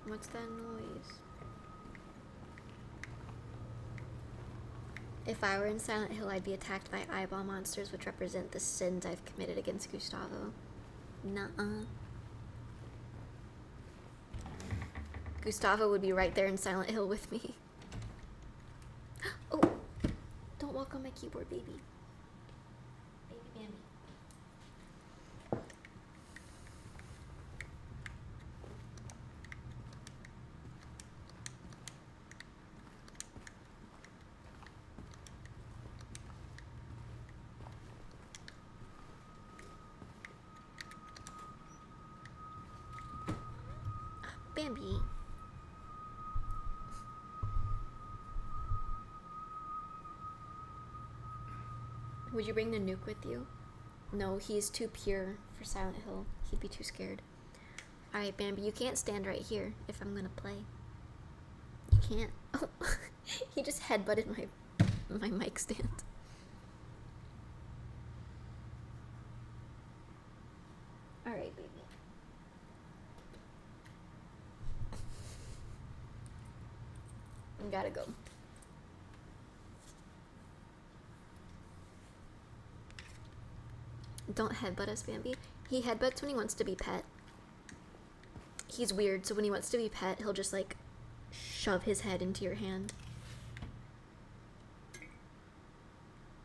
What's that noise? If I were in Silent Hill, I'd be attacked by eyeball monsters, which represent the sins I've committed against Gustavo. Nuh-uh. Gustavo would be right there in Silent Hill with me. Oh! Don't walk on my keyboard, baby. Baby Bambi. Bambi. Would you bring the nuke with you? No, he's too pure for Silent Hill. He'd be too scared. Alright, Bambi, you can't stand right here if I'm gonna play. You can't. Oh, he just headbutted my mic stand. Alright, baby. Gotta go. Don't headbutt us, Bambi. He headbutts when he wants to be pet. He's weird, so when he wants to be pet, he'll just, like, shove his head into your hand.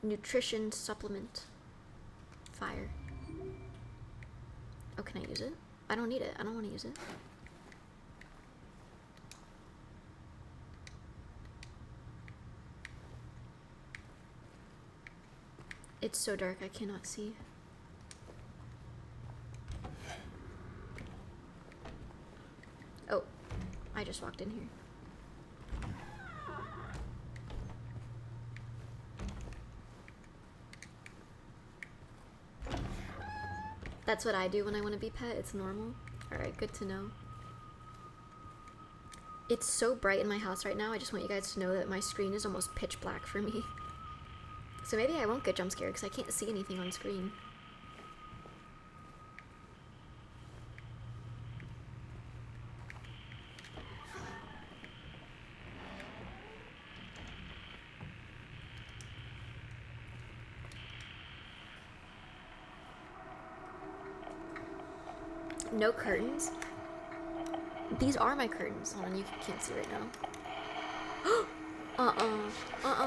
Nutrition supplement. Fire. Oh, can I use it? I don't need it. I don't want to use it. It's so dark, I cannot see. Oh, I just walked in here. That's what I do when I want to be pet. It's normal. Alright, good to know. It's so bright in my house right now. I just want you guys to know that my screen is almost pitch black for me. So maybe I won't get jump scared because I can't see anything on screen. No curtains? These are my curtains. Hold on, you can't see right now.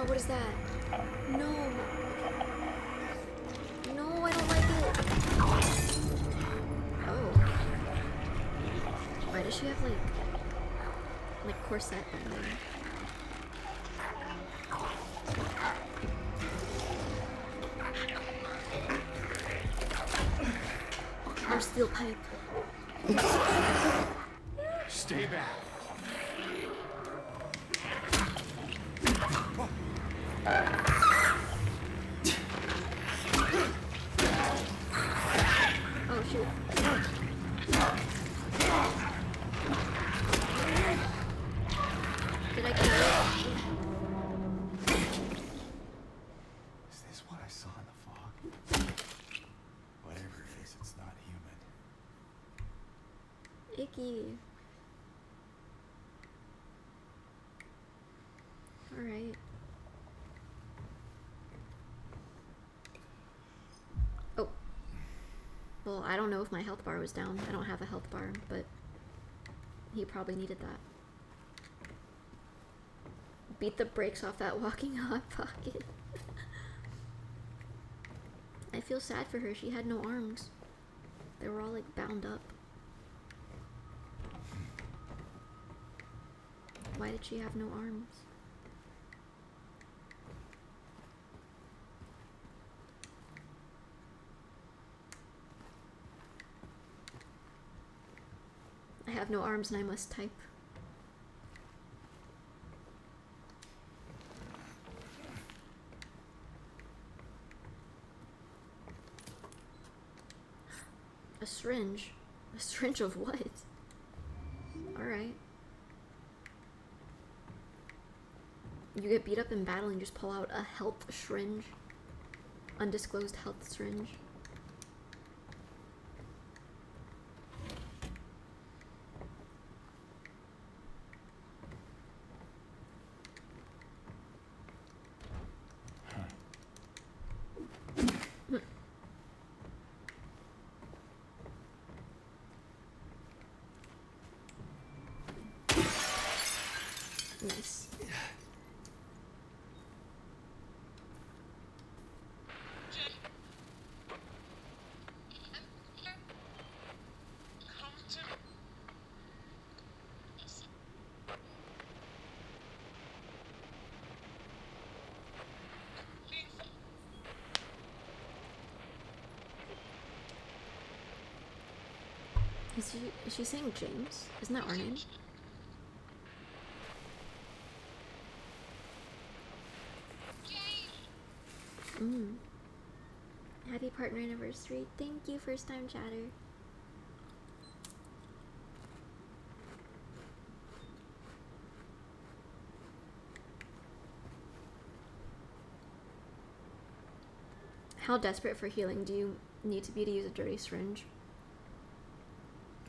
What is that? No. No, I don't like it. Oh. Why does she have like corset bending? Our steel pipe. Stay back. Oh shoot. Did I kill it? Is this what I saw in the fog? Whatever it is, it's not human. Icky. Alright. Oh. Well, I don't know if my health bar was down. I don't have a health bar, but he probably needed that. Beat the brakes off that walking hot pocket. I feel sad for her. She had no arms. They were all like bound up. Why did she have no arms? I have no arms and I must type. A syringe? A syringe of what? Alright. You get beat up in battle and you just pull out a health syringe. Undisclosed health syringe. Nice. Is she saying James? Isn't that our name? Happy partner anniversary. Thank you, first time chatter. How desperate for healing do you need to be to use a dirty syringe?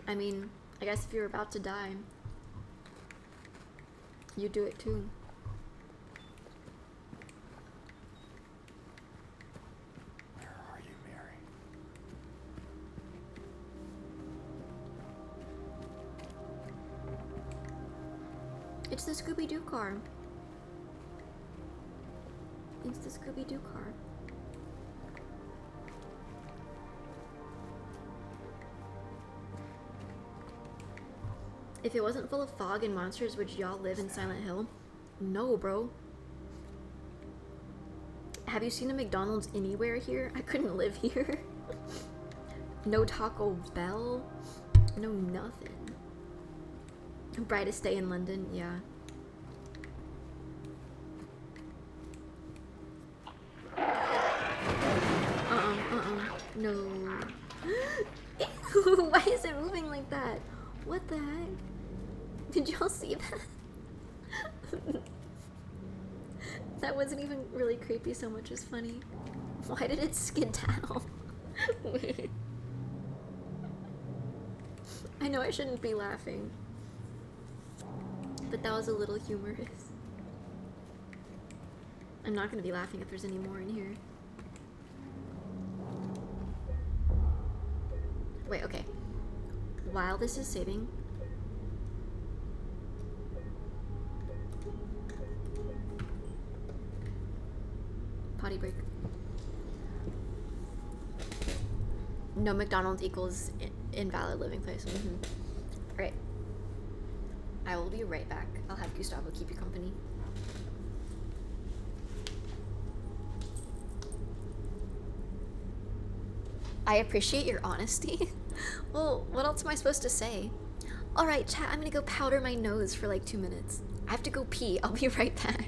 I mean, I guess if you're about to die, you do it too. Where are you, Mary? It's the Scooby-Doo car. It's the Scooby-Doo car. If it wasn't full of fog and monsters, would y'all live in Silent Hill? No, bro. Have you seen a McDonald's anywhere here? I couldn't live here. No Taco Bell. No nothing. Brightest day in London, yeah. No. Ew, why is it moving like that? What the heck? Did y'all see that? That wasn't even really creepy so much as funny. Why did it skedaddle? Wait. I know I shouldn't be laughing, but that was a little humorous. I'm not gonna be laughing if there's any more in here. Wait, okay. While this is saving, Potty break. No McDonald's equals invalid living place. Alright. I will be right back. I'll have Gustavo keep you company. I appreciate your honesty. Well, what else am I supposed to say? Alright, chat, I'm gonna go powder my nose for like 2 minutes. I have to go pee. I'll be right back.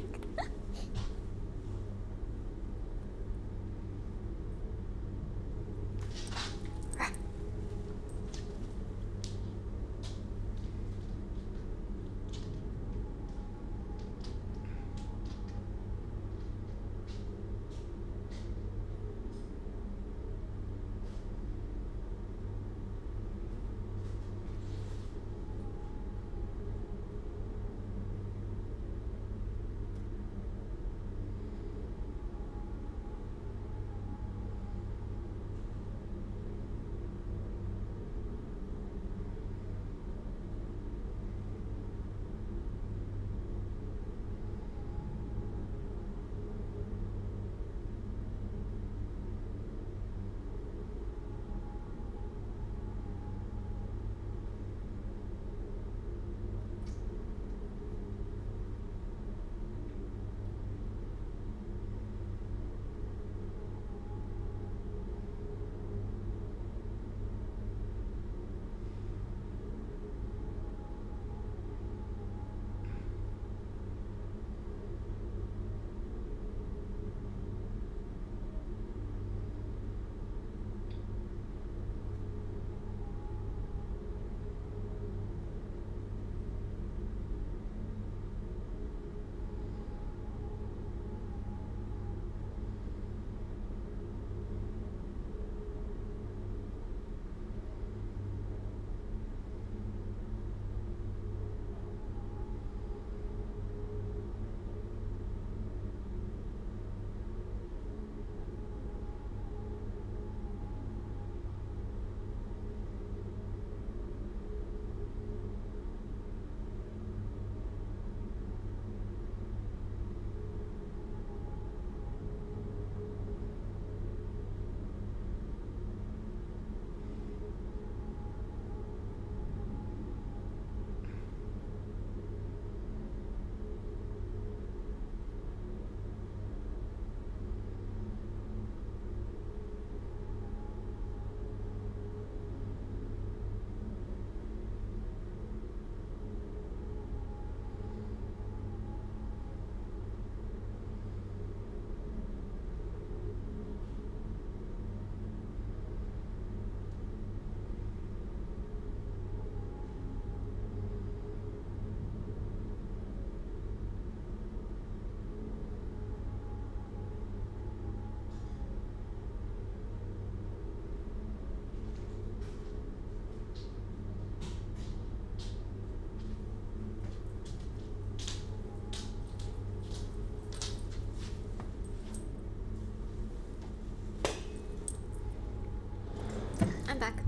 I'm back.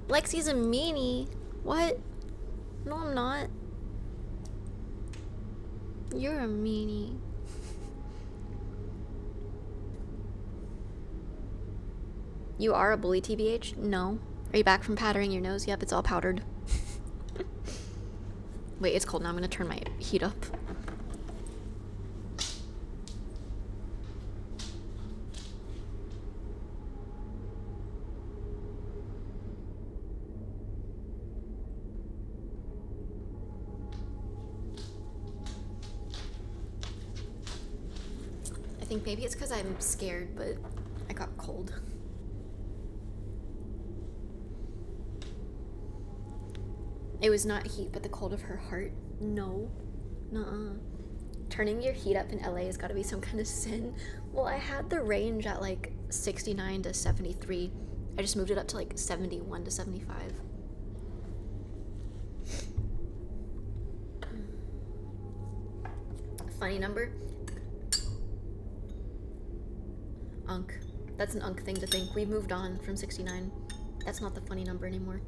Lexi's a meanie. What? No, I'm not. You're a meanie. You are a bully, TBH? No. Are you back from powdering your nose? Yep, it's all powdered. Wait, it's cold now. I'm gonna turn my heat up. I think maybe it's because I'm scared, but I got cold. It was not heat, but the cold of her heart. No. Nuh-uh. Turning your heat up in LA has got to be some kind of sin. Well, I had the range at like 69 to 73. I just moved it up to like 71 to 75. Funny number? Unk. That's an unk thing to think. We've moved on from 69. That's not the funny number anymore.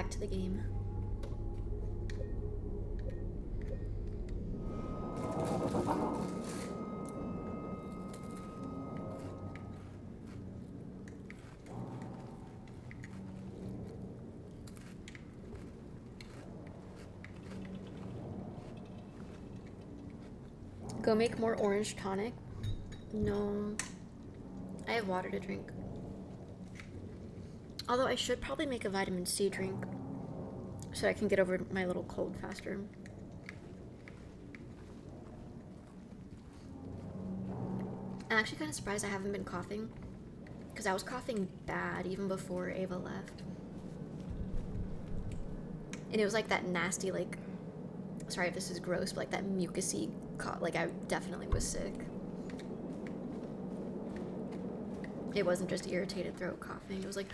back to the game. Go make more orange tonic? No. I have water to drink. Although I should probably make a vitamin C drink so I can get over my little cold faster. I'm actually kind of surprised I haven't been coughing, because I was coughing bad even before Ava left. And it was like that nasty, like, sorry if this is gross, but like that mucusy cough. Like, I definitely was sick. It wasn't just irritated throat coughing. It was like...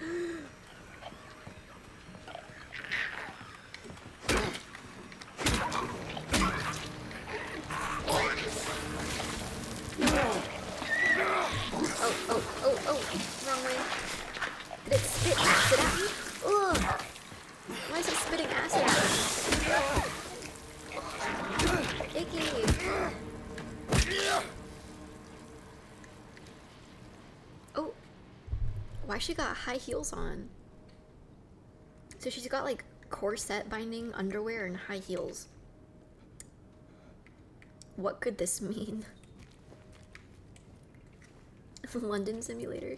oh, wrong way. Did it spit acid at me? Ugh! Why is it spitting acid at me? Icky! Oh! Why she got high heels on? So she's got like corset binding underwear and high heels. What could this mean? London Simulator.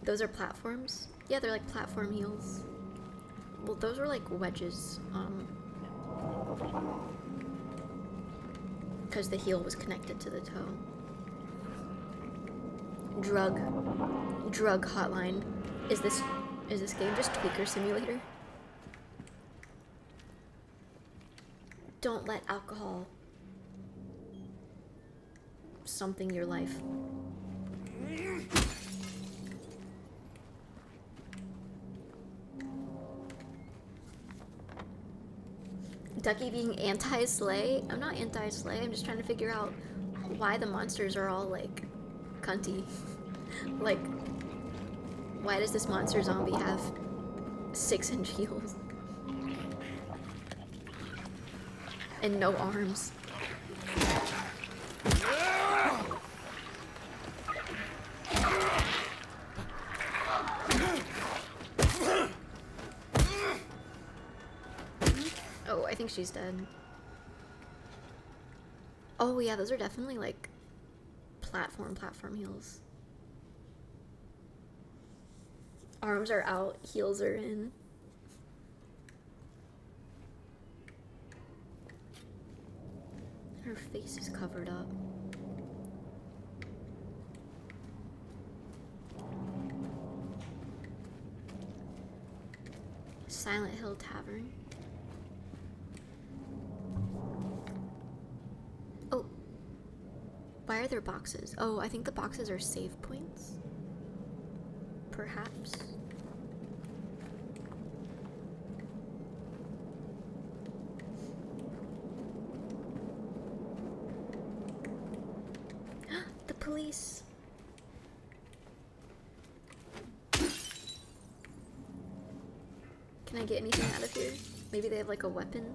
Those are platforms? Yeah, they're like platform heels. Well, those are like wedges. Because the heel was connected to the toe. Drug hotline. Is this game just Tweaker Simulator? Don't let alcohol something your life. Ducky being anti-slay? I'm not anti-slay, I'm just trying to figure out why the monsters are all like cunty. Like, why does this monster zombie have 6-inch heels? And no arms. Oh, I think she's dead. Oh yeah, those are definitely like platform heels. Arms are out, heels are in. Her face is covered up. Silent Hill Tavern. Oh. Why are there boxes? Oh, I think the boxes are save points. Perhaps. The police. Can I get anything out of here? Maybe they have like a weapon?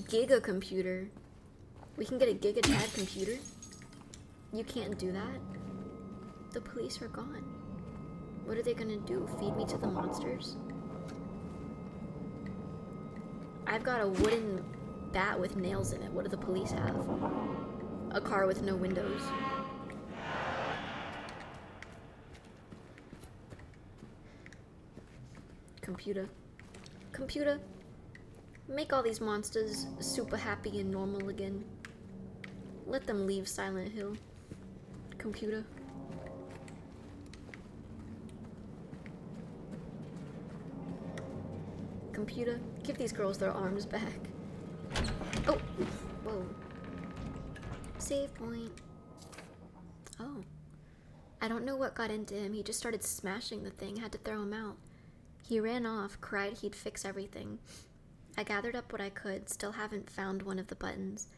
Giga computer. We can get a Giga Chad computer? You can't do that? The police are gone. What are they gonna do? Feed me to the monsters? I've got a wooden bat with nails in it. What do the police have? A car with no windows. Computer. Computer. Make all these monsters super happy and normal again. Let them leave Silent Hill. Computer. Computer, give these girls their arms back. Oh! Whoa. Save point. Oh. I don't know what got into him. He just started smashing the thing. Had to throw him out. He ran off, cried he'd fix everything. I gathered up what I could, still haven't found one of the buttons.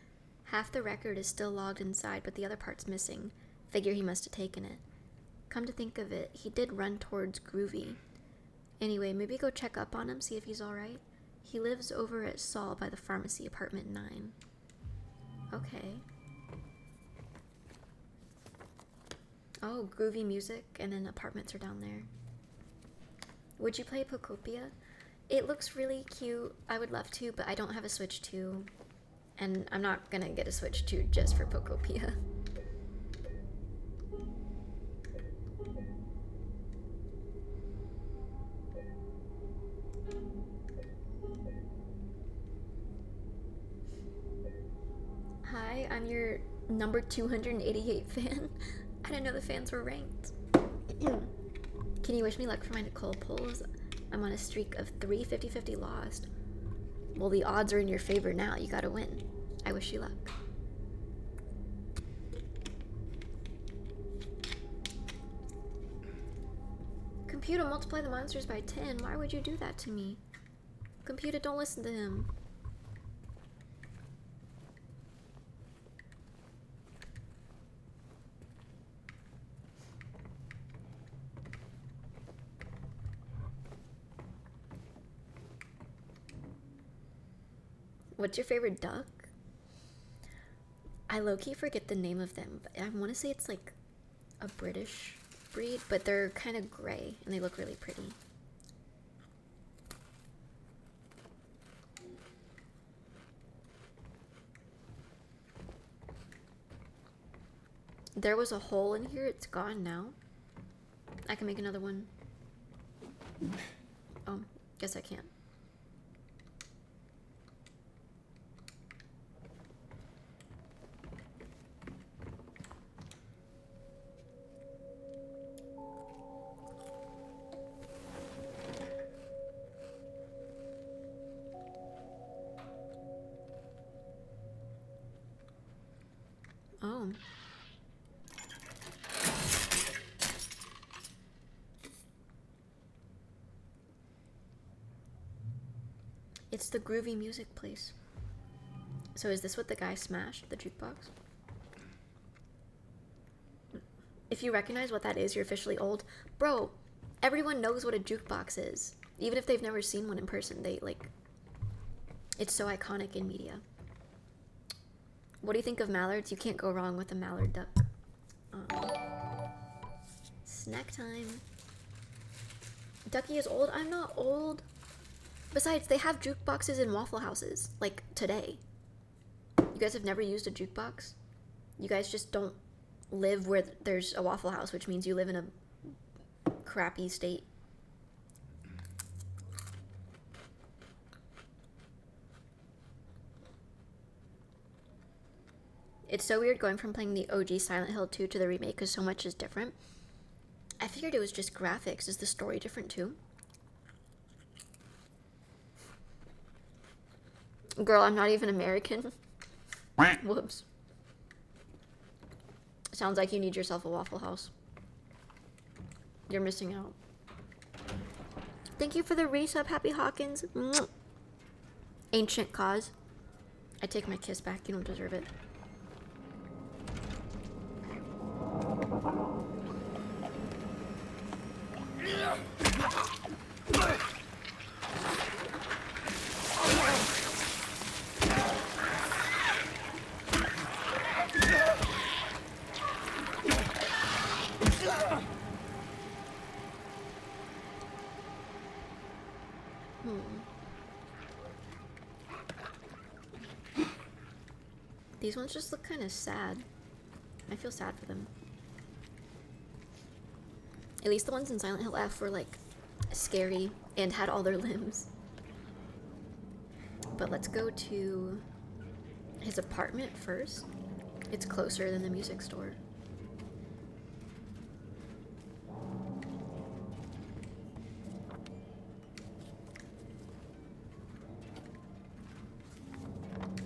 Half the record is still logged inside, but the other part's missing. Figure he must have taken it. Come to think of it, he did run towards Groovy. Anyway, maybe go check up on him, see if he's alright. He lives over at Saul by the pharmacy, apartment 9. Okay. Oh, groovy music, and then apartments are down there. Would you play Pocopia? It looks really cute. I would love to, but I don't have a Switch 2. And I'm not gonna get a Switch 2 just for Pocopia. Hi, I'm your number 288 fan. I didn't know the fans were ranked. Can you wish me luck for my Nicole polls? I'm on a streak of 3 50-50 lost. Well, the odds are in your favor now. You gotta win. I wish you luck. Computer, multiply the monsters by 10. Why would you do that to me? Computer, don't listen to him. What's your favorite duck? I low-key forget the name of them, but I want to say it's like a British breed, but they're kind of gray and they look really pretty. There was a hole in here, it's gone now. I can make another one. Oh, guess I can't. Oh. It's the groovy music place. So is this what the guy smashed, the jukebox? If you recognize what that is, you're officially old. Bro, everyone knows what a jukebox is. Even if they've never seen one in person, they like... It's so iconic in media. What do you think of mallards? You can't go wrong with a mallard duck. Snack time. Ducky is old? I'm not old. Besides, they have jukeboxes in Waffle Houses, like today. You guys have never used a jukebox? You guys just don't live where there's a Waffle House, which means you live in a crappy state. It's so weird going from playing the OG Silent Hill 2 to the remake because so much is different. I figured it was just graphics. Is the story different too? Girl, I'm not even American. Whoops. Sounds like you need yourself a Waffle House. You're missing out. Thank you for the resub, Happy Hawkins. Ancient cause. I take my kiss back. You don't deserve it. These ones just look kind of sad. I feel sad for them. At least the ones in Silent Hill F were like scary and had all their limbs. But let's go to his apartment first. It's closer than the music store.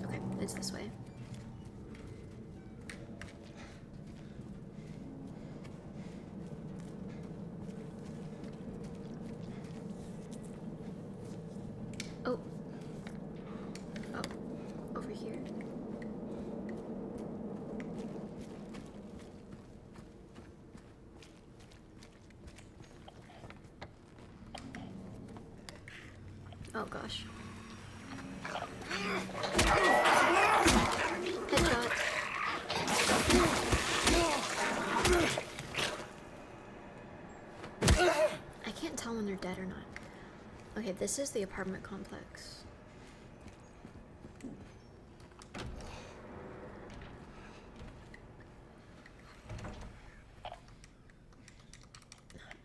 Okay, it's this way. Oh gosh. Headshot. I can't tell when they're dead or not. Okay, this is the apartment complex.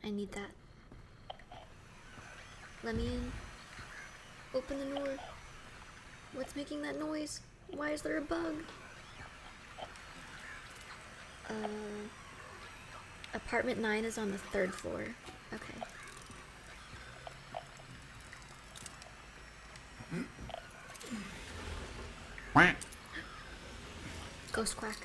I need that. Let me in. Open the door. What's making that noise? Why is there a bug? Apartment 9 is on the 3rd floor. Okay. Ghost quack.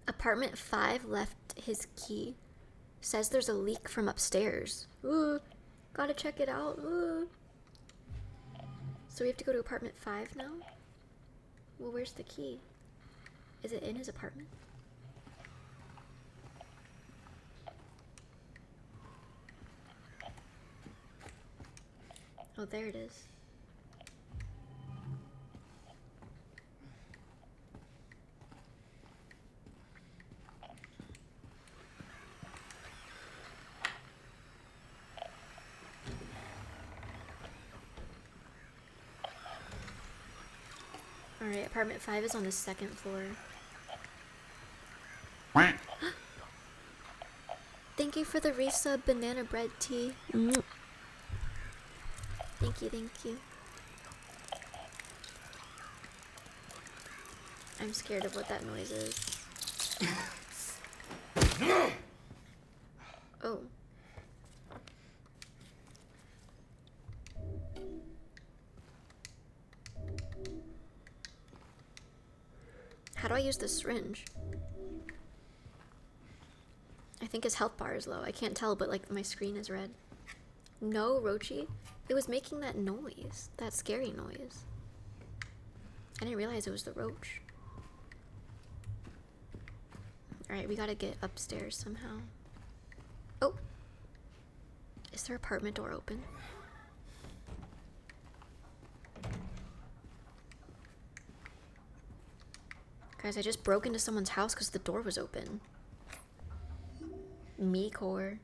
Apartment 5 left his key. Says there's a leak from upstairs. Ooh, gotta check it out. Ooh. So we have to go to apartment 5 now? Well, where's the key? Is it in his apartment? Oh, there it is. Alright, apartment 5 is on the 2nd floor. Thank you for the resub banana bread tea. Thank you, thank you. I'm scared of what that noise is. Oh. How do I use the syringe? I think his health bar is low. I can't tell, but like my screen is red. No, Rochi. It was making that noise. That scary noise. I didn't realize it was the roach. Alright, we gotta get upstairs somehow. Oh! Is their apartment door open? Guys, I just broke into someone's house because the door was open. Me core.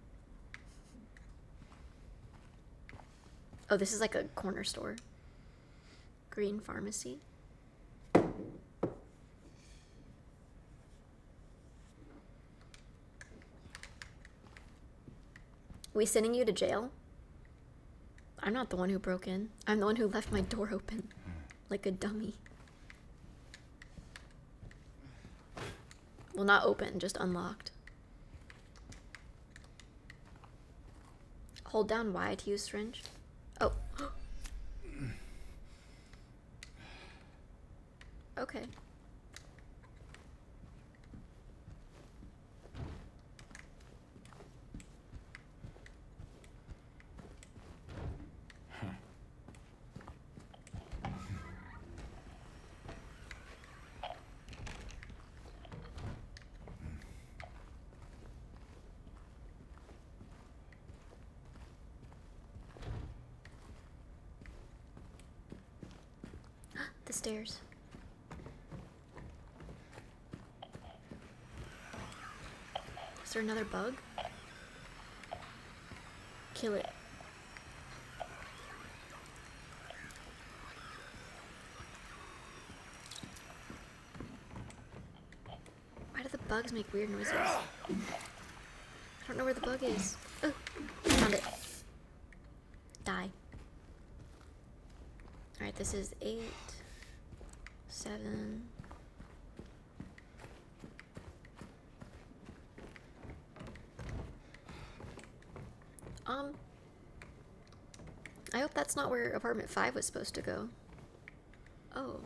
Oh, this is like a corner store. Green pharmacy. We sending you to jail? I'm not the one who broke in. I'm the one who left my door open. Like a dummy. Well, not open, just unlocked. Hold down Y to use syringe. Oh. Okay. The stairs. Is there another bug? Kill it. Why do the bugs make weird noises? I don't know where the bug is. Oh, found it. Die. Alright, this is 8, 7. I hope that's not where apartment 5 was supposed to go. Oh.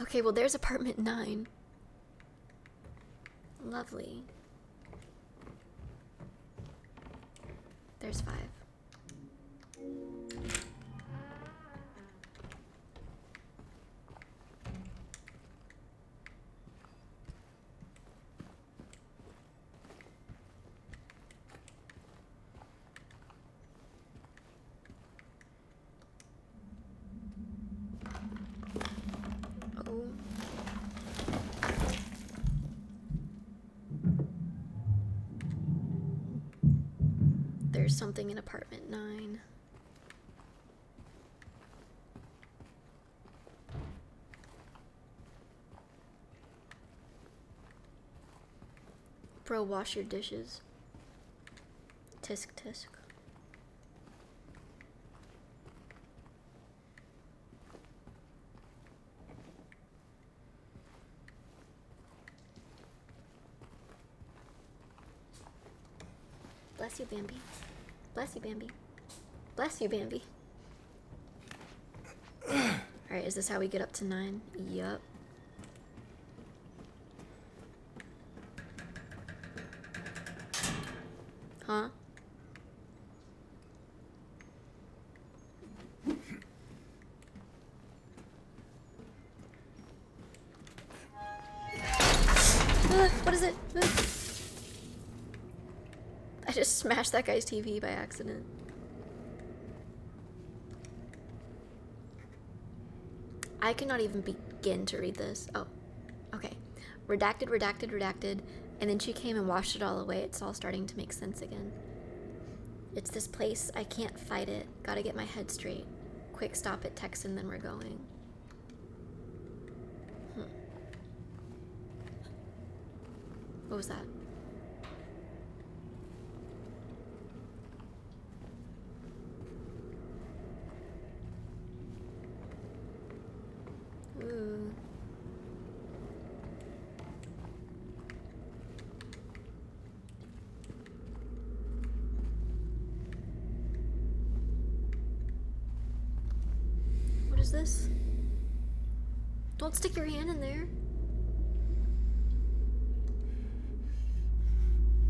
Okay, well there's apartment 9. Lovely. There's 5. there's something in apartment 9. Bro, wash your dishes. Tisk tisk. Bless you, Bambi. Bless you, Bambi. Bless you, Bambi. Alright, is this how we get up to 9? Yup. Huh? What is it? I just smashed that guy's TV by accident. I cannot even begin to read this. Oh, okay. Redacted, redacted, redacted. And then she came and washed it all away. It's all starting to make sense again. It's this place. I can't fight it. Gotta get my head straight. Quick stop at Texan, then we're going. What was that? Ooh. What is this? Don't stick your hand in there.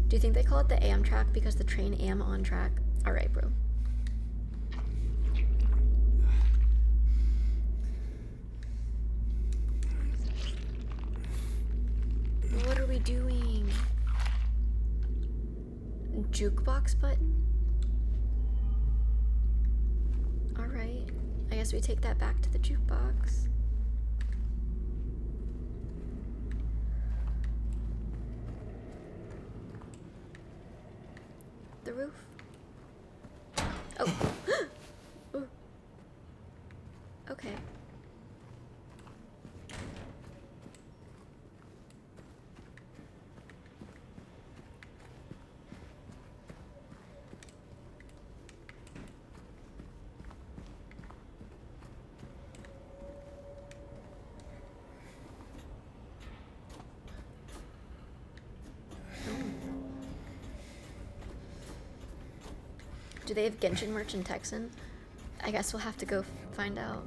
Do you think they call it the Amtrak because the train am on track? Alright, bro. What are we doing? Jukebox button? Alright. I guess we take that back to the jukebox. The roof. Oh. Ooh. Okay. Do they have Genshin merch in Texan? I guess we'll have to go find out.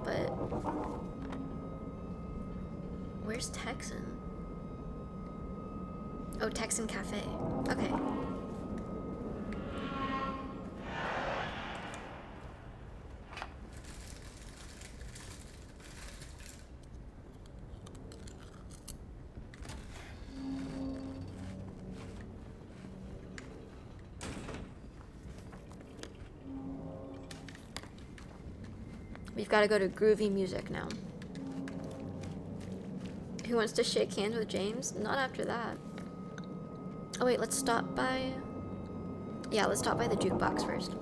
But where's Texan? Oh, Texan Cafe. Okay. We've got to go to groovy music now. Who wants to shake hands with James? Not after that. Oh wait, let's stop by... Yeah, let's stop by the jukebox first.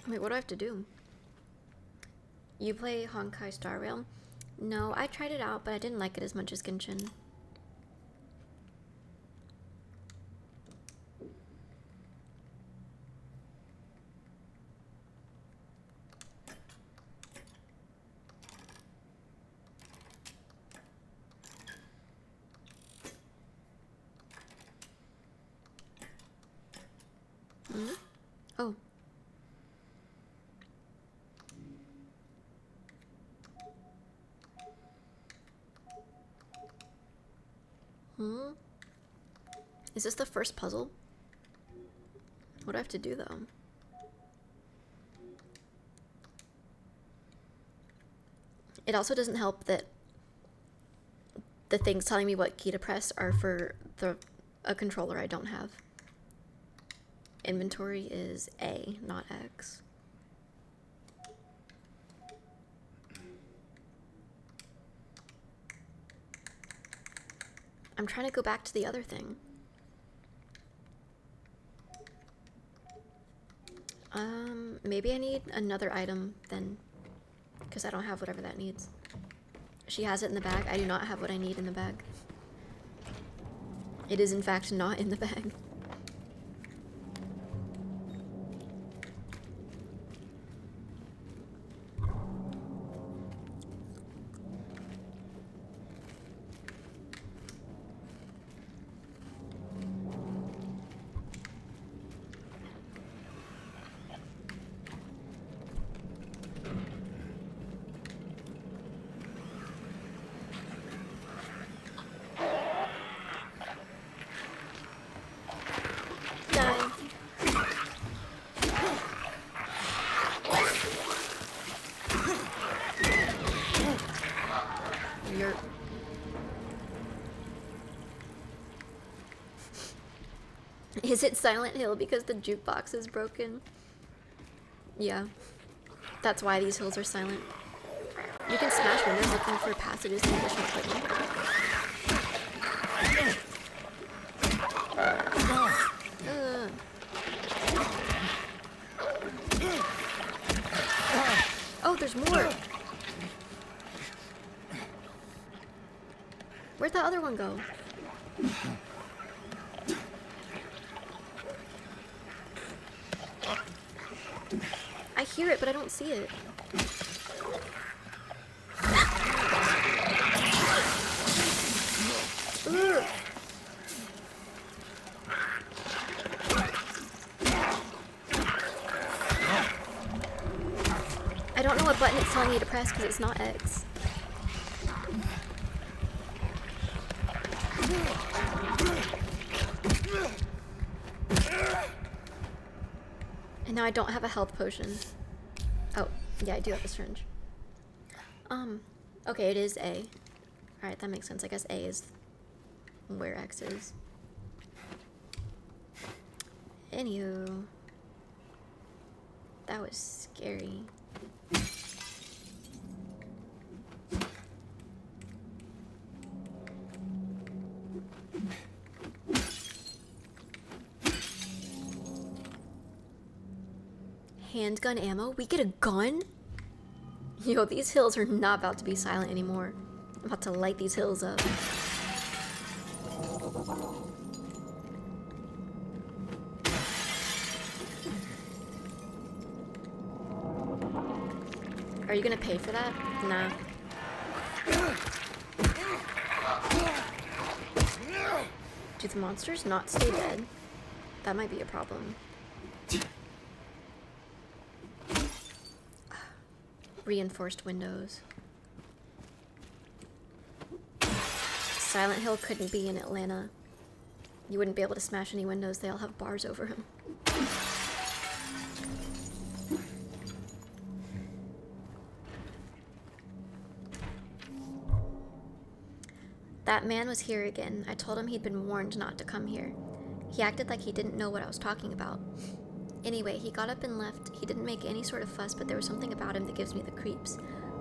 Wait, what do I have to do? You play Honkai Star Rail? No, I tried it out, but I didn't like it as much as Genshin. Oh. Is this the first puzzle? What do I have to do though? It also doesn't help that the things telling me what key to press are for a controller I don't have. Inventory is A, not X. I'm trying to go back to the other thing. Maybe I need another item then, because I don't have whatever that needs. She has it in the bag. I do not have what I need in the bag. It is in fact not in the bag. Is it Silent Hill because the jukebox is broken? Yeah. That's why these hills are silent. You can smash windows looking for passages and additional equipment. Oh, there's more! Where'd the other one go? I hear it, but I don't see it. Ugh. I don't know what button it's telling me to press because it's not X. And now I don't have a health potion. Oh, yeah, I do have a syringe. Okay, it is A. Alright, that makes sense. I guess A is where X is. Anywho. That was scary. Handgun ammo? We get a gun? Yo, these hills are not about to be silent anymore. I'm about to light these hills up. Are you gonna pay for that? Nah. Do the monsters not stay dead? That might be a problem. Reinforced windows. Silent Hill couldn't be in Atlanta. You wouldn't be able to smash any windows. They all have bars over them. That man was here again. I told him he'd been warned not to come here. He acted like he didn't know what I was talking about. Anyway, he got up and left. He didn't make any sort of fuss, but there was something about him that gives me the creeps.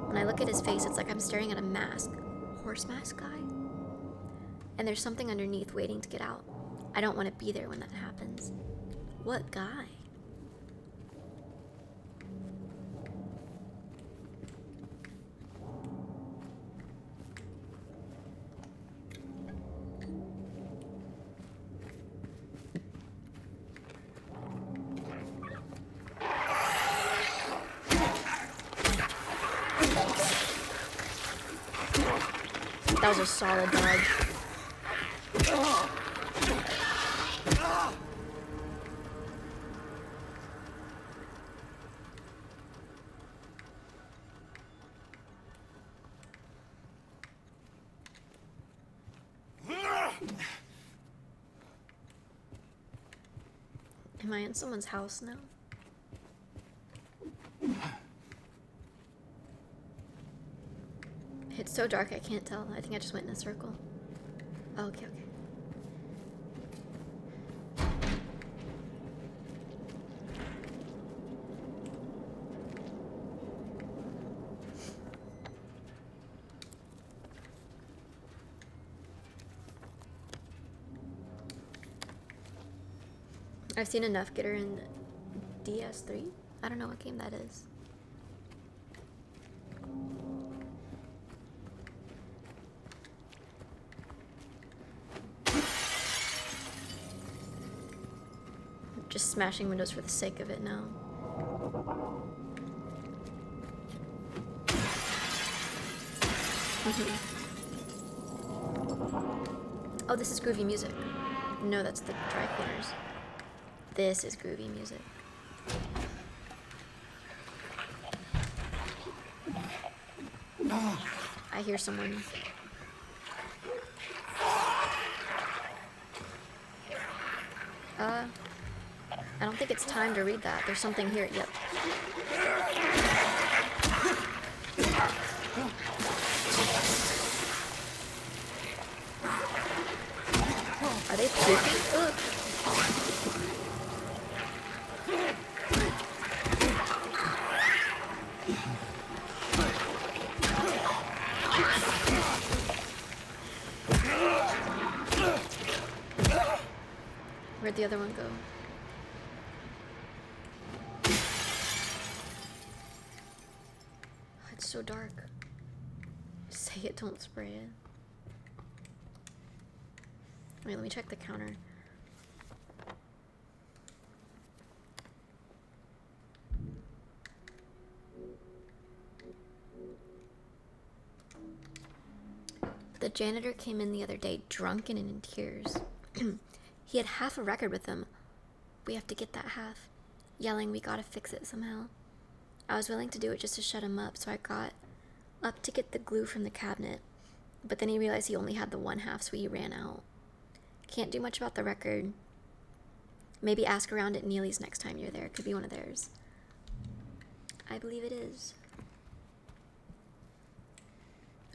When I look at his face, it's like I'm staring at a mask. Horse mask guy? And there's something underneath waiting to get out. I don't want to be there when that happens. What guy? That was a solid dodge. Am I in someone's house now? It's so dark I can't tell. I think I just went in a circle. Oh, okay, okay. I've seen enough get her in DS3. I don't know what game that is. Just smashing windows for the sake of it now. Oh, this is groovy music. No, that's the dry cleaners. This is groovy music. I hear someone. I don't think it's time to read that. There's something here. Yep. Are they puking? Ugh. Where'd the other one go? It's so dark. Say it, don't spray it. Wait, let me check the counter. The janitor came in the other day drunk and in tears. He had half a record with him. We have to get that half. Yelling, we gotta fix it somehow. I was willing to do it just to shut him up, so I got up to get the glue from the cabinet. But then he realized he only had the one half, so he ran out. Can't do much about the record. Maybe ask around at Neely's next time you're there. It could be one of theirs. I believe it is.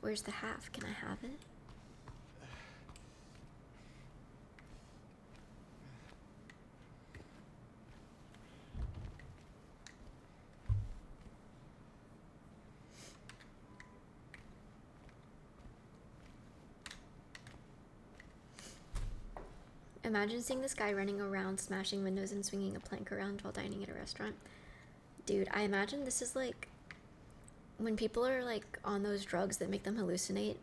Where's the half? Can I have it? Imagine seeing this guy running around, smashing windows and swinging a plank around while dining at a restaurant. Dude, I imagine this is like when people are like on those drugs that make them hallucinate.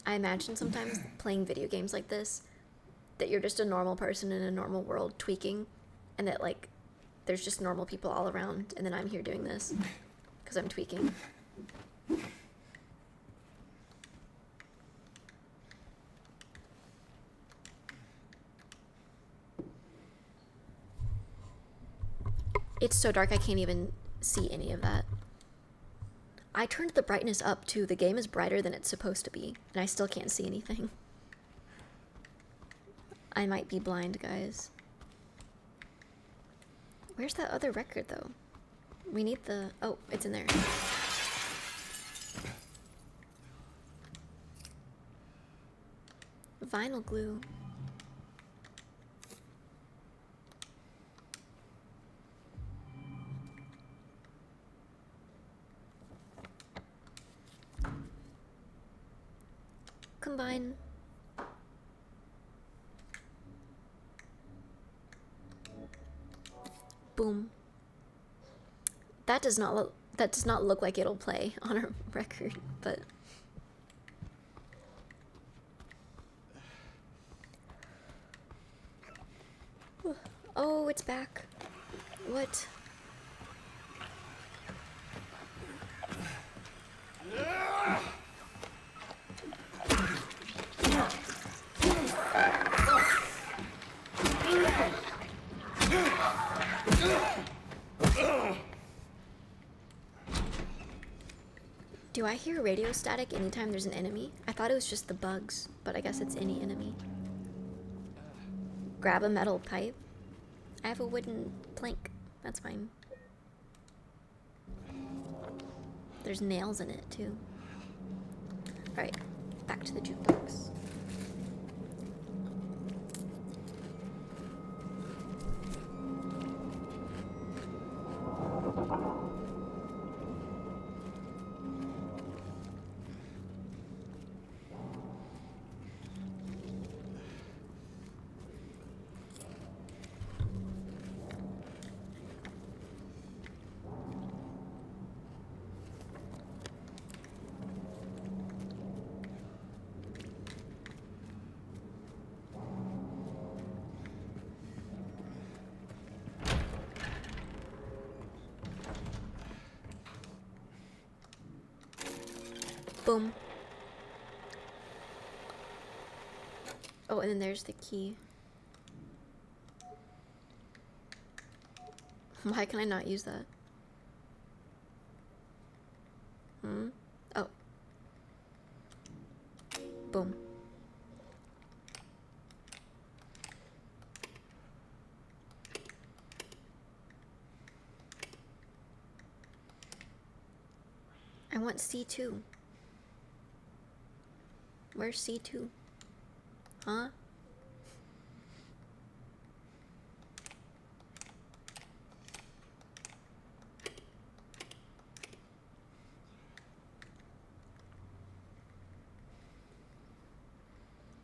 I imagine sometimes playing video games like this, that you're just a normal person in a normal world tweaking, and that like there's just normal people all around, and then I'm here doing this because I'm tweaking. It's so dark I can't even see any of that. I turned the brightness up too. The game is brighter than it's supposed to be, and I still can't see anything. I might be blind, guys. Where's that other record, though? We need the... Oh, it's in there. Vinyl glue. Combine. Boom. That does not look like it'll play on a record, but oh, it's back. What? Do I hear radio static anytime there's an enemy? I thought it was just the bugs, but I guess it's any enemy. Grab a metal pipe. I have a wooden plank. That's fine. There's nails in it too. Alright, back to the jukebox. Boom. Oh, and then there's the key. Why can I not use that? Oh. Boom. I want C2. Where's C2? Huh?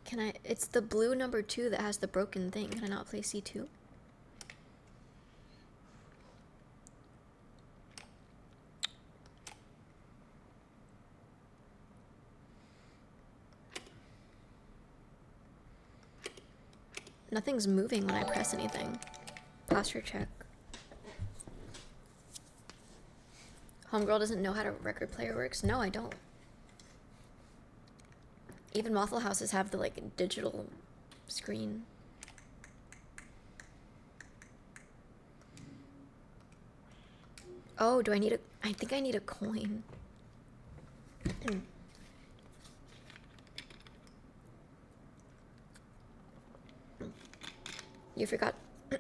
Can I? It's the blue number 2 that has the broken thing. Can I not play C2? Nothing's moving when I press anything. Posture check. Homegirl doesn't know how to record player works? No, I don't. Even Waffle Houses have the, like, digital screen. Oh, do I need a... I think I need a coin. You forgot...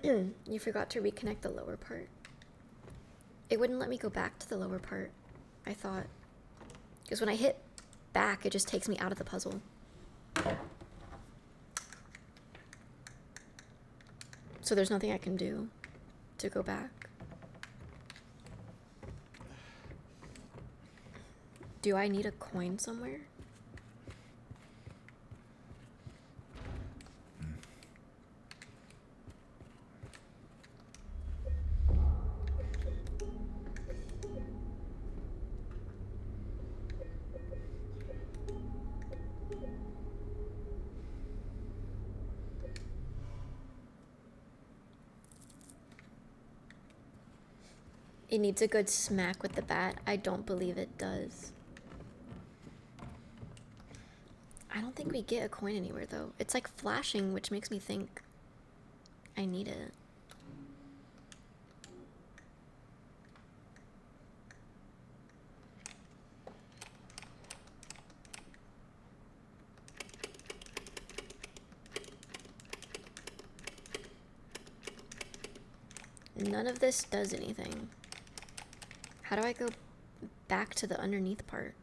you forgot to reconnect the lower part. It wouldn't let me go back to the lower part, I thought. Because when I hit back, it just takes me out of the puzzle. So there's nothing I can do to go back. Do I need a coin somewhere? It needs a good smack with the bat. I don't believe it does. I don't think we get a coin anywhere though. It's like flashing, which makes me think I need it. None of this does anything. How do I go back to the underneath part?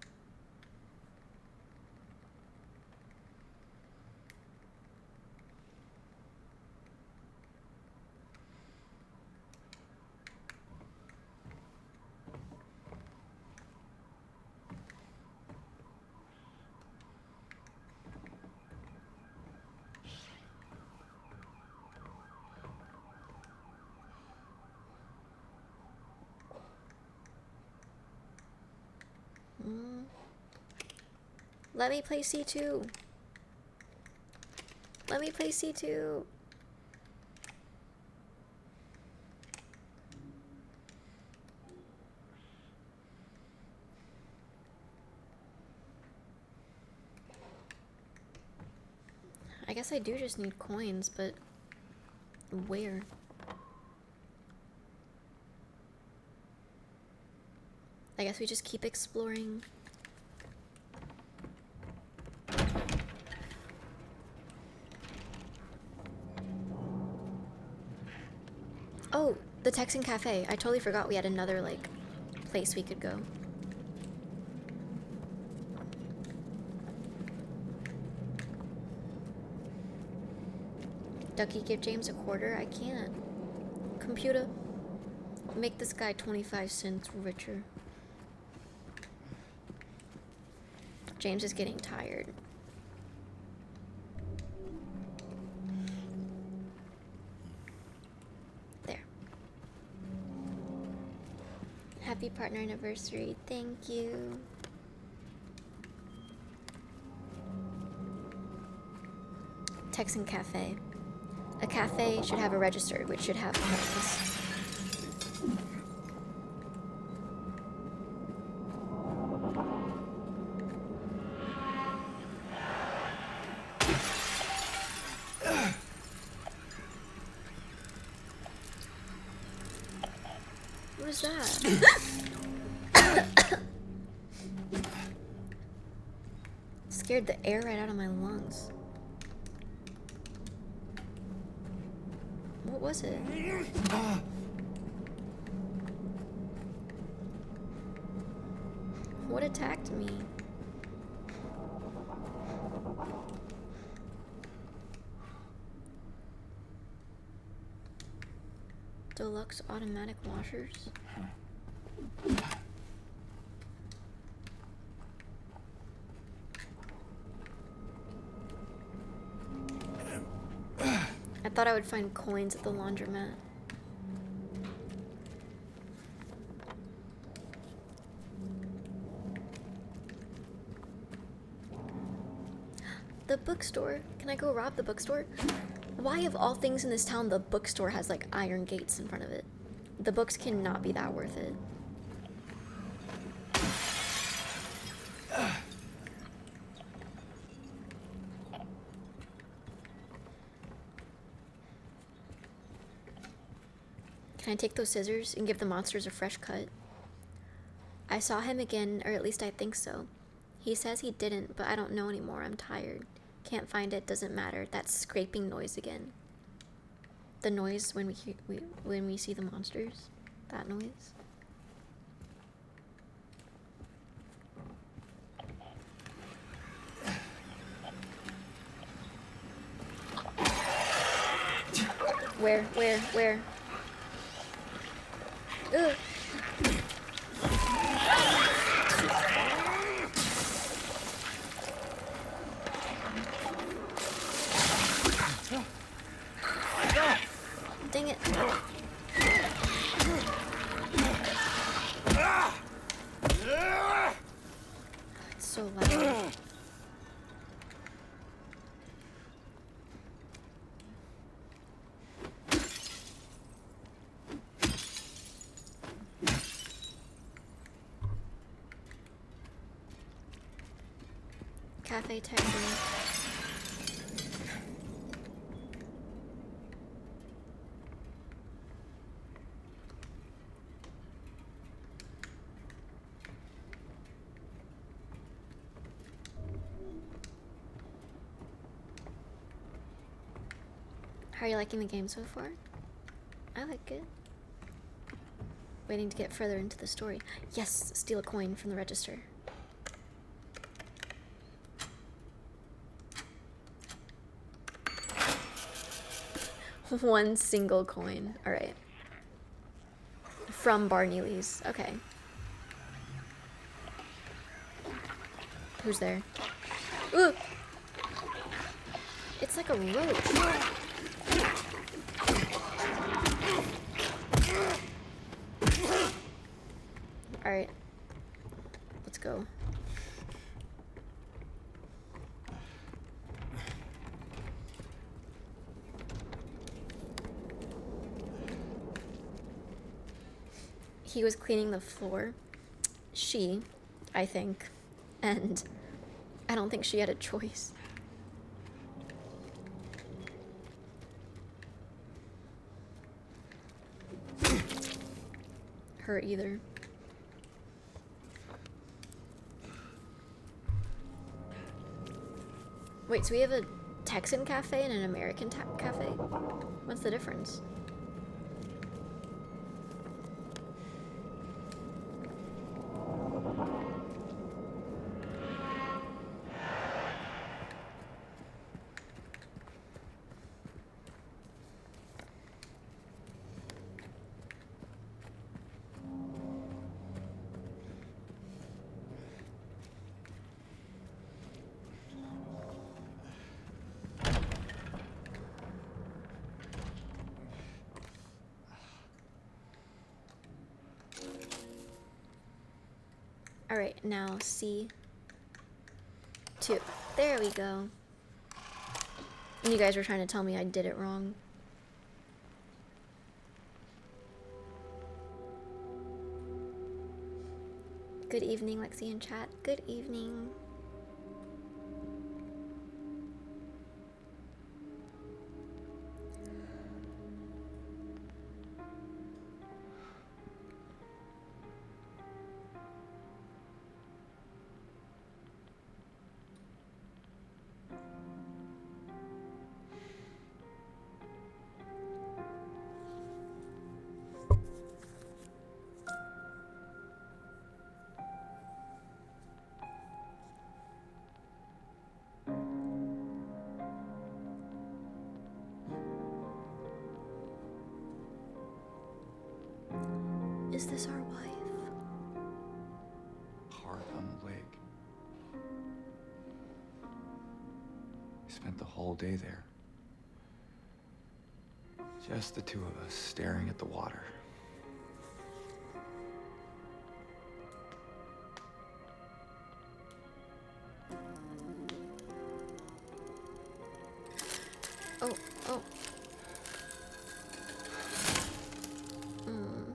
Let me play C2. Let me play C2. I guess I do just need coins, but where? I guess we just keep exploring. The Texan Cafe. I totally forgot we had another, like, place we could go. Ducky, give James a quarter? I can't. Computer, make this guy 25 cents richer. James is getting tired. There. Happy partner anniversary. Thank you. Texan Cafe. A cafe should have a register, which should have this. What is that? Scared the air right out of my lungs. What was it? What attacked me? Deluxe automatic washers? I thought I would find coins at the laundromat. The bookstore. Can I go rob the bookstore? Why, of all things in this town, the bookstore has like iron gates in front of it? The books cannot be that worth it. Can I take those scissors and give the monsters a fresh cut? I saw him again, or at least I think so. He says he didn't, but I don't know anymore. I'm tired. Can't find it, doesn't matter. That scraping noise again. The noise when we see the monsters. That noise. Where? Ugh. Dang it. It's so loud. Cafe Texan. How are you liking the game so far? I like it. Waiting to get further into the story. Yes, steal a coin from the register. One single coin. Alright. From Barney's. Okay. Who's there? Ooh! It's like a roach. Alright. Let's go. He was cleaning the floor. She, I think. And I don't think she had a choice. Her either. Wait, so we have a Texan cafe and an American cafe? What's the difference? Alright, now C2. There we go. And you guys were trying to tell me I did it wrong. Good evening, Lexi in chat. Good evening. Is this our wife? Park on the lake. We spent the whole day there. Just the two of us staring at the water. Oh, oh. Mm.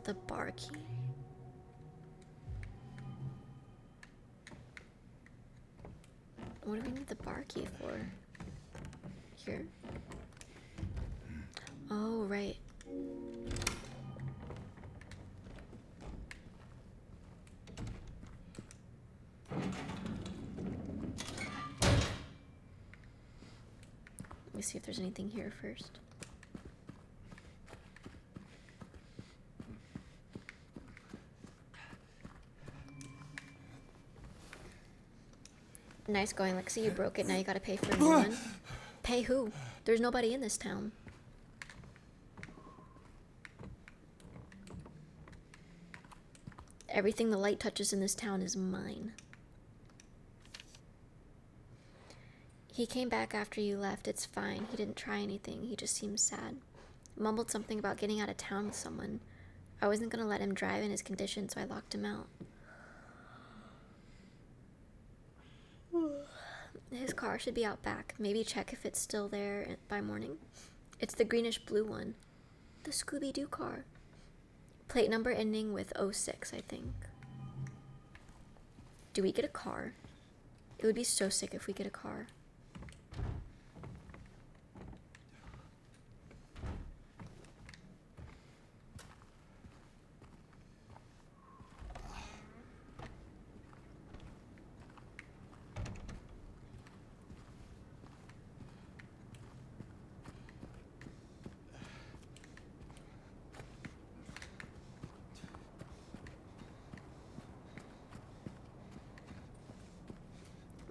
The bar key. What do we need the bar key for? Here? Oh, right. Let me see if there's anything here first. Nice going, Lexi. You broke it. Now you gotta pay for a new one. Pay who? There's nobody in this town. Everything the light touches in this town is mine. He came back after you left. It's fine. He didn't try anything. He just seemed sad. Mumbled something about getting out of town with someone. I wasn't gonna let him drive in his condition, so I locked him out. His car should be out back. Maybe check if it's still there by morning. It's the greenish blue one. The Scooby-Doo car. Plate number ending with 06, I think. Do we get a car? It would be so sick if we get a car.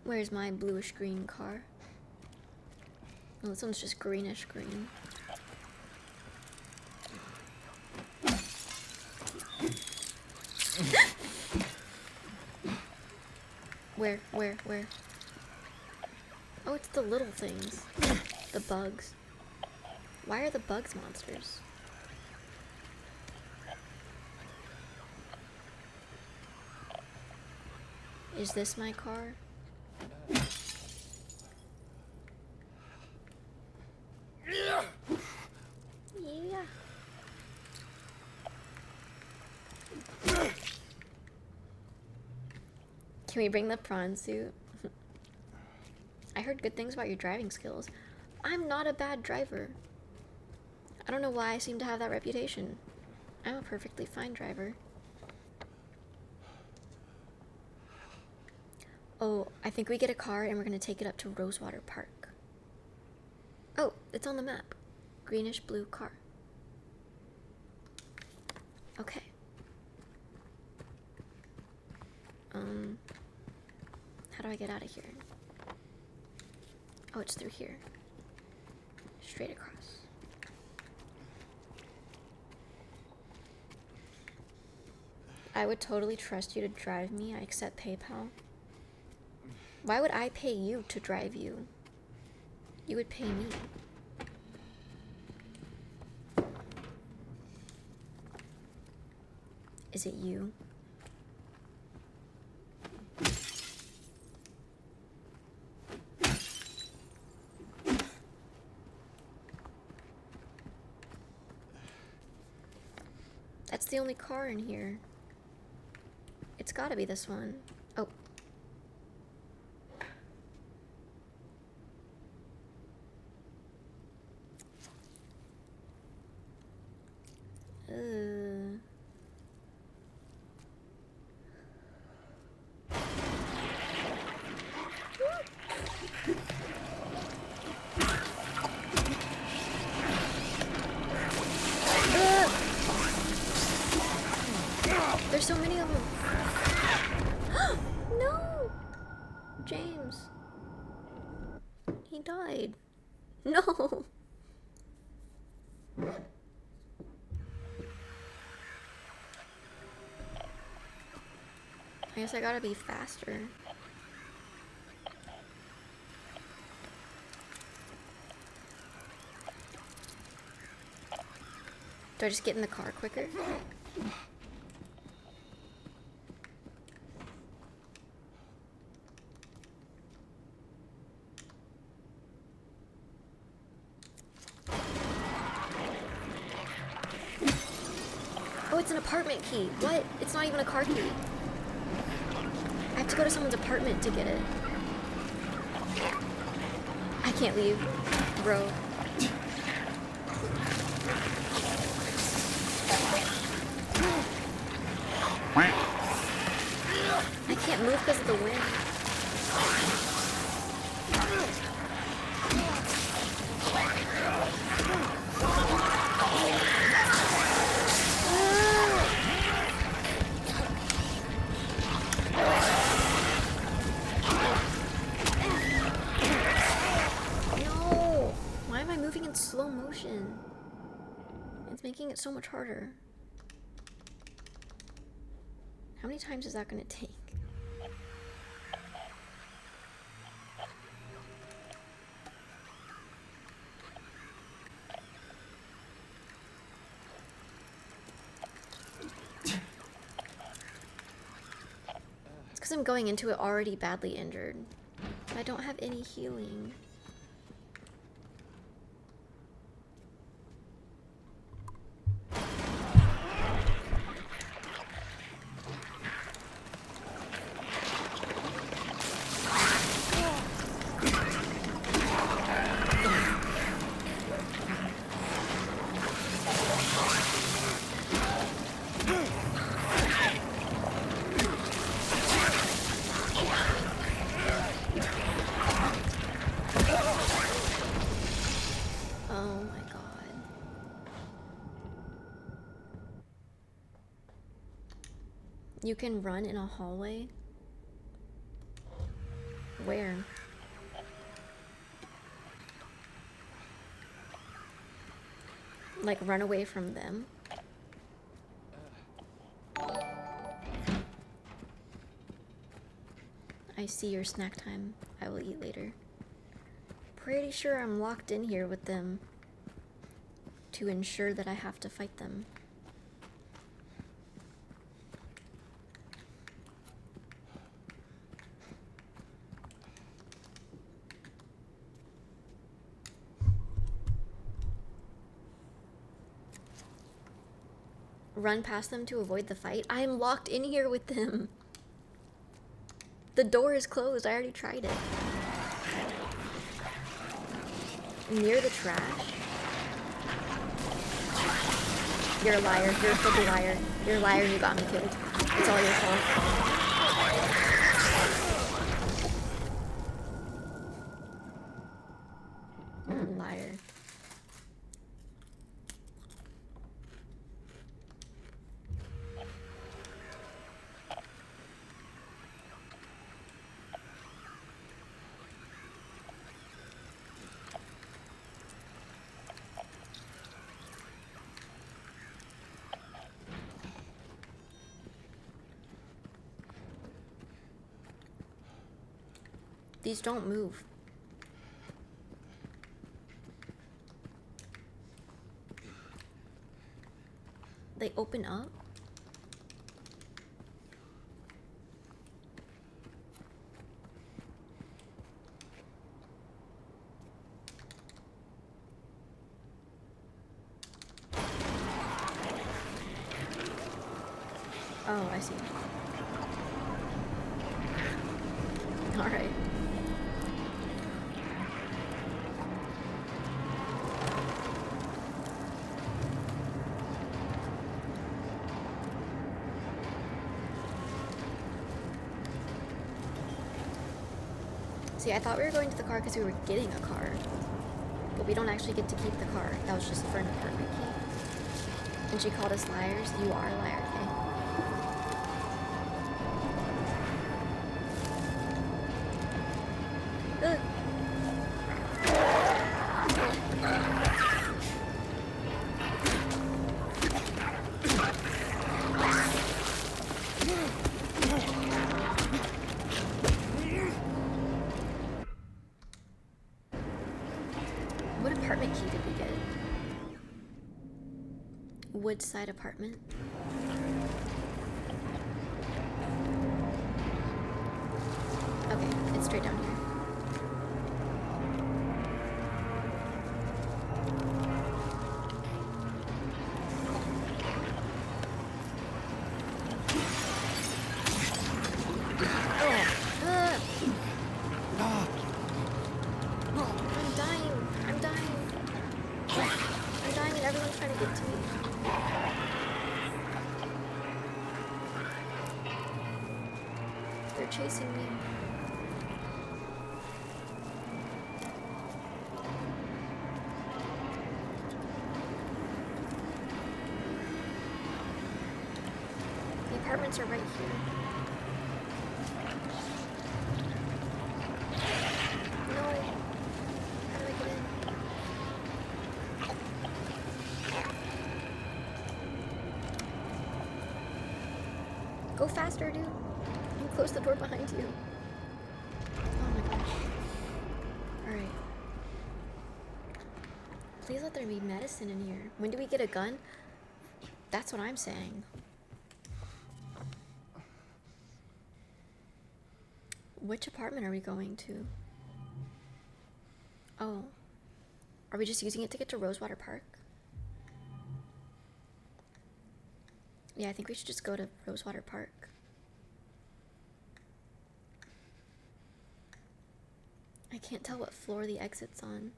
Where's my bluish green car? Oh, this one's just greenish green. Where? Oh, it's the little things. The bugs. Why are the bugs monsters? Is this my car? Yeah. Can we bring the prawn suit? I heard good things about your driving skills. I'm not a bad driver. I don't know why I seem to have that reputation. I'm a perfectly fine driver. Oh, I think we get a car and we're gonna take it up to Rosewater Park. Oh, it's on the map. Greenish blue car. Okay. How do I get out of here? Oh, it's through here. Straight across. I would totally trust you to drive me. I accept PayPal. Why would I pay you to drive you? You would pay me. Is it you? That's the only car in here. It's gotta be this one. Oh. There's so many of them. No! James. He died. No! I guess I gotta be faster. Do I just get in the car quicker? Oh, it's an apartment key. What? It's not even a car key. I have to go to someone's apartment to get it. I can't leave, bro. I can't move because of the wind. No! Why am I moving in slow motion? It's making it so much harder. How many times is that gonna take? It's because I'm going into it already badly injured. I don't have any healing. Oh my god. You can run in a hallway? Where? Like run away from them? I see your snack time. I will eat later. Pretty sure I'm locked in here with them to ensure that I have to fight them. Run past them to avoid the fight? I am locked in here with them. The door is closed. I already tried it. Near the trash? You're a liar. You're a fucking liar. You're a liar. You got me killed. It's all your fault. Liar. These don't move. They open up? Oh, I see. Alright. See, I thought we were going to the car because we were getting a car. But we don't actually get to keep the car. That was just for an apartment key. And she called us liars. You are a liar, okay? Ugh. What apartment key did we get? Woodside apartment. Okay, it's straight down here. I'm dying. I'm dying. I'm dying and everyone's trying to get to me. They're chasing me. The apartments are right here. No. How do I get in? Go faster, dude. And close the door behind you. Oh my gosh. Alright. Please let there be medicine in here. When do we get a gun? That's what I'm saying. Which apartment are we going to? Oh. Are we just using it to get to Rosewater Park? Yeah, I think we should just go to Rosewater Park. I can't tell what floor the exit's on.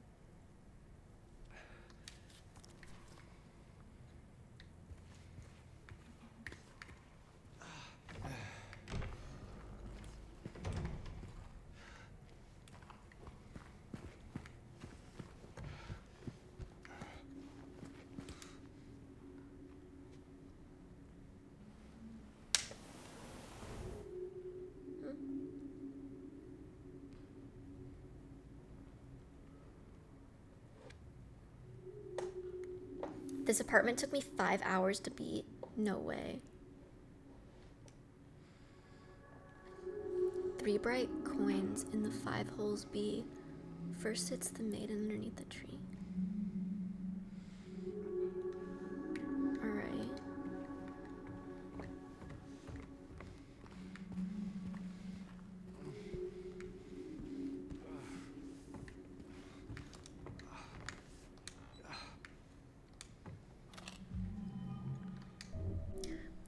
This apartment took me 5 hours to beat. No way. 3 bright coins in the 5 holes B. First sits the maiden underneath the tree. Alright.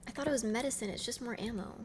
I thought it was medicine, it's just more ammo.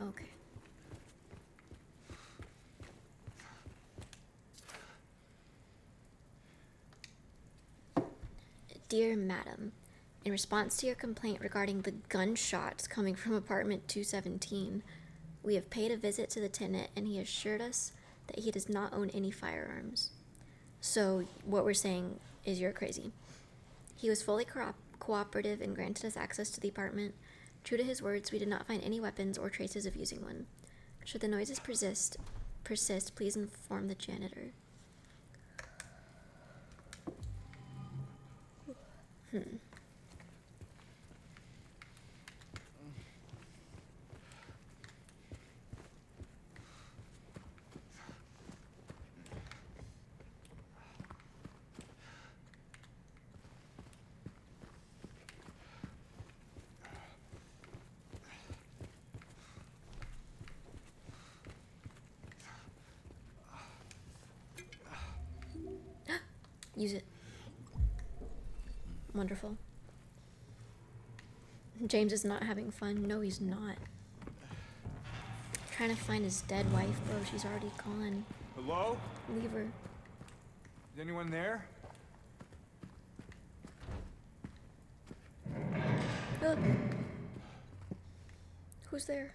Okay. Dear Madam, in response to your complaint regarding the gunshots coming from apartment 217, We have paid a visit to the tenant, and he assured us that he does not own any firearms. So what we're saying is you're crazy. He was fully cooperative and granted us access to the apartment. True to his words, we did not find any weapons or traces of using one. Should the noises persist, please inform the janitor. Use it. Wonderful. James is not having fun. No, he's not. Trying to find his dead wife, bro. She's already gone. Hello? Leave her. Is anyone there? Ah. Who's there?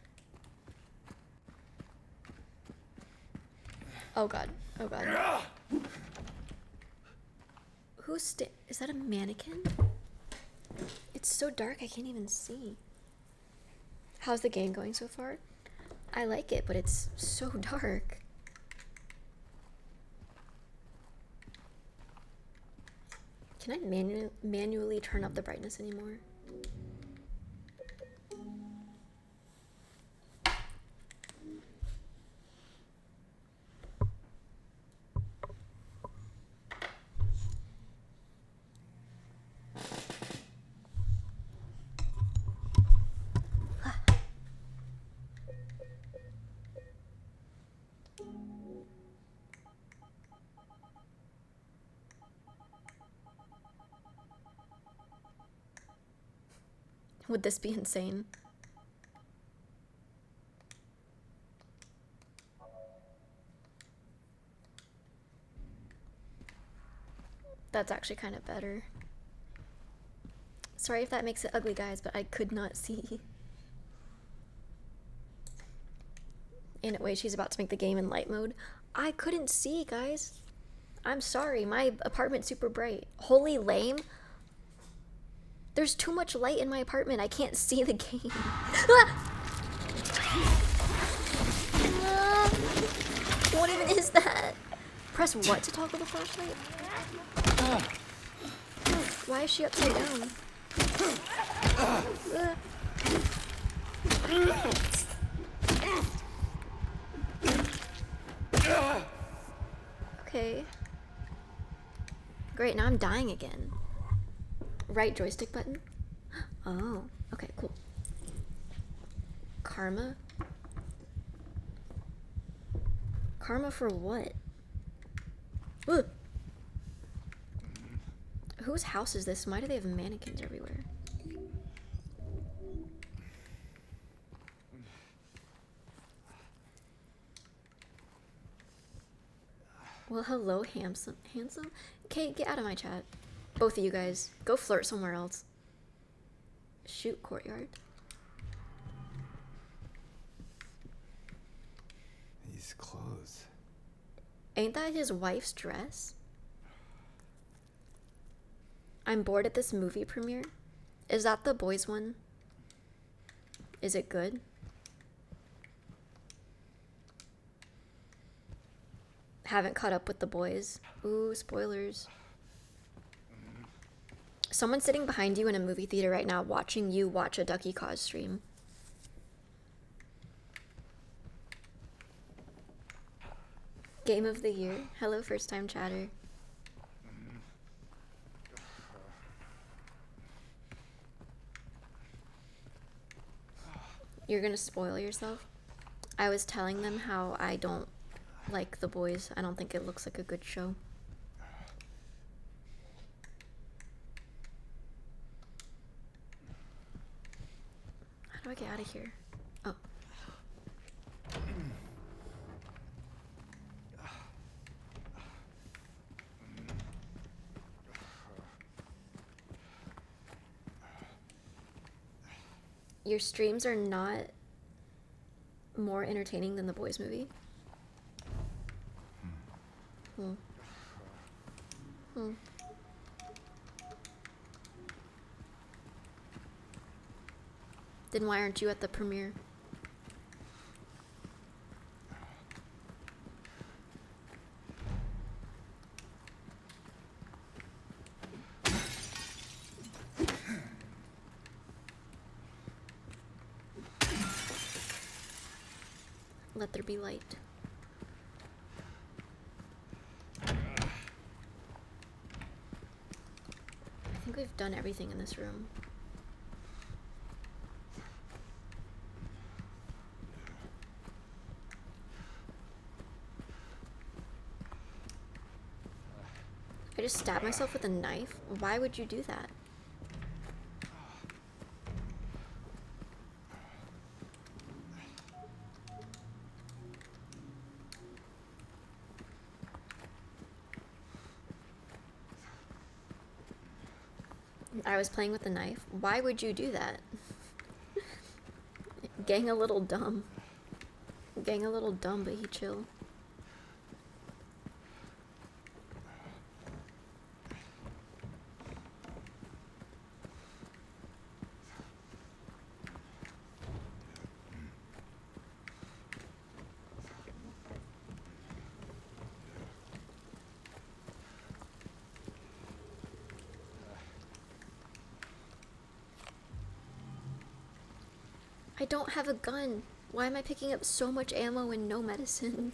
Oh god. Oh god. Is that a mannequin? It's so dark I can't even see. How's the game going so far? I like it, but it's so dark. Can I manually turn up the brightness anymore? Would this be insane? That's actually kind of better. Sorry if that makes it ugly, guys, but I could not see. And wait, she's about to make the game in light mode. I couldn't see, guys. I'm sorry, my apartment's super bright. Holy lame. There's too much light in my apartment. I can't see the game. What even is that? Press what to toggle the flashlight? Why is she upside down? Okay. Great, now I'm dying again. Right joystick button? Oh, okay, cool. Karma? Karma for what? Ugh. Whose house is this? Why do they have mannequins everywhere? Well, hello, handsome. Handsome? Okay, get out of my chat. Both of you guys. Go flirt somewhere else. Shoot, courtyard. These clothes. Ain't that his wife's dress? I'm bored at this movie premiere. Is that the boys one? Is it good? Haven't caught up with the boys. Ooh, spoilers. Someone's sitting behind you in a movie theater right now watching you watch a Ducky Cause stream. Game of the year. Hello, first time chatter. You're gonna spoil yourself? I was telling them how I don't like the boys. I don't think it looks like a good show. How do I get out of here? Oh. Your streams are not more entertaining than the boys movie. Hmm. Hmm. Then why aren't you at the premiere? Let there be light. I think we've done everything in this room. I just stabbed myself with a knife? Why would you do that? I was playing with the knife. Why would you do that? Gang a little dumb. Gang a little dumb, but he chill. I don't have a gun. Why am I picking up so much ammo and no medicine?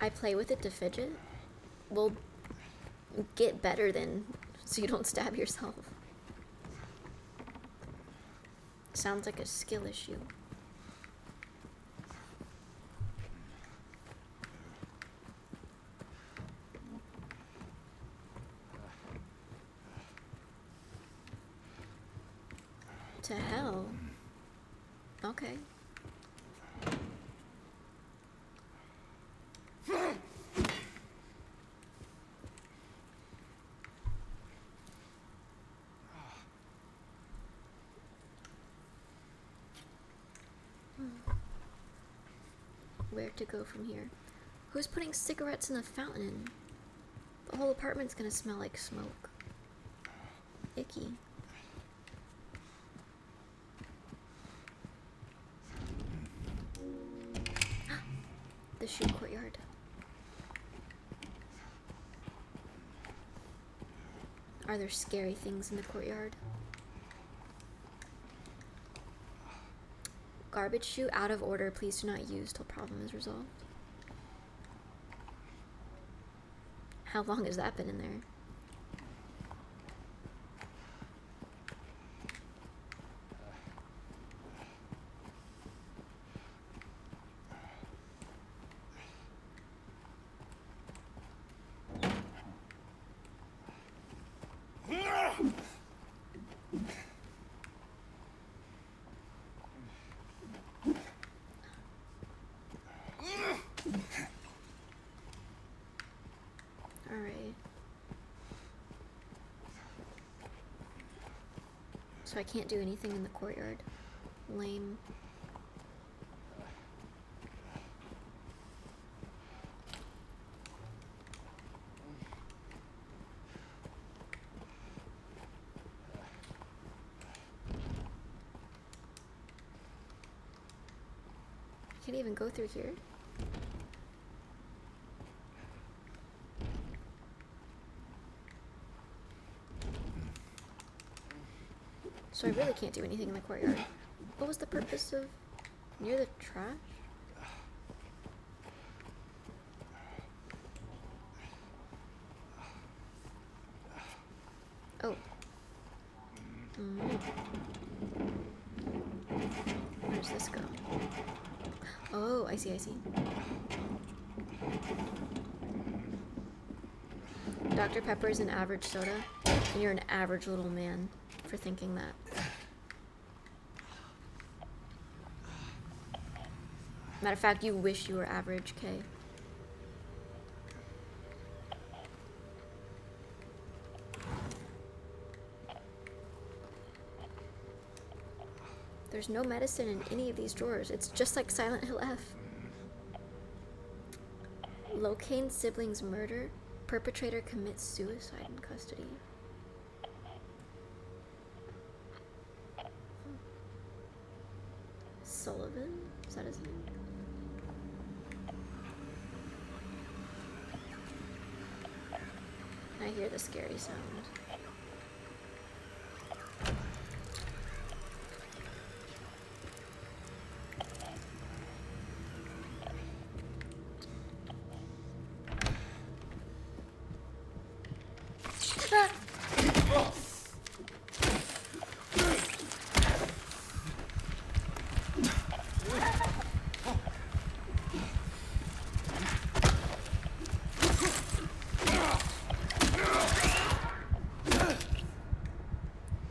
I play with it to fidget? Well, get better then, so you don't stab yourself. Sounds like a skill issue. To hell. Okay. Where to go from here? Who's putting cigarettes in the fountain? The whole apartment's gonna smell like smoke. Icky. The shoe courtyard. Are there scary things in the courtyard? Garbage chute out of order. Please do not use till problem is resolved. How long has that been in there? Alright. So I can't do anything in the courtyard. Lame. I can't even go through here. So I really can't do anything in the courtyard. What was the purpose of near the trash? Oh. Where does this go? Oh, I see, I see. Dr. Pepper is an average soda, and you're an average little man for thinking that. Matter of fact, you wish you were average, Kay. There's no medicine in any of these drawers. It's just like Silent Hill F. Locane siblings murder. Perpetrator commits suicide in custody. Sullivan? Is that his name? I hear the scary sound.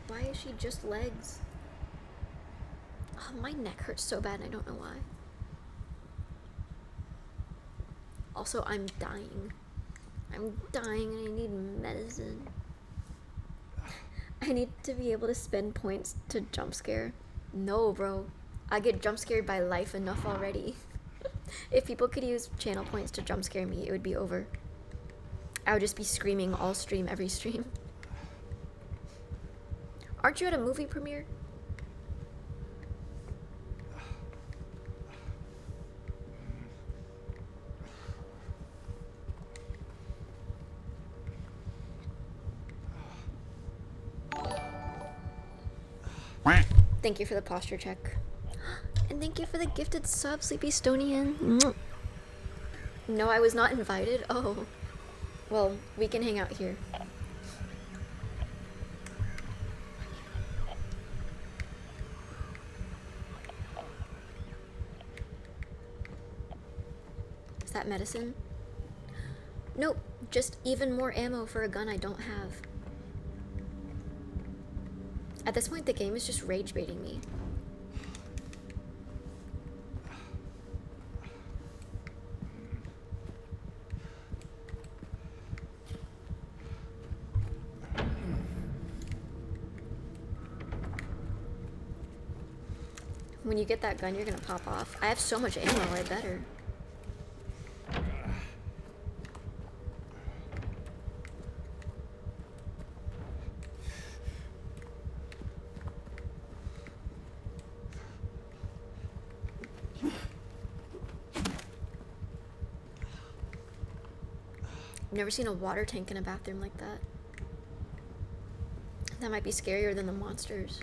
Why is she just legs? Oh, my neck hurts so bad and I don't know why. Also, I'm dying. I'm dying and I need medicine. I need to be able to spend points to jump scare. No, bro. I get jump scared by life enough already. If people could use channel points to jump scare me, it would be over. I would just be screaming all stream, every stream. Aren't you at a movie premiere? Thank you for the posture check. And thank you for the gifted sub, Sleepy Stonian. No, I was not invited. Oh. Well, we can hang out here. Is that medicine? Nope, just even more ammo for a gun I don't have. At this point, the game is just rage baiting me. When you get that gun, you're gonna pop off. I have so much ammo, I better. I've never seen a water tank in a bathroom like that. That might be scarier than the monsters.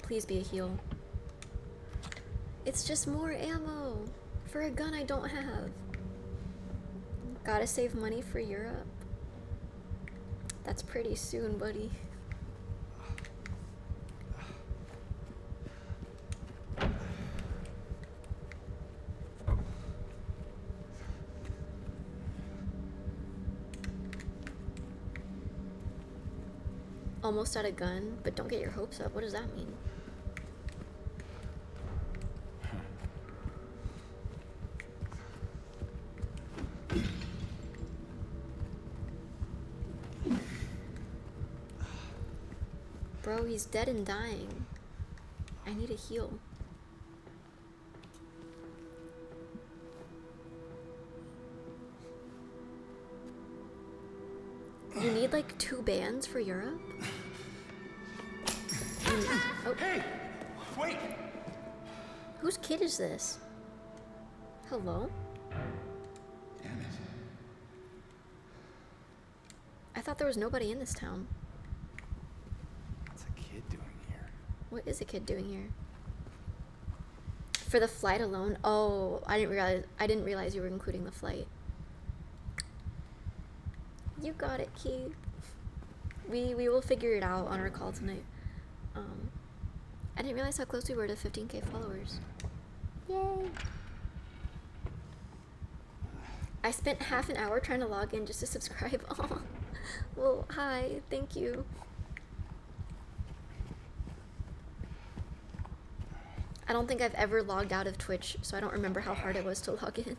Please be a heal. It's just more ammo for a gun I don't have. Gotta save money for Europe. That's pretty soon, buddy. Almost out of gun, but don't get your hopes up. What does that mean? Bro, he's dead and dying. I need a heal. You need like 2 bands for Europe? Oh. Hey! Wait! Whose kid is this? Hello? Damn it. I thought there was nobody in this town. What's a kid doing here? What is a kid doing here? For the flight alone? Oh, I didn't realize you were including the flight. You got it, Key. We will figure it out on our call tonight. I didn't realize how close we were to 15k followers. Yay! I spent half an hour trying to log in just to subscribe. Oh, well, hi, thank you. I don't think I've ever logged out of Twitch, so I don't remember how hard it was to log in.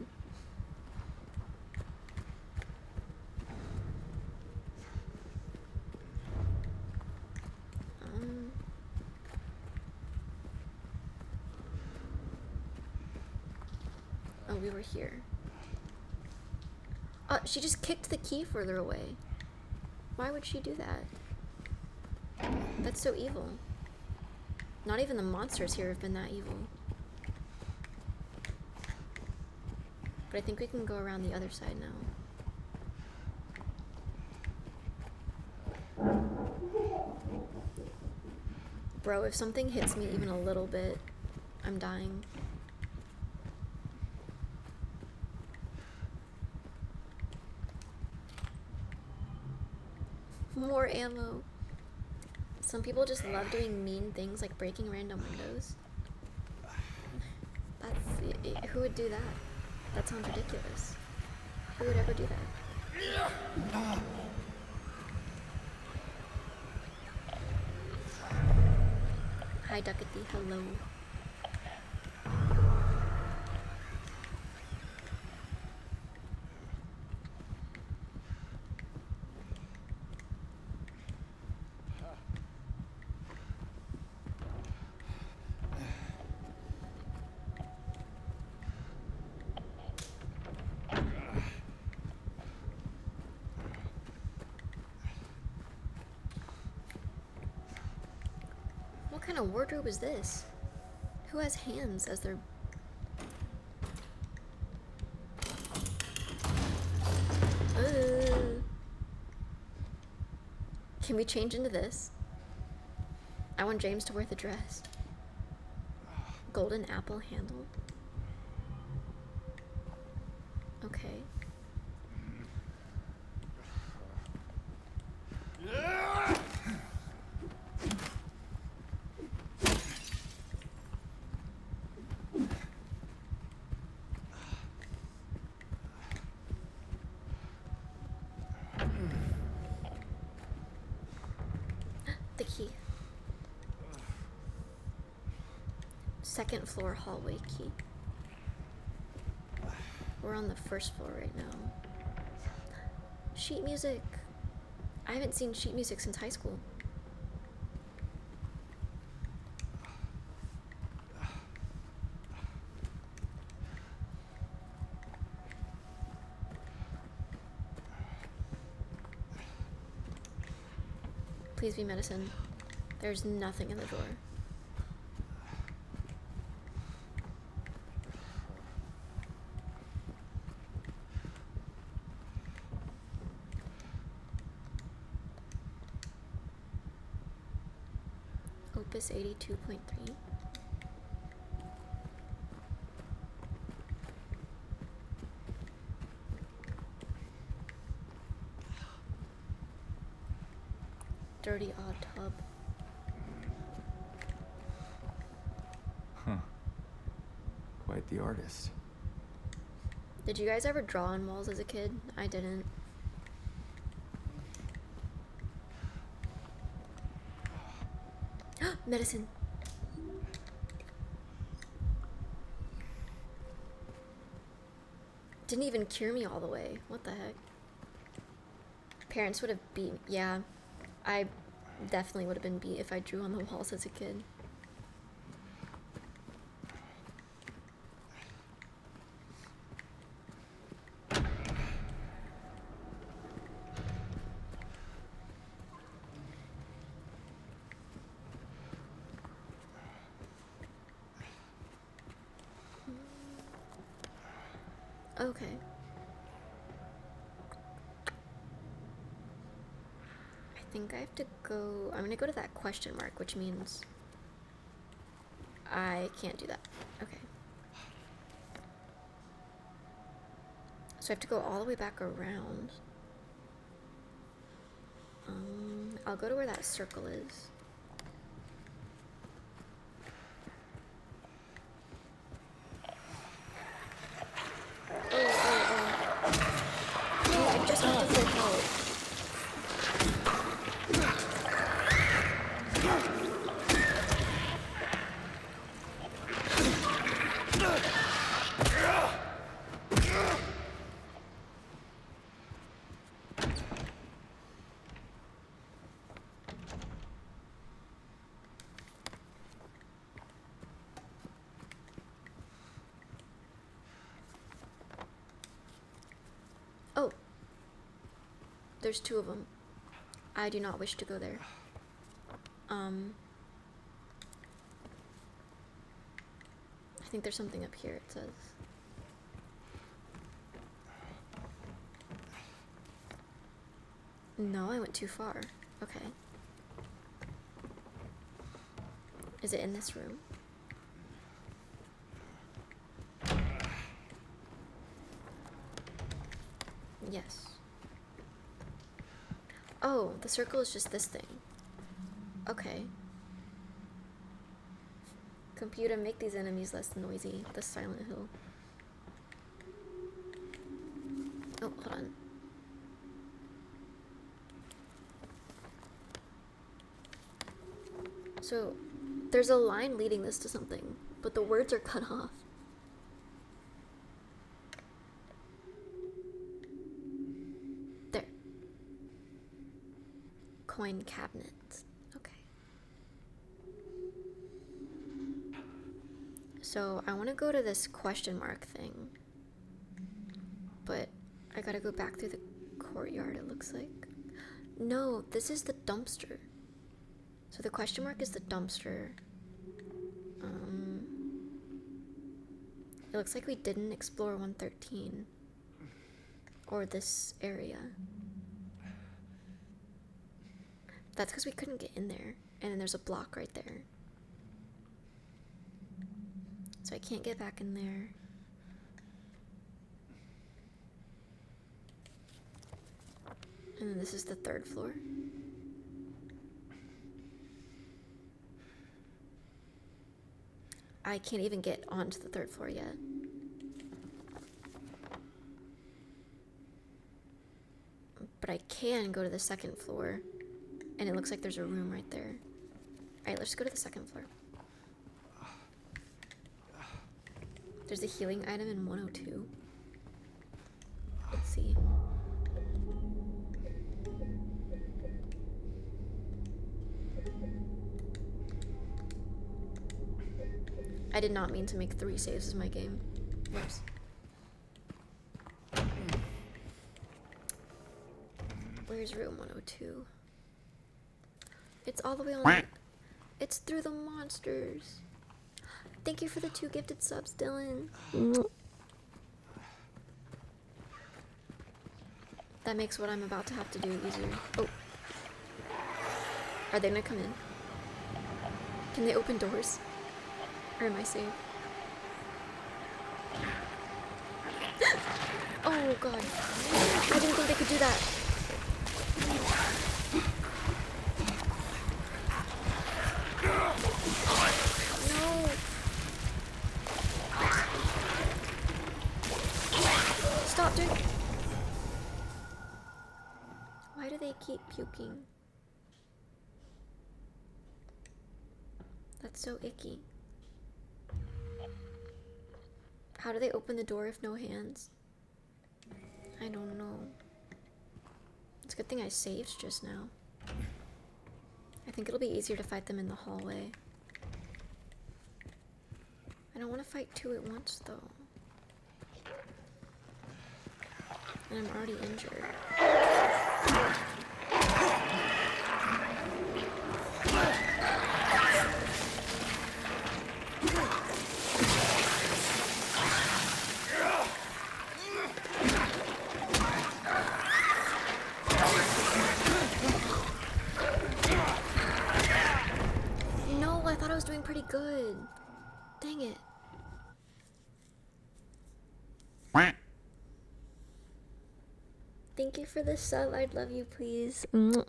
Oh, we were here. She just kicked the key further away. Why would she do that? That's so evil. Not even the monsters here have been that evil. But I think we can go around the other side now. Bro, if something hits me even a little bit, I'm dying. More ammo. Some people just love doing mean things like breaking random windows. Who would do that? That sounds ridiculous. Who would ever do that? Hi, Duckie. Hello. What kind of wardrobe is this? Who has hands as their... Can we change into this? I want James to wear the dress. Golden apple handle. Okay. The key. Second floor hallway key. We're on the first floor right now. Sheet music. I haven't seen sheet music since high school. Please be medicine. There's nothing in the drawer. Opus 82.3. Dirty odd tub. Huh. Quite the artist. Did you guys ever draw on walls as a kid? I didn't. Medicine. Didn't even cure me all the way. What the heck? Parents would have beat. Yeah, I definitely would have been beat if I drew on the walls as a kid. Okay. I think I have to go... I'm gonna go to that question mark, which means... I can't do that. Okay. So I have to go all the way back around. I'll go to where that circle is. I just want to feel help. There's two of them. I do not wish to go there. I think there's something up here, it says. No, I went too far. Okay. Is it in this room? Yes. Oh, the circle is just this thing. Okay. Computer, make these enemies less noisy. The Silent Hill. Oh, hold on. So, there's a line leading this to something, but the words are cut off. There. Coin cabinet. Okay. So, I want to go to this question mark thing. But I gotta go back through the courtyard, it looks like. No, this is the dumpster. So the question mark is the dumpster. It looks like we didn't explore 113. Or this area. That's because we couldn't get in there. And then there's a block right there. So I can't get back in there. And then this is the third floor. I can't even get onto the third floor yet. But I can go to the second floor. And it looks like there's a room right there. Alright, let's go to the second floor. There's a healing item in 102. Let's see. I did not mean to make 3 saves as my game. Whoops. Where's room 102? It's all the way on. It's through the monsters. Thank you for the 2 gifted subs, Dylan. That makes what I'm about to have to do easier. Oh. Are they gonna come in? Can they open doors? Or am I safe? Oh god. I didn't think they could do that. No. Stop, dude. Why do they keep puking? That's so icky. How do they open the door if no hands? I don't know. It's a good thing I saved just now. I think it'll be easier to fight them in the hallway. I don't want to fight 2 at once though. And I'm already injured. No, I thought I was doing pretty good. Dang it. Thank you for the sub. I'd love you, please. Ooh,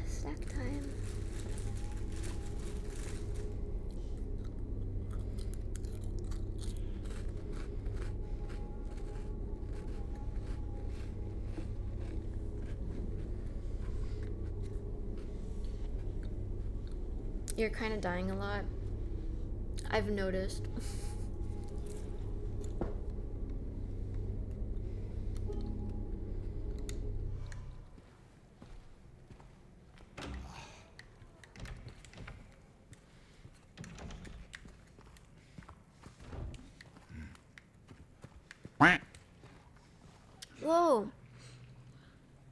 snack time. You're kind of dying a lot. I've noticed.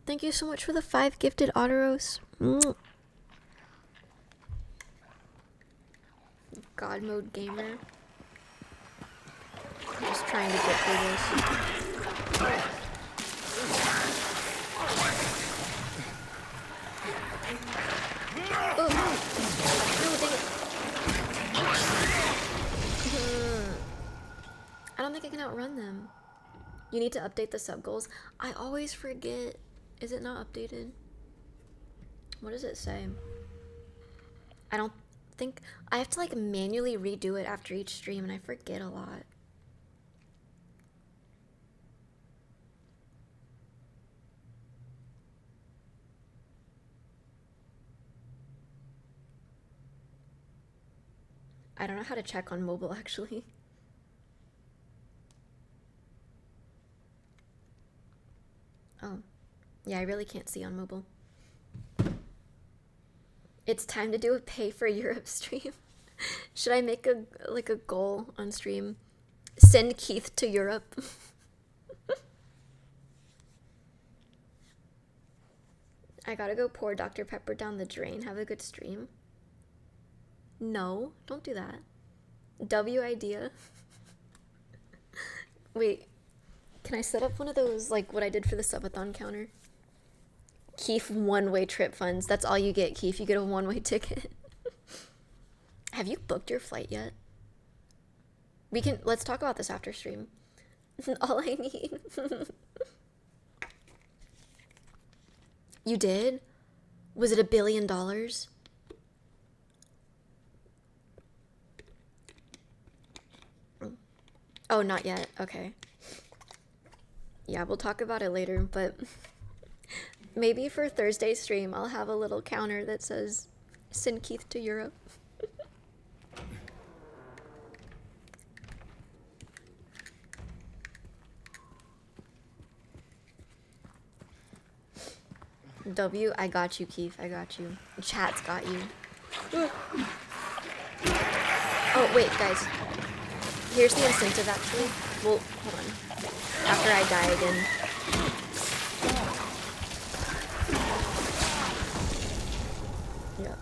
Thank you so much for the 5 gifted Autoros. God mode gamer. I'm just trying to get through this. Oh. No, dang it. I don't think I can outrun them. You need to update the sub goals. I always forget. Is it not updated? What does it say? I don't think I have to like manually redo it after each stream, and I forget a lot. I don't know how to check on mobile actually. Oh, yeah, I really can't see on mobile. It's time to do a pay for Europe stream. Should I make a goal on stream? Send Keith to Europe. I gotta go pour Dr. Pepper down the drain. Have a good stream. No, don't do that. W idea. Wait, can I set up one of those, like what I did for the subathon counter? Keith one-way trip funds. That's all you get, Keith. You get a one-way ticket. Have you booked your flight yet? Let's talk about this after stream. All I need. You did? Was it $1 billion? Oh, not yet. Okay. Yeah, we'll talk about it later, but maybe for Thursday's stream, I'll have a little counter that says, send Keith to Europe. W, I got you, Keith. I got you. Chat's got you. Oh, wait, guys. Here's the incentive, actually. Well, hold on. After I die again. Yeah.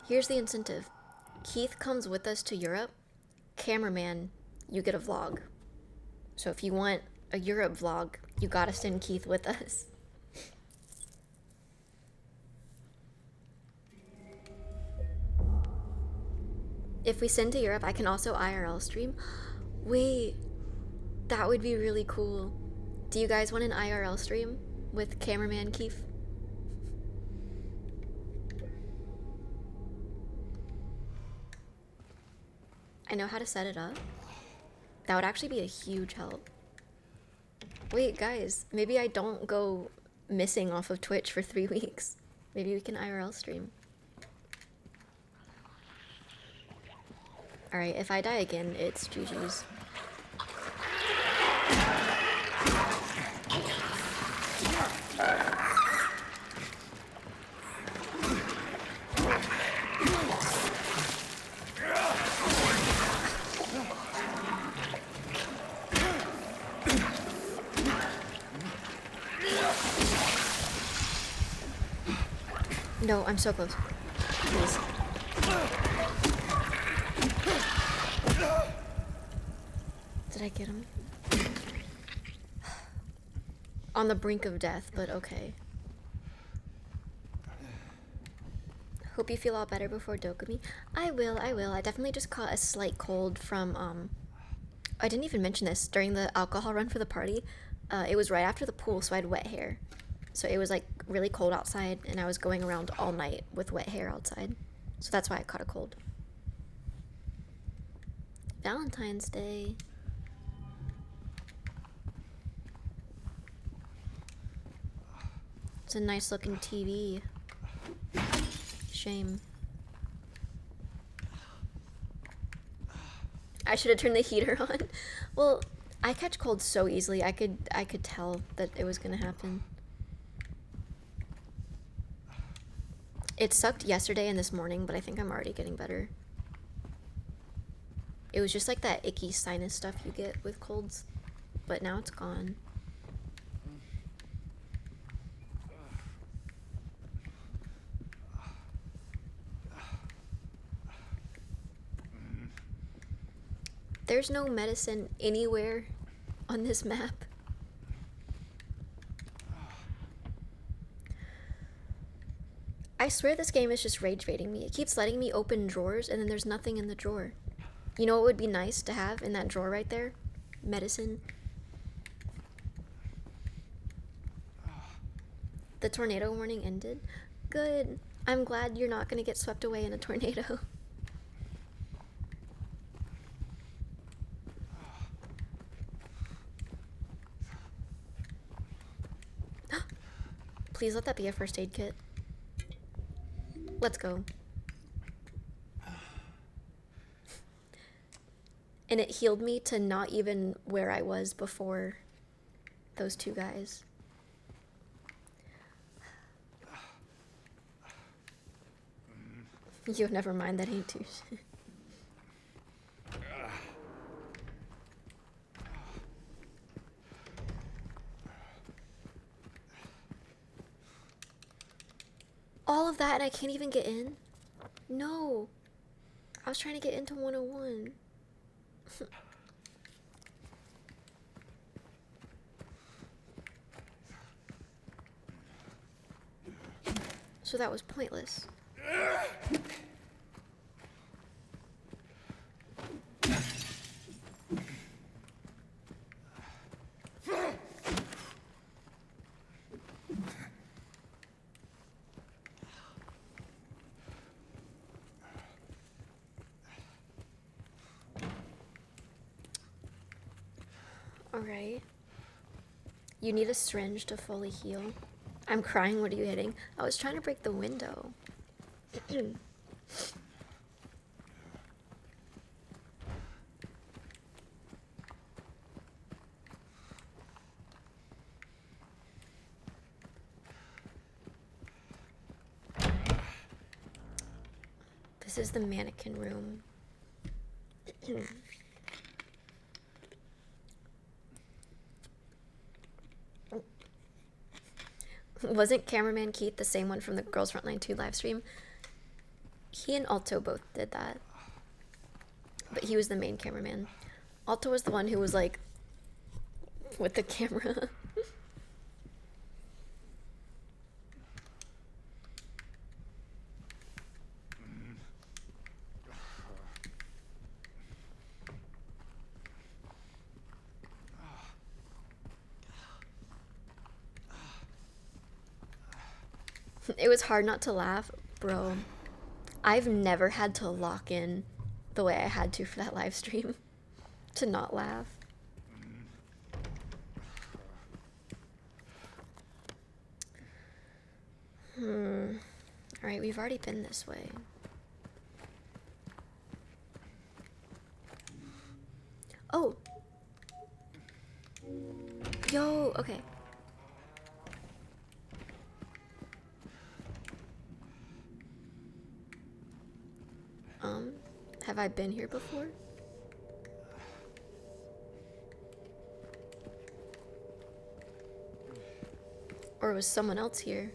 Here's the incentive. Keith comes with us to Europe. Cameraman, you get a vlog. So if you want a Europe vlog, you gotta send Keith with us. If we send to Europe, I can also IRL stream. Wait, that would be really cool. Do you guys want an IRL stream with cameraman Keith? I know how to set it up. That would actually be a huge help. Wait, guys, maybe I don't go missing off of Twitch for 3 weeks. Maybe we can IRL stream. Alright, if I die again, it's GG's. No, I'm so close. Please. Did I get him? On the brink of death, but okay. Hope you feel all better before Dokumi. I will. I definitely just caught a slight cold from, I didn't even mention this during the alcohol run for the party. It was right after the pool, so I had wet hair. So it was like really cold outside, and I was going around all night with wet hair outside. So that's why I caught a cold. Valentine's Day. It's a nice looking TV. Shame. I should have turned the heater on. Well, I catch colds so easily. I could tell that it was gonna happen. It sucked yesterday and this morning, but I think I'm already getting better. It was just like that icky sinus stuff you get with colds, but now it's gone. There's no medicine anywhere on this map. I swear this game is just rage baiting me. It keeps letting me open drawers and then there's nothing in the drawer. You know what would be nice to have in that drawer right there? Medicine. The tornado warning ended. Good. I'm glad you're not gonna get swept away in a tornado. Please let that be a first aid kit. Let's go. And it healed me to not even where I was before those two guys. Yo, never mind, that ain't too shit. All of that and I can't even get in? No. I was trying to get into 101. So that was pointless. Alright. You need a syringe to fully heal. I'm crying, what are you hitting? I was trying to break the window. This is the mannequin room. Wasn't cameraman Keith the same one from the Girls Frontline 2 livestream? He and Alto both did that. But he was the main cameraman. Alto was the one who was like with the camera. It was hard not to laugh, bro. I've never had to lock in the way I had to for that live stream to not laugh. Alright, we've already been this way. Oh! Yo, okay. Have I been here before? Or was someone else here?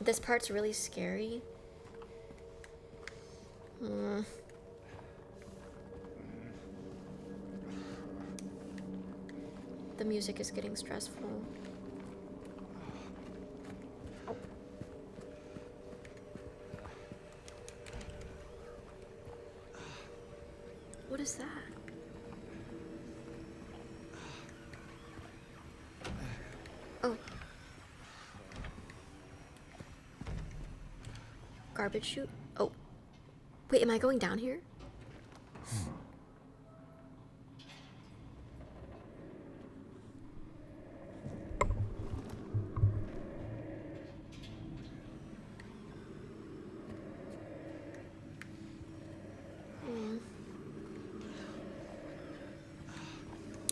This part's really scary. The music is getting stressful. What is that? Oh. Garbage chute? Oh. Wait, am I going down here?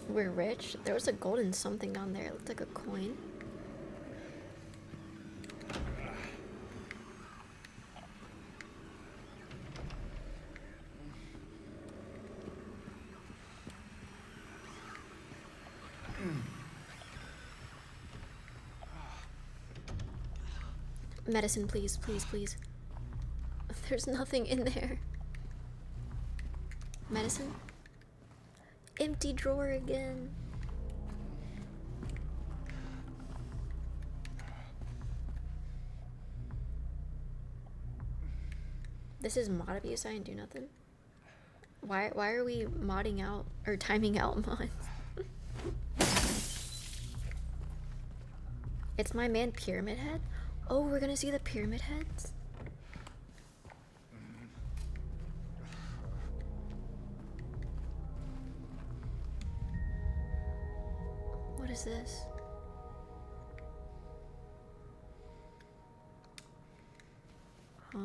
We're rich. There was a golden something down there. It looked like a coin. Medicine, please, please, please. There's nothing in there. Medicine? Empty drawer again. This is mod abuse. I didn't do nothing. Why are we modding out or timing out mods? It's my man Pyramid Head. Oh, we're gonna see the Pyramid Heads. What is this? Huh?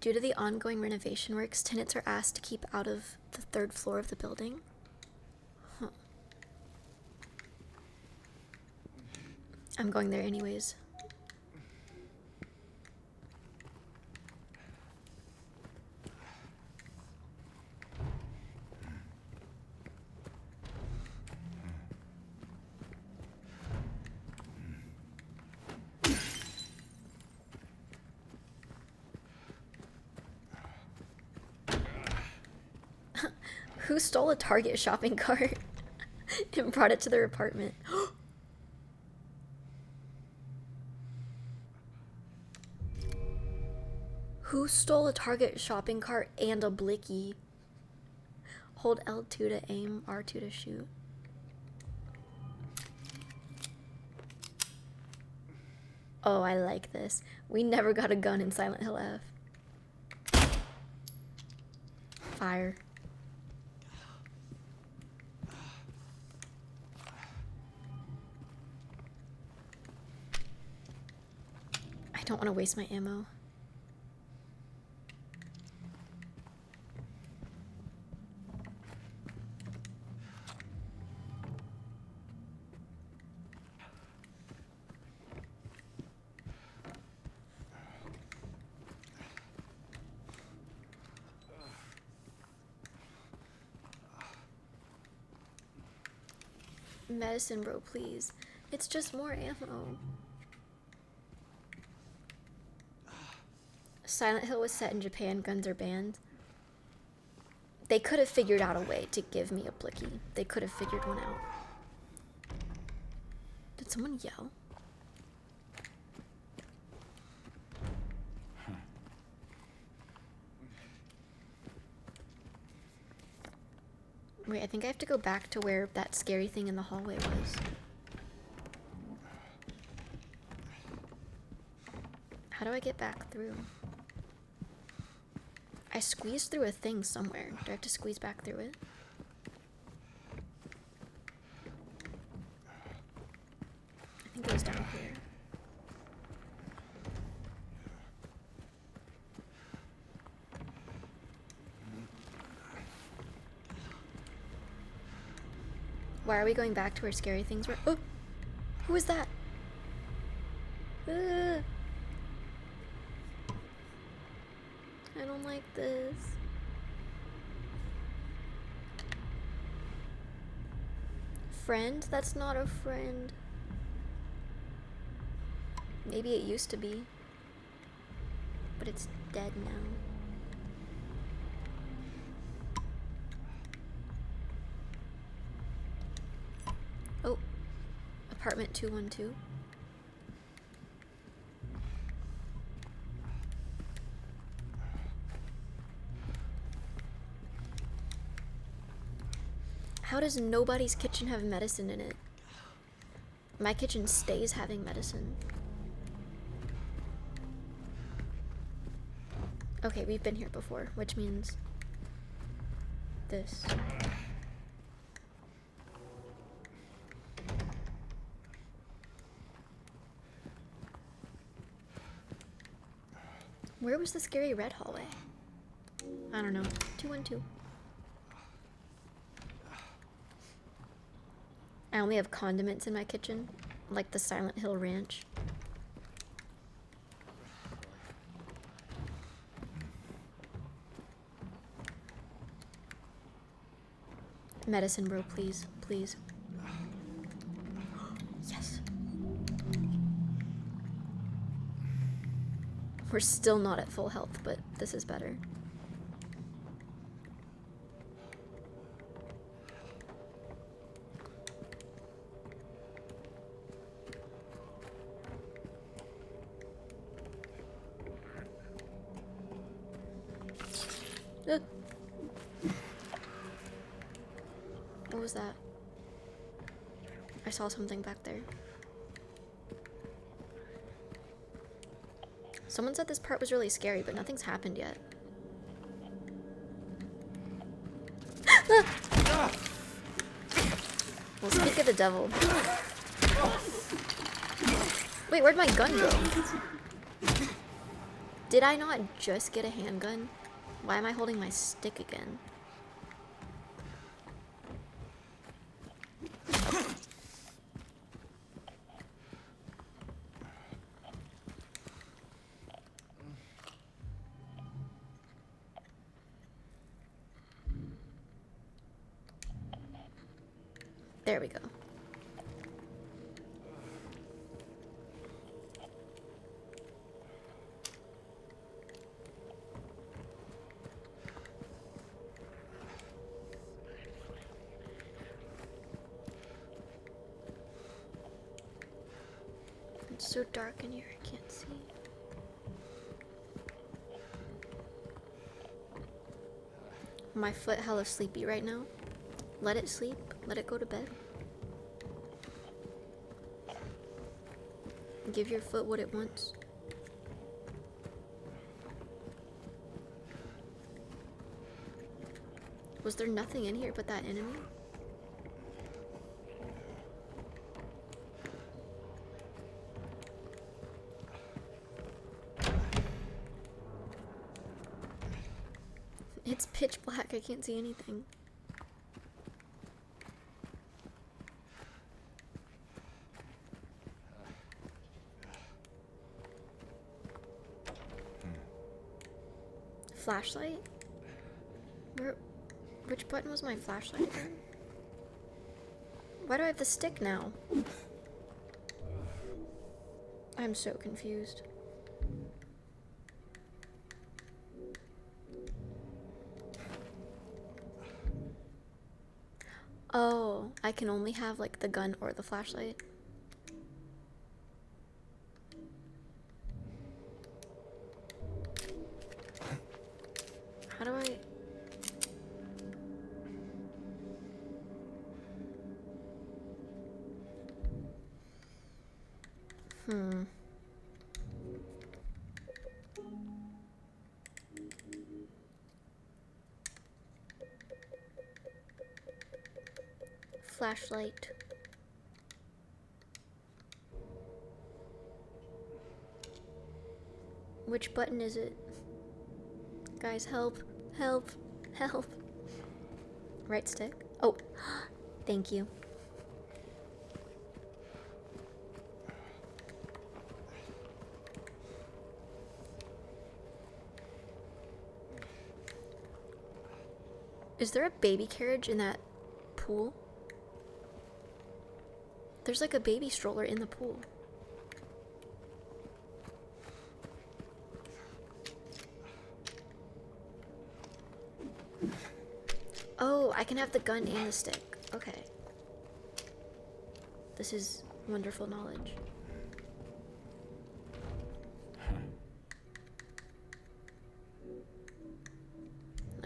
Due to the ongoing renovation works, tenants are asked to keep out of the 3rd floor of the building. Huh. I'm going there anyways. Who stole a Target shopping cart and brought it to their apartment? Who stole a Target shopping cart and a blicky? Hold L2 to aim, R2 to shoot. Oh, I like this. We never got a gun in Silent Hill F. Fire. I don't want to waste my ammo. Medicine, bro, please. It's just more ammo. Silent Hill was set in Japan, guns are banned. They could have figured out a way to give me a blicky. They could have figured one out. Did someone yell? Wait, I think I have to go back to where that scary thing in the hallway was. How do I get back through? I squeezed through a thing somewhere. Do I have to squeeze back through it? I think it was down here. Why are we going back to where scary things were? Oh! Who was that? I don't like this. Friend? That's not a friend. Maybe it used to be. But it's dead now. Oh. Apartment 212. How does nobody's kitchen have medicine in it? My kitchen stays having medicine. Okay, we've been here before, which means this. Where was the scary red hallway? I don't know. 212. I only have condiments in my kitchen, like the Silent Hill Ranch. Medicine, bro, please, please. Yes. We're still not at full health, but this is better. Ugh. What was that? I saw something back there. Someone said this part was really scary, but nothing's happened yet. Well, speak of the devil. Wait, where'd my gun go? Did I not just get a handgun? Why am I holding my stick again? There we go. It's so dark in here, I can't see. My foot hella sleepy right now. Let it sleep. Let it go to bed. Give your foot what it wants. Was there nothing in here but that enemy? It's pitch black. I can't see anything. Flashlight? Which button was my flashlight again? Why do I have the stick now? I'm so confused. Oh, I can only have like the gun or the flashlight. How do I... Flashlight. Which button is it? Guys, help. Help. Help. Right stick? Oh, thank you. Is there a baby carriage in that pool? There's like a baby stroller in the pool. Oh, I can have the gun and the stick. Okay. This is wonderful knowledge.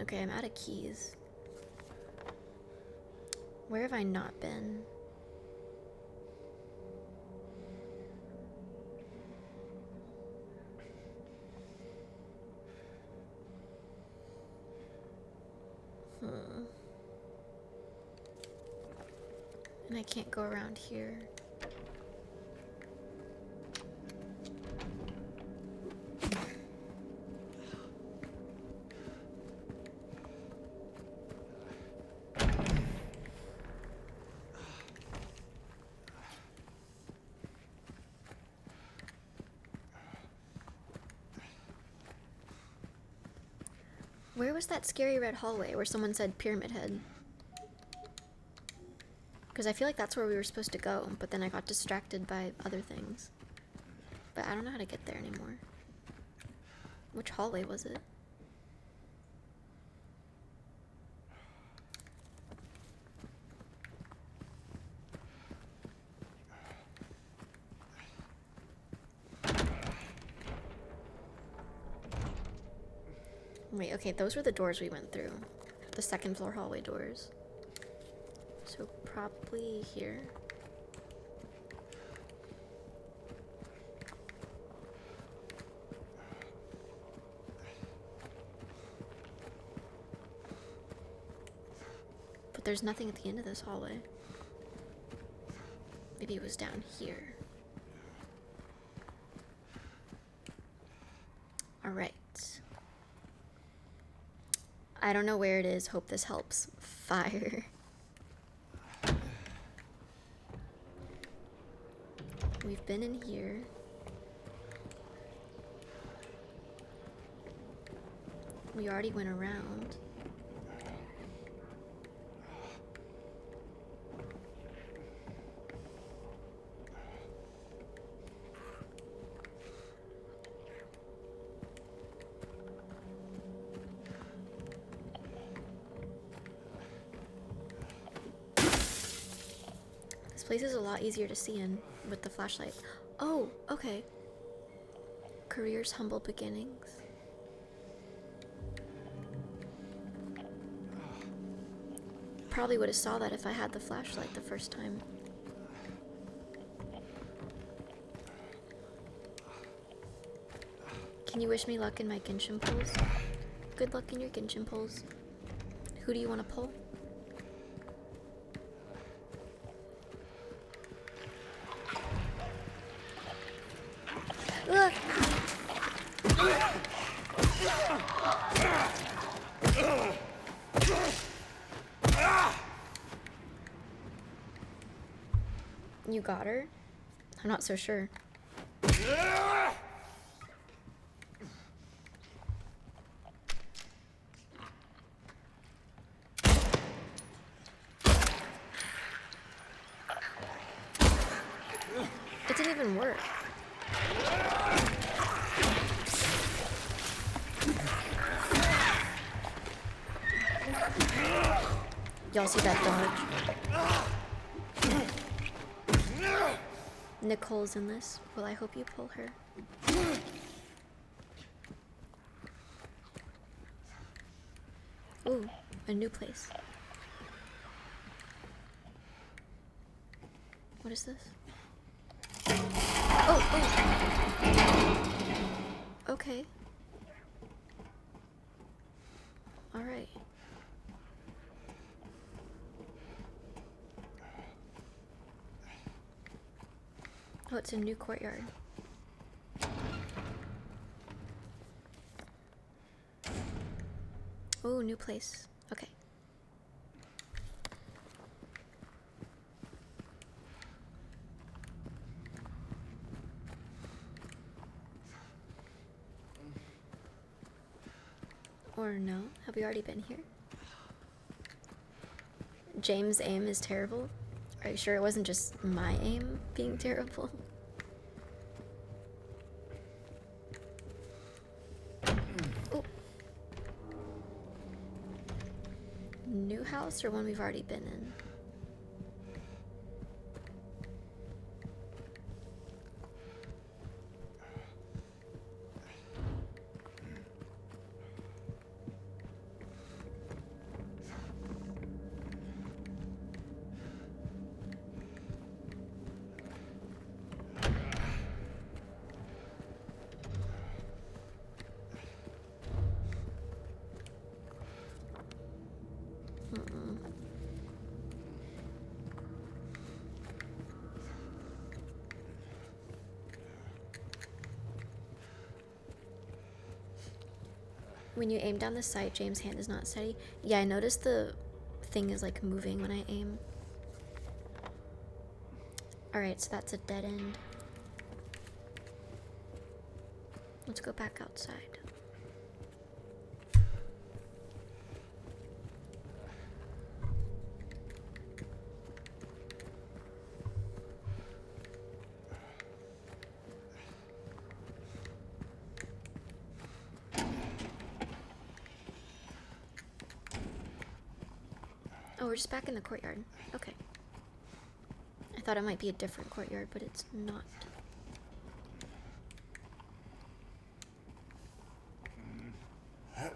Okay, I'm out of keys. Where have I not been? And I can't go around here. Where was that scary red hallway where someone said Pyramid Head? Because I feel like that's where we were supposed to go, but then I got distracted by other things. But I don't know how to get there anymore. Which hallway was it? Wait, okay, those were the doors we went through. The second floor hallway doors. So probably here. But there's nothing at the end of this hallway. Maybe it was down here. Alright. I don't know where it is. Hope this helps. Fire. We've been in here. We already went around. This place is a lot easier to see in with the flashlight. Oh, okay. Career's humble beginnings. Probably would have saw that if I had the flashlight the first time. Can you wish me luck in my Genshin pulls? Good luck in your Genshin pulls. Who do you want to pull? Ugh. You got her? I'm not so sure. It didn't even work. Y'all see that dodge? Nicole's in this. Well, I hope you pull her. Ooh, a new place. What is this? Oh. Okay. All right. Oh, it's a new courtyard. Oh, new place. Okay. Or no? Have we already been here? James' aim is terrible? Are you sure it wasn't just my aim being terrible? Oh. New house or one we've already been in? When you aim down the sight, James' hand is not steady. Yeah, I noticed the thing is like moving when I aim. Alright, so that's a dead end. Let's go back outside. Oh, we're just back in the courtyard. Okay. I thought it might be a different courtyard, but it's not. I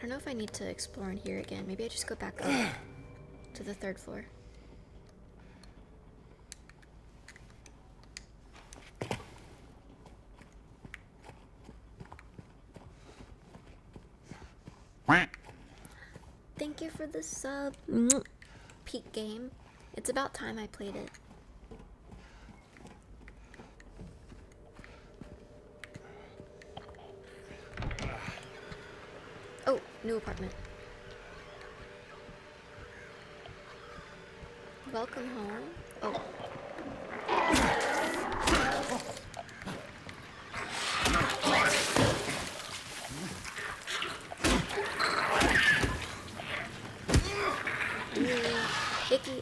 don't know if I need to explore in here again. Maybe I just go back up to the 3rd floor. Thank you for the sub. Peak game. It's about time I played it. Oh, new apartment. Welcome home. Oh. Icky.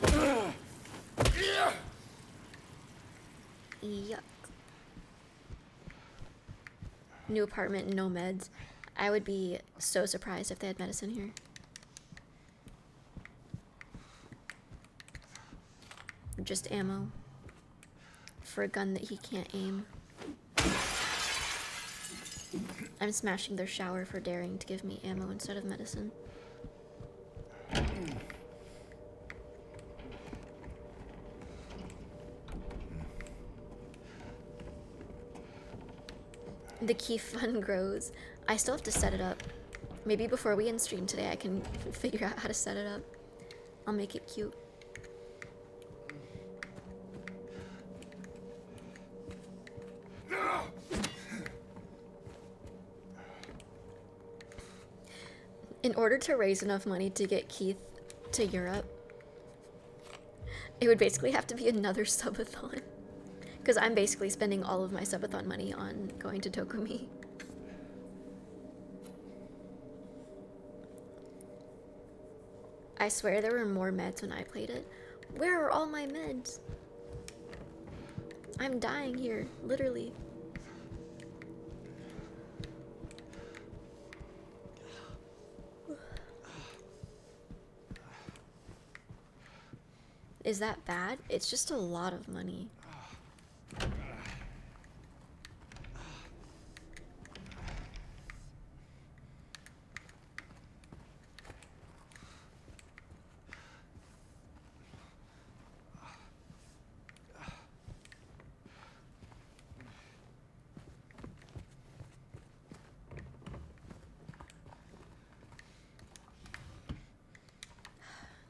Yuck. New apartment, no meds. I would be so surprised if they had medicine here. Just ammo. For a gun that he can't aim. I'm smashing their shower for daring to give me ammo instead of medicine. The key fun grows. I still have to set it up. Maybe before we end stream today I can figure out how to set it up. I'll make it cute. In order to raise enough money to get Keith to Europe, it would basically have to be another subathon. Because I'm basically spending all of my subathon money on going to Tokumi. I swear there were more meds when I played it. Where are all my meds? I'm dying here, literally. Is that bad? It's just a lot of money.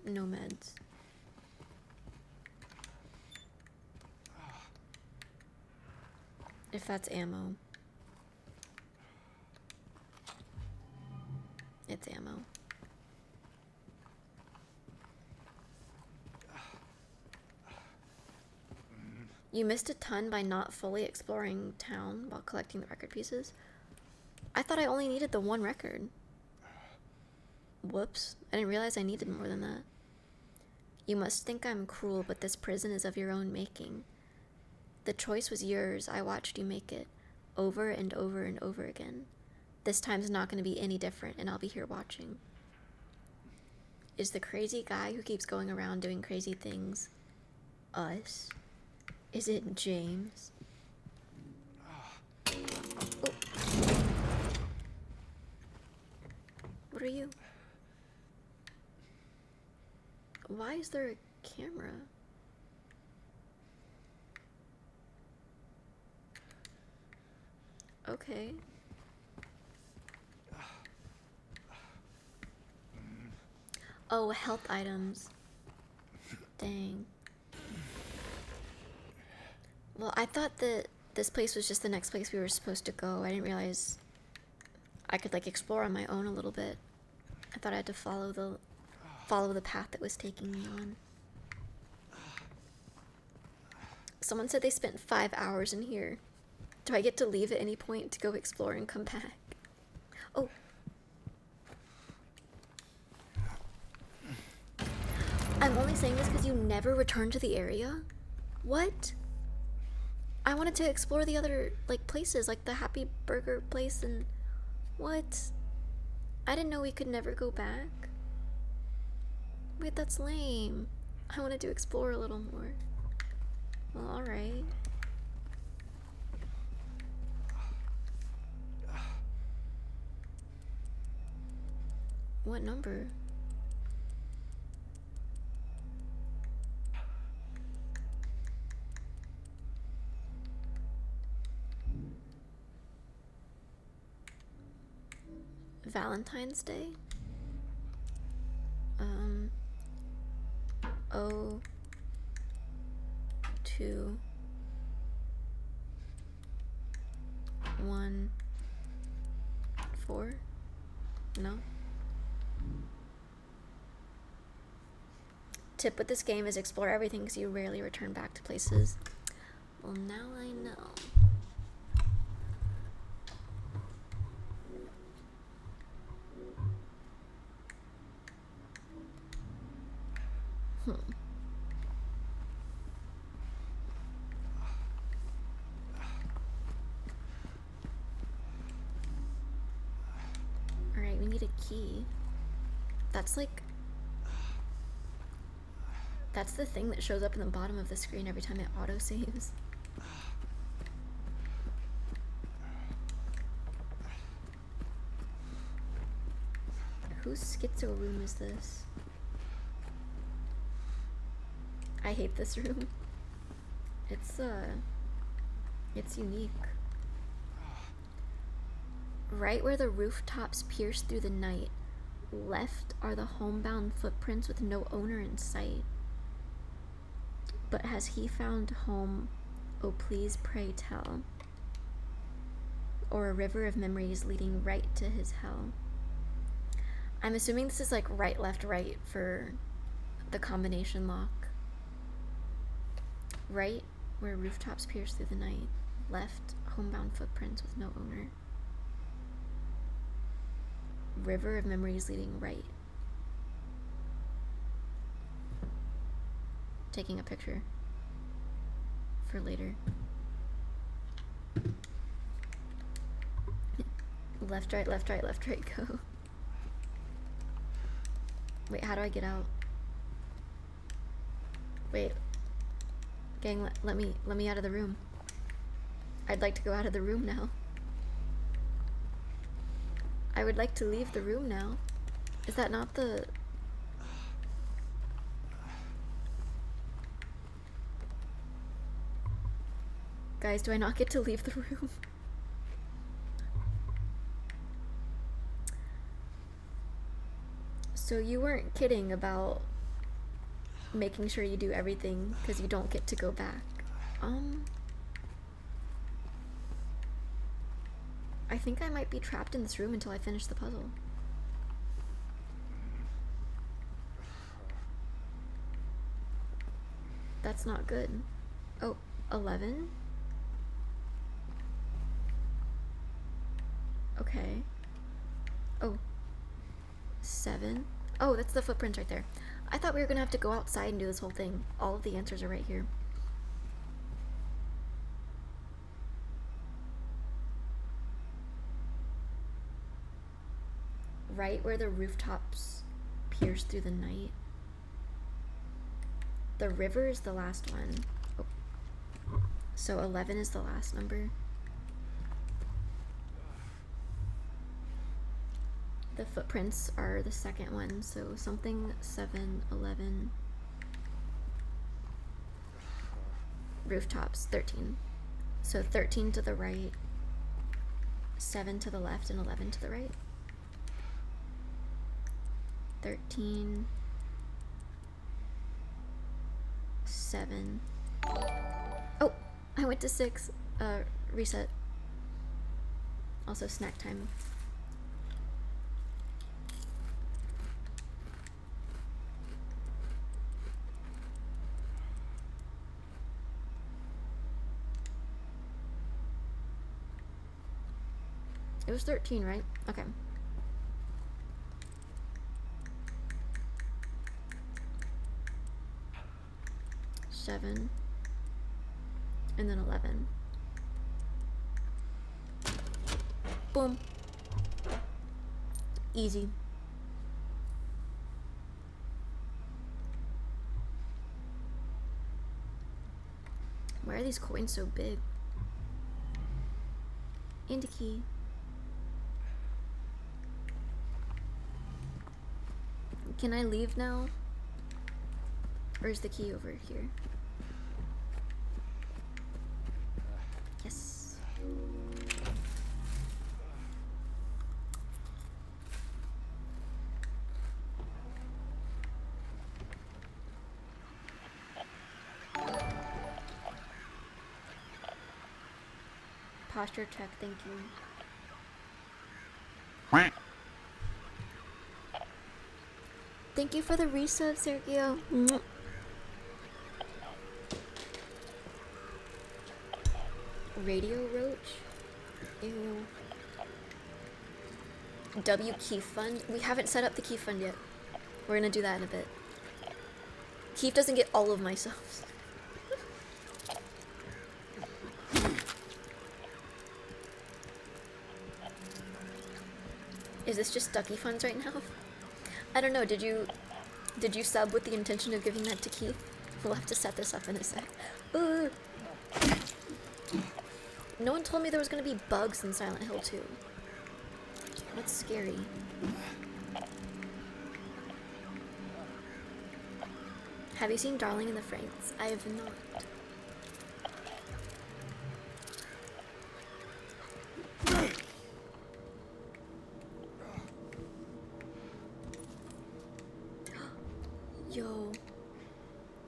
No meds. If that's ammo. It's ammo. You missed a ton by not fully exploring town while collecting the record pieces. I thought I only needed the one record. Whoops. I didn't realize I needed more than that. You must think I'm cruel, but this prison is of your own making. The choice was yours. I watched you make it. Over and over and over again. This time's not going to be any different, and I'll be here watching. Is the crazy guy who keeps going around doing crazy things us? Is it James? Oh. What are you? Why is there a camera? Okay. Oh, health items. Dang. Well, I thought that this place was just the next place we were supposed to go. I didn't realize I could like explore on my own a little bit. I thought I had to follow the path that was taking me on. Someone said they spent 5 hours in here. Do I get to leave at any point to go explore and come back? Oh. I'm only saying this because you never returned to the area? What? I wanted to explore the other, like, places, like the Happy Burger place and... What? I didn't know we could never go back. Wait, that's lame. I wanted to explore a little more. Well, alright. What number? Valentine's Day? Oh, 2, 1, 4? No? Tip with this game is explore everything because you rarely return back to places. Well, now I know. Alright, we need a key. That's like... That's the thing that shows up in the bottom of the screen every time it autosaves. Whose schizo room is this? I hate this room. It's unique. Right where the rooftops pierce through the night, left are the homebound footprints with no owner in sight. But has he found home? Oh, please pray tell. Or a river of memories leading right to his hell. I'm assuming this is like right, left, right for the combination lock. Right where rooftops pierce through the night, left homebound footprints with no owner. River of memories leading right. Taking a picture for later. Left, right, left, right, left, right, go. Wait, how do I get out? Wait. Gang, let me out of the room. I'd like to go out of the room now. I would like to leave the room now. Is that not the... Guys, do I not get to leave the room? So you weren't kidding about making sure you do everything because you don't get to go back. I think I might be trapped in this room until I finish the puzzle. That's not good. Oh, 11? Okay. Oh, 7? Oh, that's the footprints right there. I thought we were gonna have to go outside and do this whole thing. All of the answers are right here. Right where the rooftops pierce through the night. The river is the last one. Oh. So 11 is the last number. The footprints are the second one, so something 7, 11. Rooftops, 13. So 13 to the right, 7 to the left, and 11 to the right. 13, 7. Oh, I went to 6. Reset. Also snack time. It was 13, right? Okay. 7, and then 11. Boom. Easy. Why are these coins so big? And a key. Can I leave now? Or is the key over here? Yes. Posture check, thank you. Thank you for the resub, Sergio. Radio Roach? Ew. W Keith Fund? We haven't set up the Keith Fund yet. We're gonna do that in a bit. Keith doesn't get all of my subs. Is this just Ducky Funds right now? I don't know, did you sub with the intention of giving that to Keith? We'll have to set this up in a sec. Ooh. No one told me there was gonna be bugs in Silent Hill 2. That's scary. Have you seen Darling in the Franxx? I have not. Yo.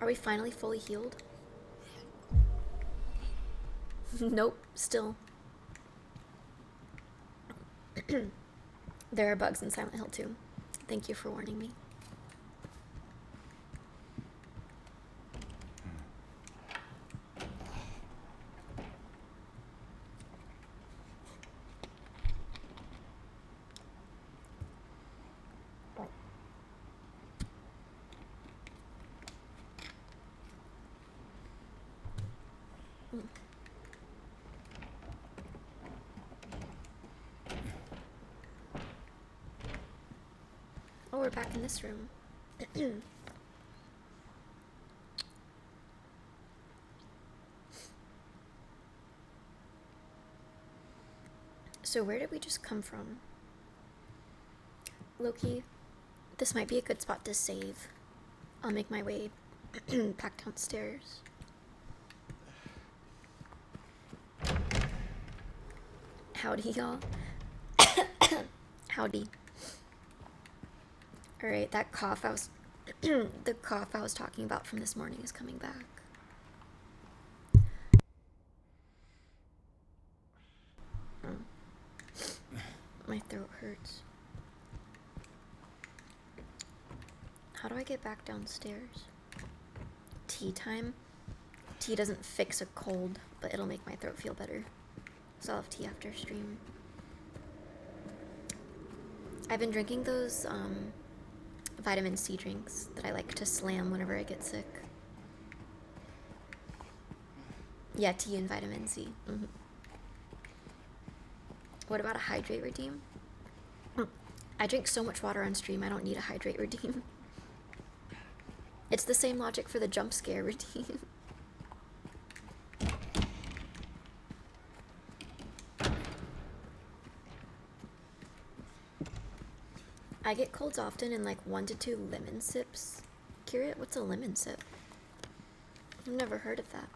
Are we finally fully healed? Nope, still. There are bugs in Silent Hill 2. Thank you for warning me. Oh, we're back in this room. So where did we just come from? Loki, this might be a good spot to save. I'll make my way back downstairs. Howdy, y'all. Howdy. Alright, that cough I was the cough I was talking about from this morning is coming back. My throat hurts. How do I get back downstairs? Tea time? Tea doesn't fix a cold, but it'll make my throat feel better. So I'll have tea after stream. I've been drinking those vitamin C drinks that I like to slam whenever I get sick. Yeah, tea and vitamin C. Mm-hmm. What about a hydrate redeem? I drink so much water on stream, I don't need a hydrate redeem. It's the same logic for the jump scare redeem. I get colds often in like 1 to 2 lemon sips. Kirit, what's a lemon sip? I've never heard of that.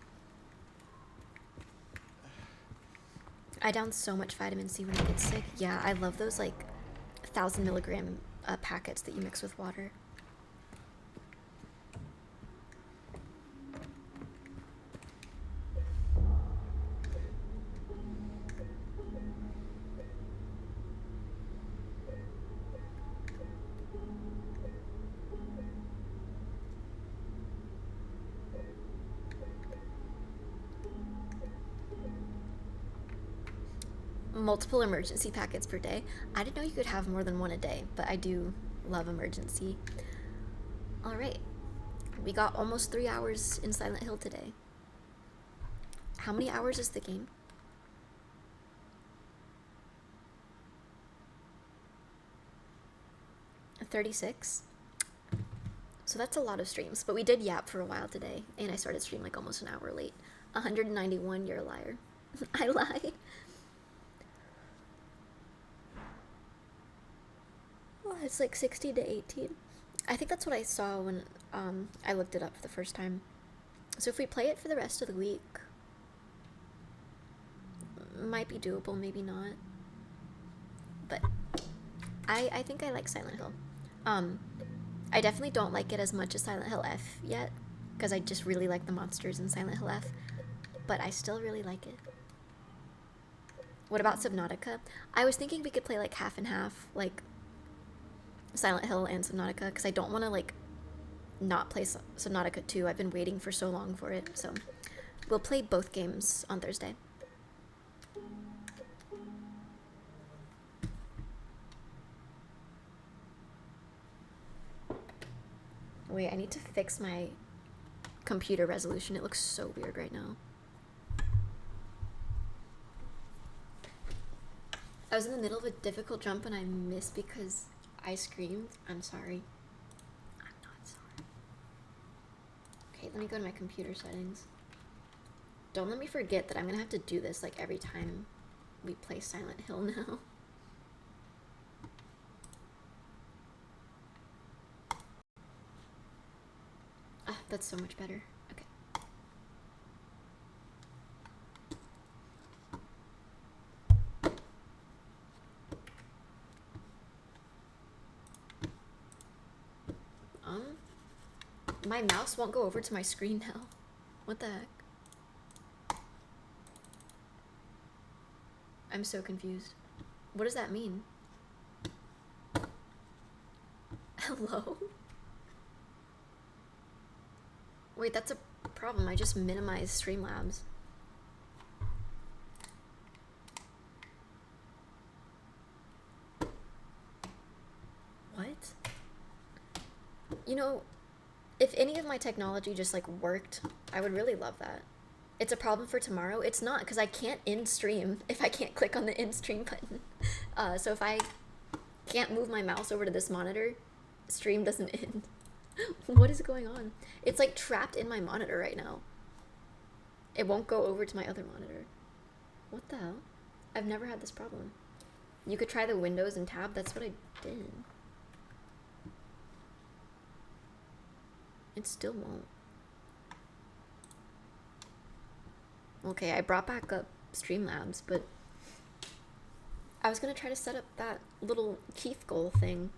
I down so much vitamin C when I get sick. Yeah, I love those like 1,000 milligram packets that you mix with water. Multiple emergency packets per day. I didn't know you could have more than one a day, but I do love emergency. All right, We got almost 3 hours in Silent Hill today. How many hours is the game? A 36? So that's a lot of streams, but we did yap for a while today, and I started stream like almost an hour late. 191, you're a liar. I lied. Oh, it's like 60 to 18. I think that's what I saw when I looked it up for the first time. So if we play it for the rest of the week, might be doable, maybe not. But I think I like Silent Hill. I definitely don't like it as much as Silent Hill F yet, because I just really like the monsters in Silent Hill F, but I still really like it. What about Subnautica? I was thinking we could play like half and half, like Silent Hill and Subnautica, because I don't want to like not play Subnautica 2. I've been waiting for so long for it, so we'll play both games on Thursday. Wait, I need to fix my computer resolution. It looks so weird right now. I was in the middle of a difficult jump and I missed because I screamed. I'm sorry. I'm not sorry. Okay, let me go to my computer settings. Don't let me forget that I'm gonna have to do this like every time we play Silent Hill now. Ah, that's so much better. Okay. My mouse won't go over to my screen now. What the heck? I'm so confused. What does that mean? Hello? Wait, that's a problem. I just minimized Streamlabs. What? You know, if any of my technology just like worked, I would really love that. It's a problem for tomorrow. It's not, because I can't end stream if I can't click on the end stream button. So if I can't move my mouse over to this monitor, stream doesn't end. What is going on? It's like trapped in my monitor right now. It won't go over to my other monitor. What the hell? I've never had this problem. You could try the Windows and tab. That's what I did. It still won't. Okay, I brought back up Streamlabs, but I was gonna try to set up that little Keith goal thing.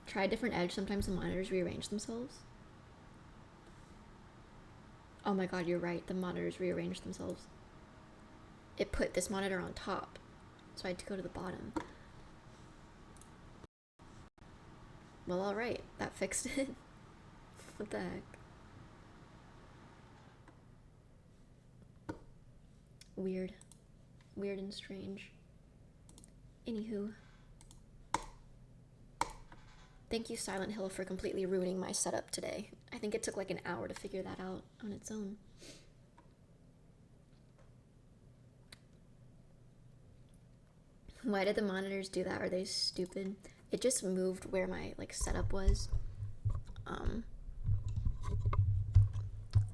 Try a different edge. Sometimes the monitors rearrange themselves. Oh my god, you're right. The monitors rearrange themselves. It put this monitor on top, so I had to go to the bottom. Well, alright. That fixed it. What the heck? Weird. Weird and strange. Anywho. Thank you, Silent Hill, for completely ruining my setup today. I think it took like an hour to figure that out on its own. Why did the monitors do that? Are they stupid? It just moved where my like setup was.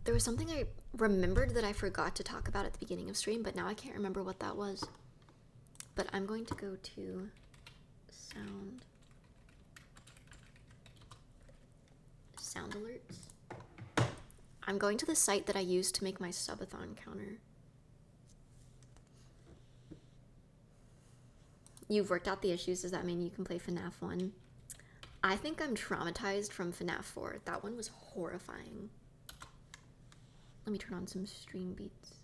There was something I remembered that I forgot to talk about at the beginning of stream, but now I can't remember what that was. But I'm going to go to sound alerts. I'm going to the site that I used to make my subathon counter. You've worked out the issues. Does that mean you can play FNAF 1? I think I'm traumatized from FNAF 4. That one was horrifying. Let me turn on some stream beats.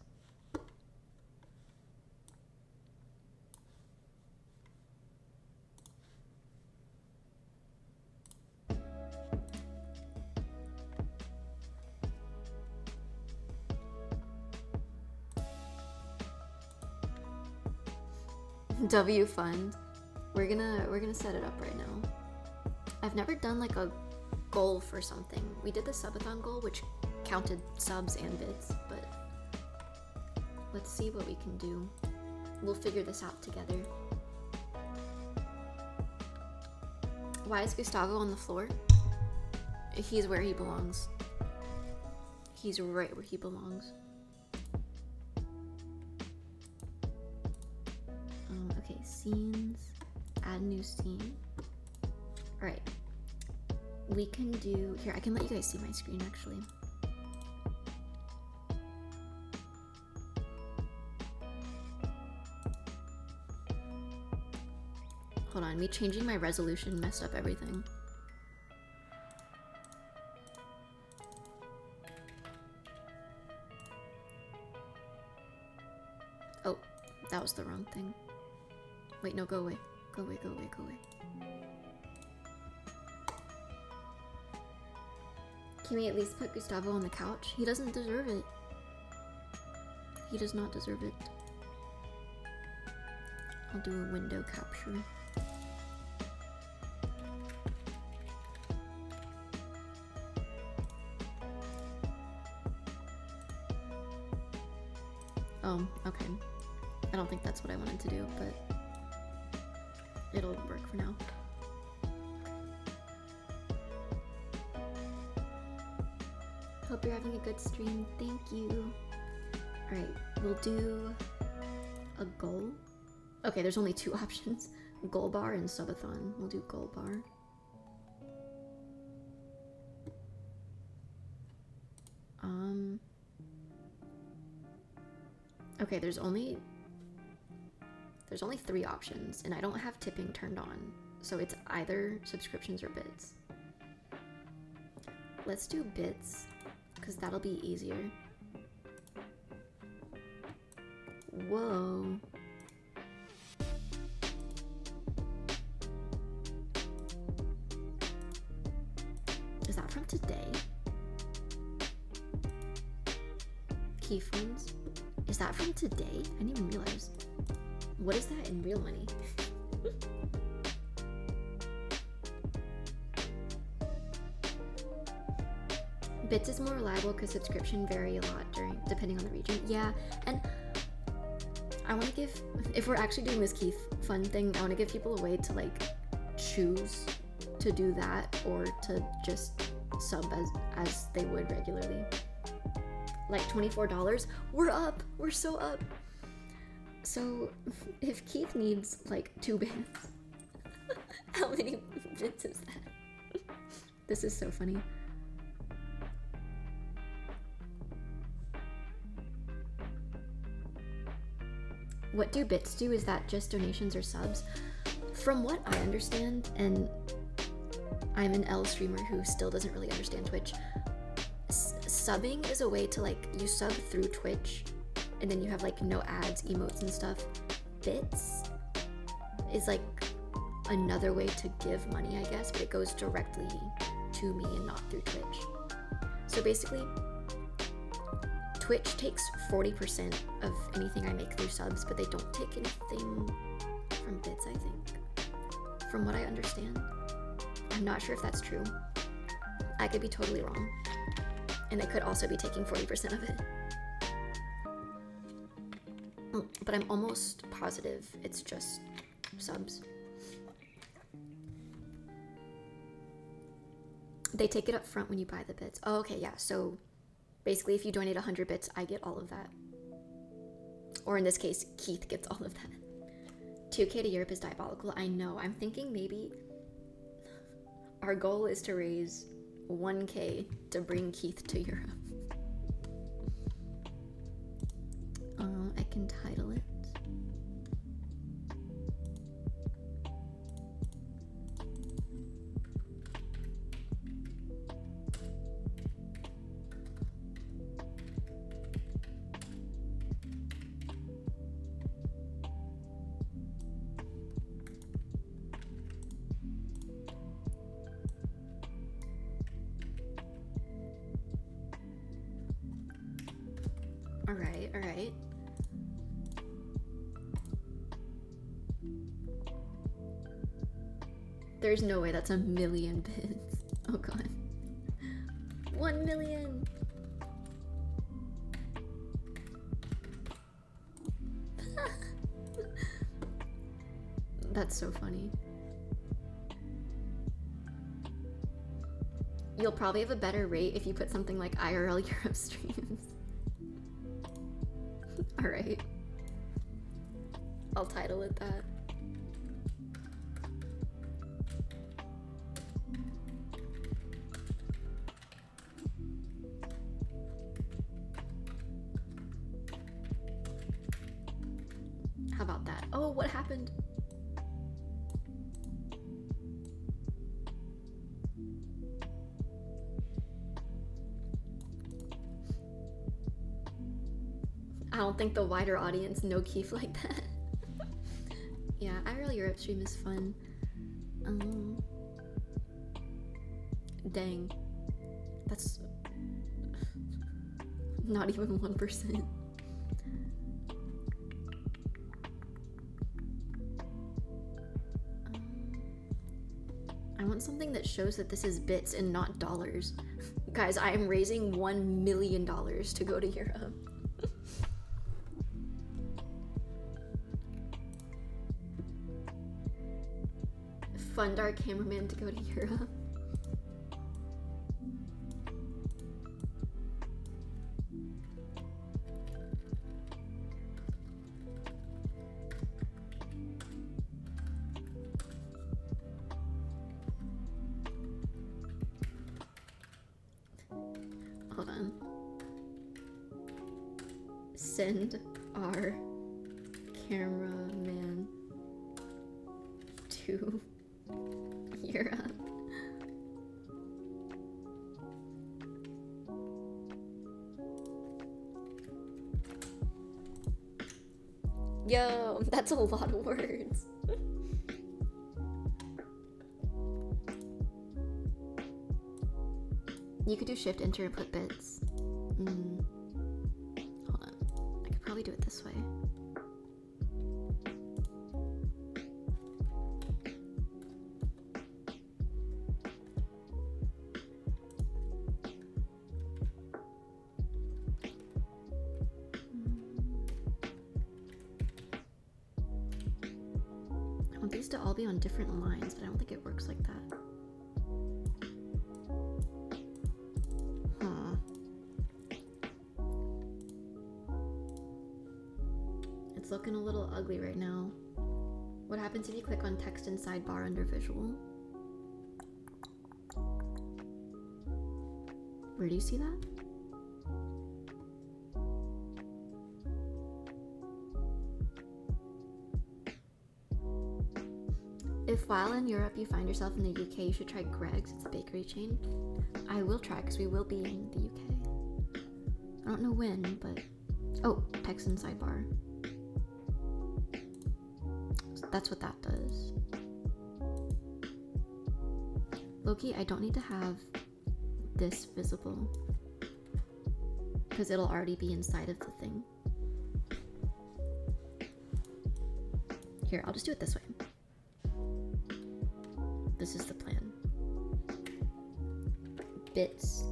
W Fund. We're gonna set it up right now. I've never done like a goal for something. We did the subathon goal, which counted subs and bits, but let's see what we can do. We'll figure this out together. Why is Gustavo on the floor? He's where he belongs. He's right where he belongs. Okay, scenes. Add new scene. Alright. We can do... Here, I can let you guys see my screen, actually. Hold on, me changing my resolution messed up everything. Oh, that was the wrong thing. Wait, no, go away. Go away, go away, go away. Can we at least put Gustavo on the couch? He doesn't deserve it. He does not deserve it. I'll do a window capture. Oh, okay. I don't think that's what I wanted to do, but it'll work for now. Hope you're having a good stream. Thank you. Alright, we'll do a goal. Okay, there's only 2 options. Goal bar and subathon. We'll do goal bar. Okay, there's only 3 options, and I don't have tipping turned on, so it's either subscriptions or bits. Let's do bits, because that'll be easier. Whoa. Is that from today? Key funds? Is that from today? I didn't even realize. What is that in real money? Bits is more reliable because subscription vary a lot depending on the region. Yeah, and I want to give, if we're actually doing this Keith fun thing, I want to give people a way to like choose to do that or to just sub as they would regularly. Like $24, we're up, we're so up. So if Keith needs like 2 bits, how many bits is that? This is so funny. What do bits do? Is that just donations or subs? From what I understand, and I'm an L streamer who still doesn't really understand Twitch, subbing is a way to like, you sub through Twitch and then you have like no ads, emotes and stuff. Bits is like another way to give money, I guess, but it goes directly to me and not through Twitch. So basically, Twitch takes 40% of anything I make through subs, but they don't take anything from bits, I think. From what I understand. I'm not sure if that's true. I could be totally wrong. And they could also be taking 40% of it. But I'm almost positive it's just subs. They take it up front when you buy the bits. Oh, okay, yeah. So basically, if you donate 100 bits, I get all of that. Or in this case, Keith gets all of that. 2K to Europe is diabolical. I know. I'm thinking maybe our goal is to raise 1K to bring Keith to Europe. I can title it. All right. There's no way that's 1,000,000 bits. Oh god. 1,000,000! That's so funny. You'll probably have a better rate if you put something like IRL Europe streams. Alright. I'll title it that. How about that? Oh, what happened? I don't think the wider audience know Keith like that. Yeah, IRL Europe stream is fun. Dang. That's not even 1%. I want something that shows that this is bits and not dollars. Guys, I am raising $1 million to go to Europe. Fund our cameraman to go to Europe. Hold on. Send our cameraman to Europe. Yo, that's a lot of words. You could do shift enter and put bits. Hold on. I could probably do it this way. I want these to all be on different lines, but I don't think it works like that. It's looking a little ugly right now. What happens if you click on text in sidebar under visual? Where do you see that? If while in Europe you find yourself in the UK, you should try Greg's. It's a bakery chain. I will try because we will be in the UK. I don't know when, but... Oh, text in sidebar. So that's what that does. Loki, I don't need to have this visible because it'll already be inside of the thing. Here, I'll just do it this way. This is the plan. Bits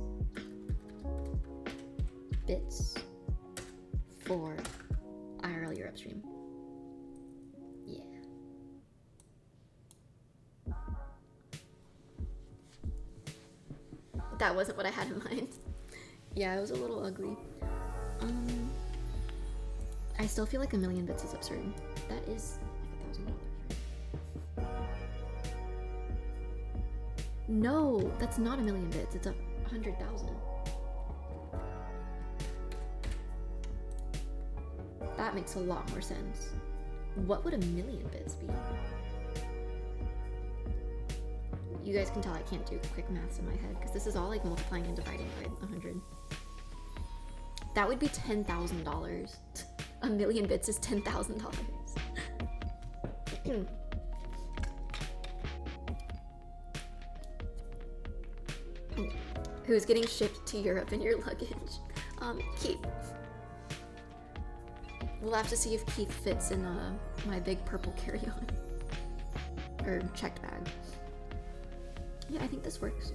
for IRL Europe stream. Yeah. That wasn't what I had in mind. Yeah, it was a little ugly. I still feel like 1,000,000 bits is absurd. That is like $1,000. No, that's not 1,000,000 bits. It's 100,000. That makes a lot more sense. What would 1,000,000 bits be? You guys can tell I can't do quick maths in my head because this is all like multiplying and dividing by 100. That would be $10,000. 1,000,000 bits is $10,000. Who's getting shipped to Europe in your luggage? Keith. We'll have to see if Keith fits in my big purple carry-on. Or checked bag. Yeah, I think this works.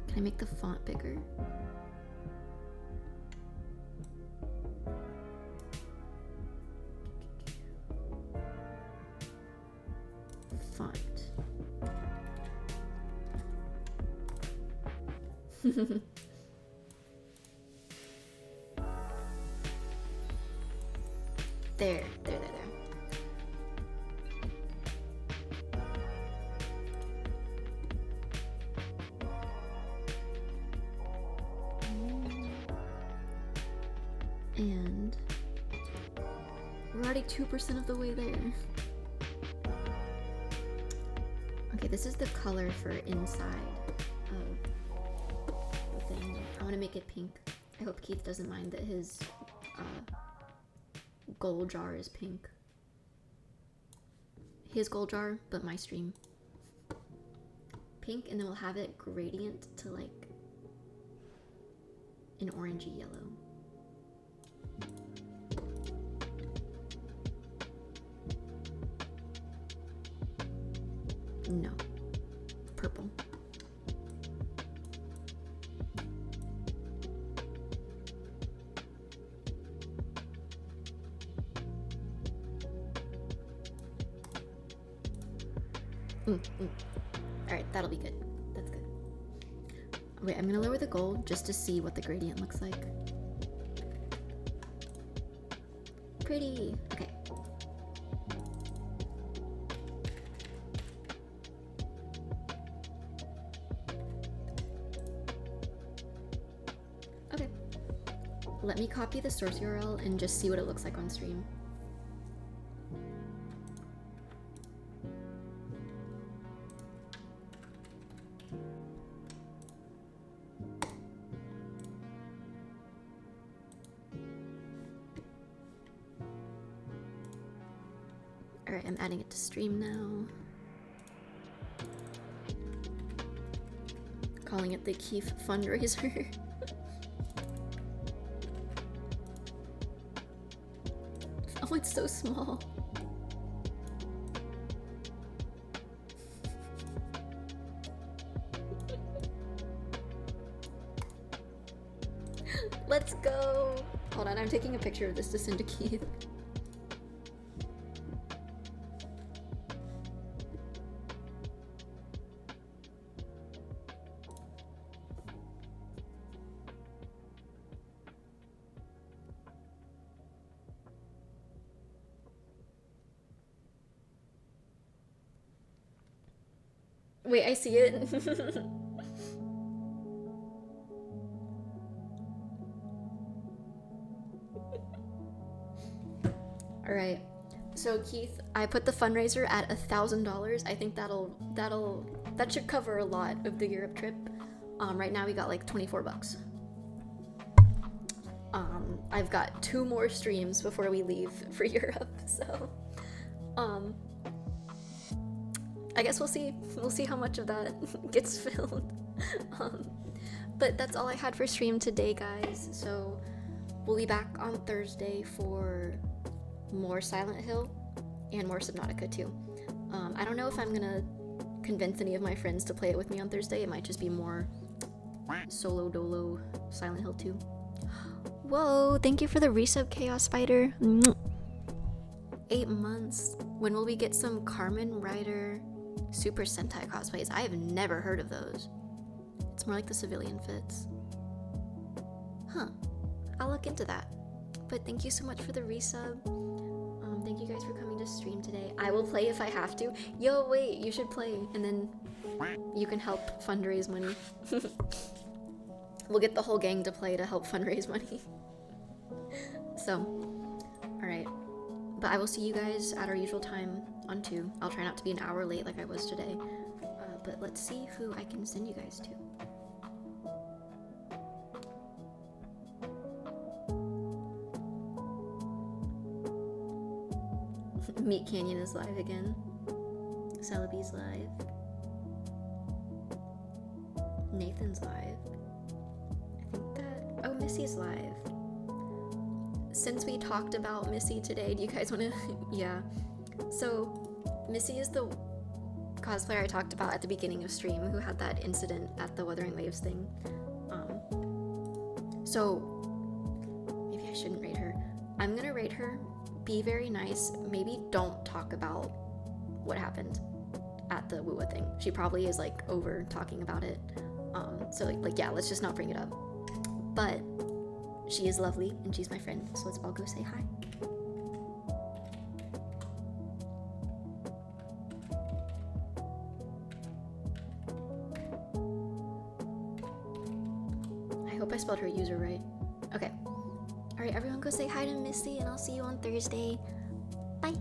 Can I make the font bigger? Font. There. And we're already 2% of the way there. Okay, this is the color for inside of the thing. I want to make it pink. I hope Keith doesn't mind that his goal jar is pink. His goal jar, but my stream. Pink, and then we'll have it gradient to like an orangey yellow. No. Purple. Alright, that'll be good. That's good. Wait, I'm gonna lower the gold just to see what the gradient looks like. Pretty. Okay. Okay. Let me copy the source URL and just see what it looks like on stream. Alright, I'm adding it to stream now. Calling it the Keith fundraiser. Oh, it's so small. Let's go. Hold on, I'm taking a picture of this to send to Keith. Wait, I see it. All right. So Keith, I put the fundraiser at $1,000. I think that should cover a lot of the Europe trip. Right now we got like 24 bucks. I've got 2 more streams before we leave for Europe, so I guess we'll see how much of that gets filled. But that's all I had for stream today, guys. So we'll be back on Thursday for more Silent Hill and more Subnautica too. I don't know if I'm gonna convince any of my friends to play it with me on Thursday. It might just be more solo dolo Silent Hill 2. Whoa, thank you for the resub, Chaos Spider. 8 months. When will we get some Carmen Rider Super Sentai cosplays? I have never heard of those. It's more like the civilian fits. Huh. I'll look into that. But thank you so much for the resub. Thank you guys for coming to stream today. I will play if I have to. Yo, wait, you should play. And then you can help fundraise money. We'll get the whole gang to play to help fundraise money. So, alright. But I will see you guys at our usual time on 2. I'll try not to be an hour late like I was today. But let's see who I can send you guys to. Meat Canyon is live again. Celebi's live. Nathan's live. I think that... Oh, Missy's live. since we talked about Missy today, do you guys want to? Yeah. So, Missy is the cosplayer I talked about at the beginning of stream who had that incident at the Wuthering Waves thing. So, maybe I shouldn't rate her. I'm gonna rate her. Be very nice. Maybe don't talk about what happened at the Wua thing. She probably is like over talking about it. So like yeah, let's just not bring it up. But she is lovely and she's my friend, so let's all go say hi. I hope I spelled her user right. Okay. Alright, everyone go say hi to Missy and I'll see you on Thursday. Bye.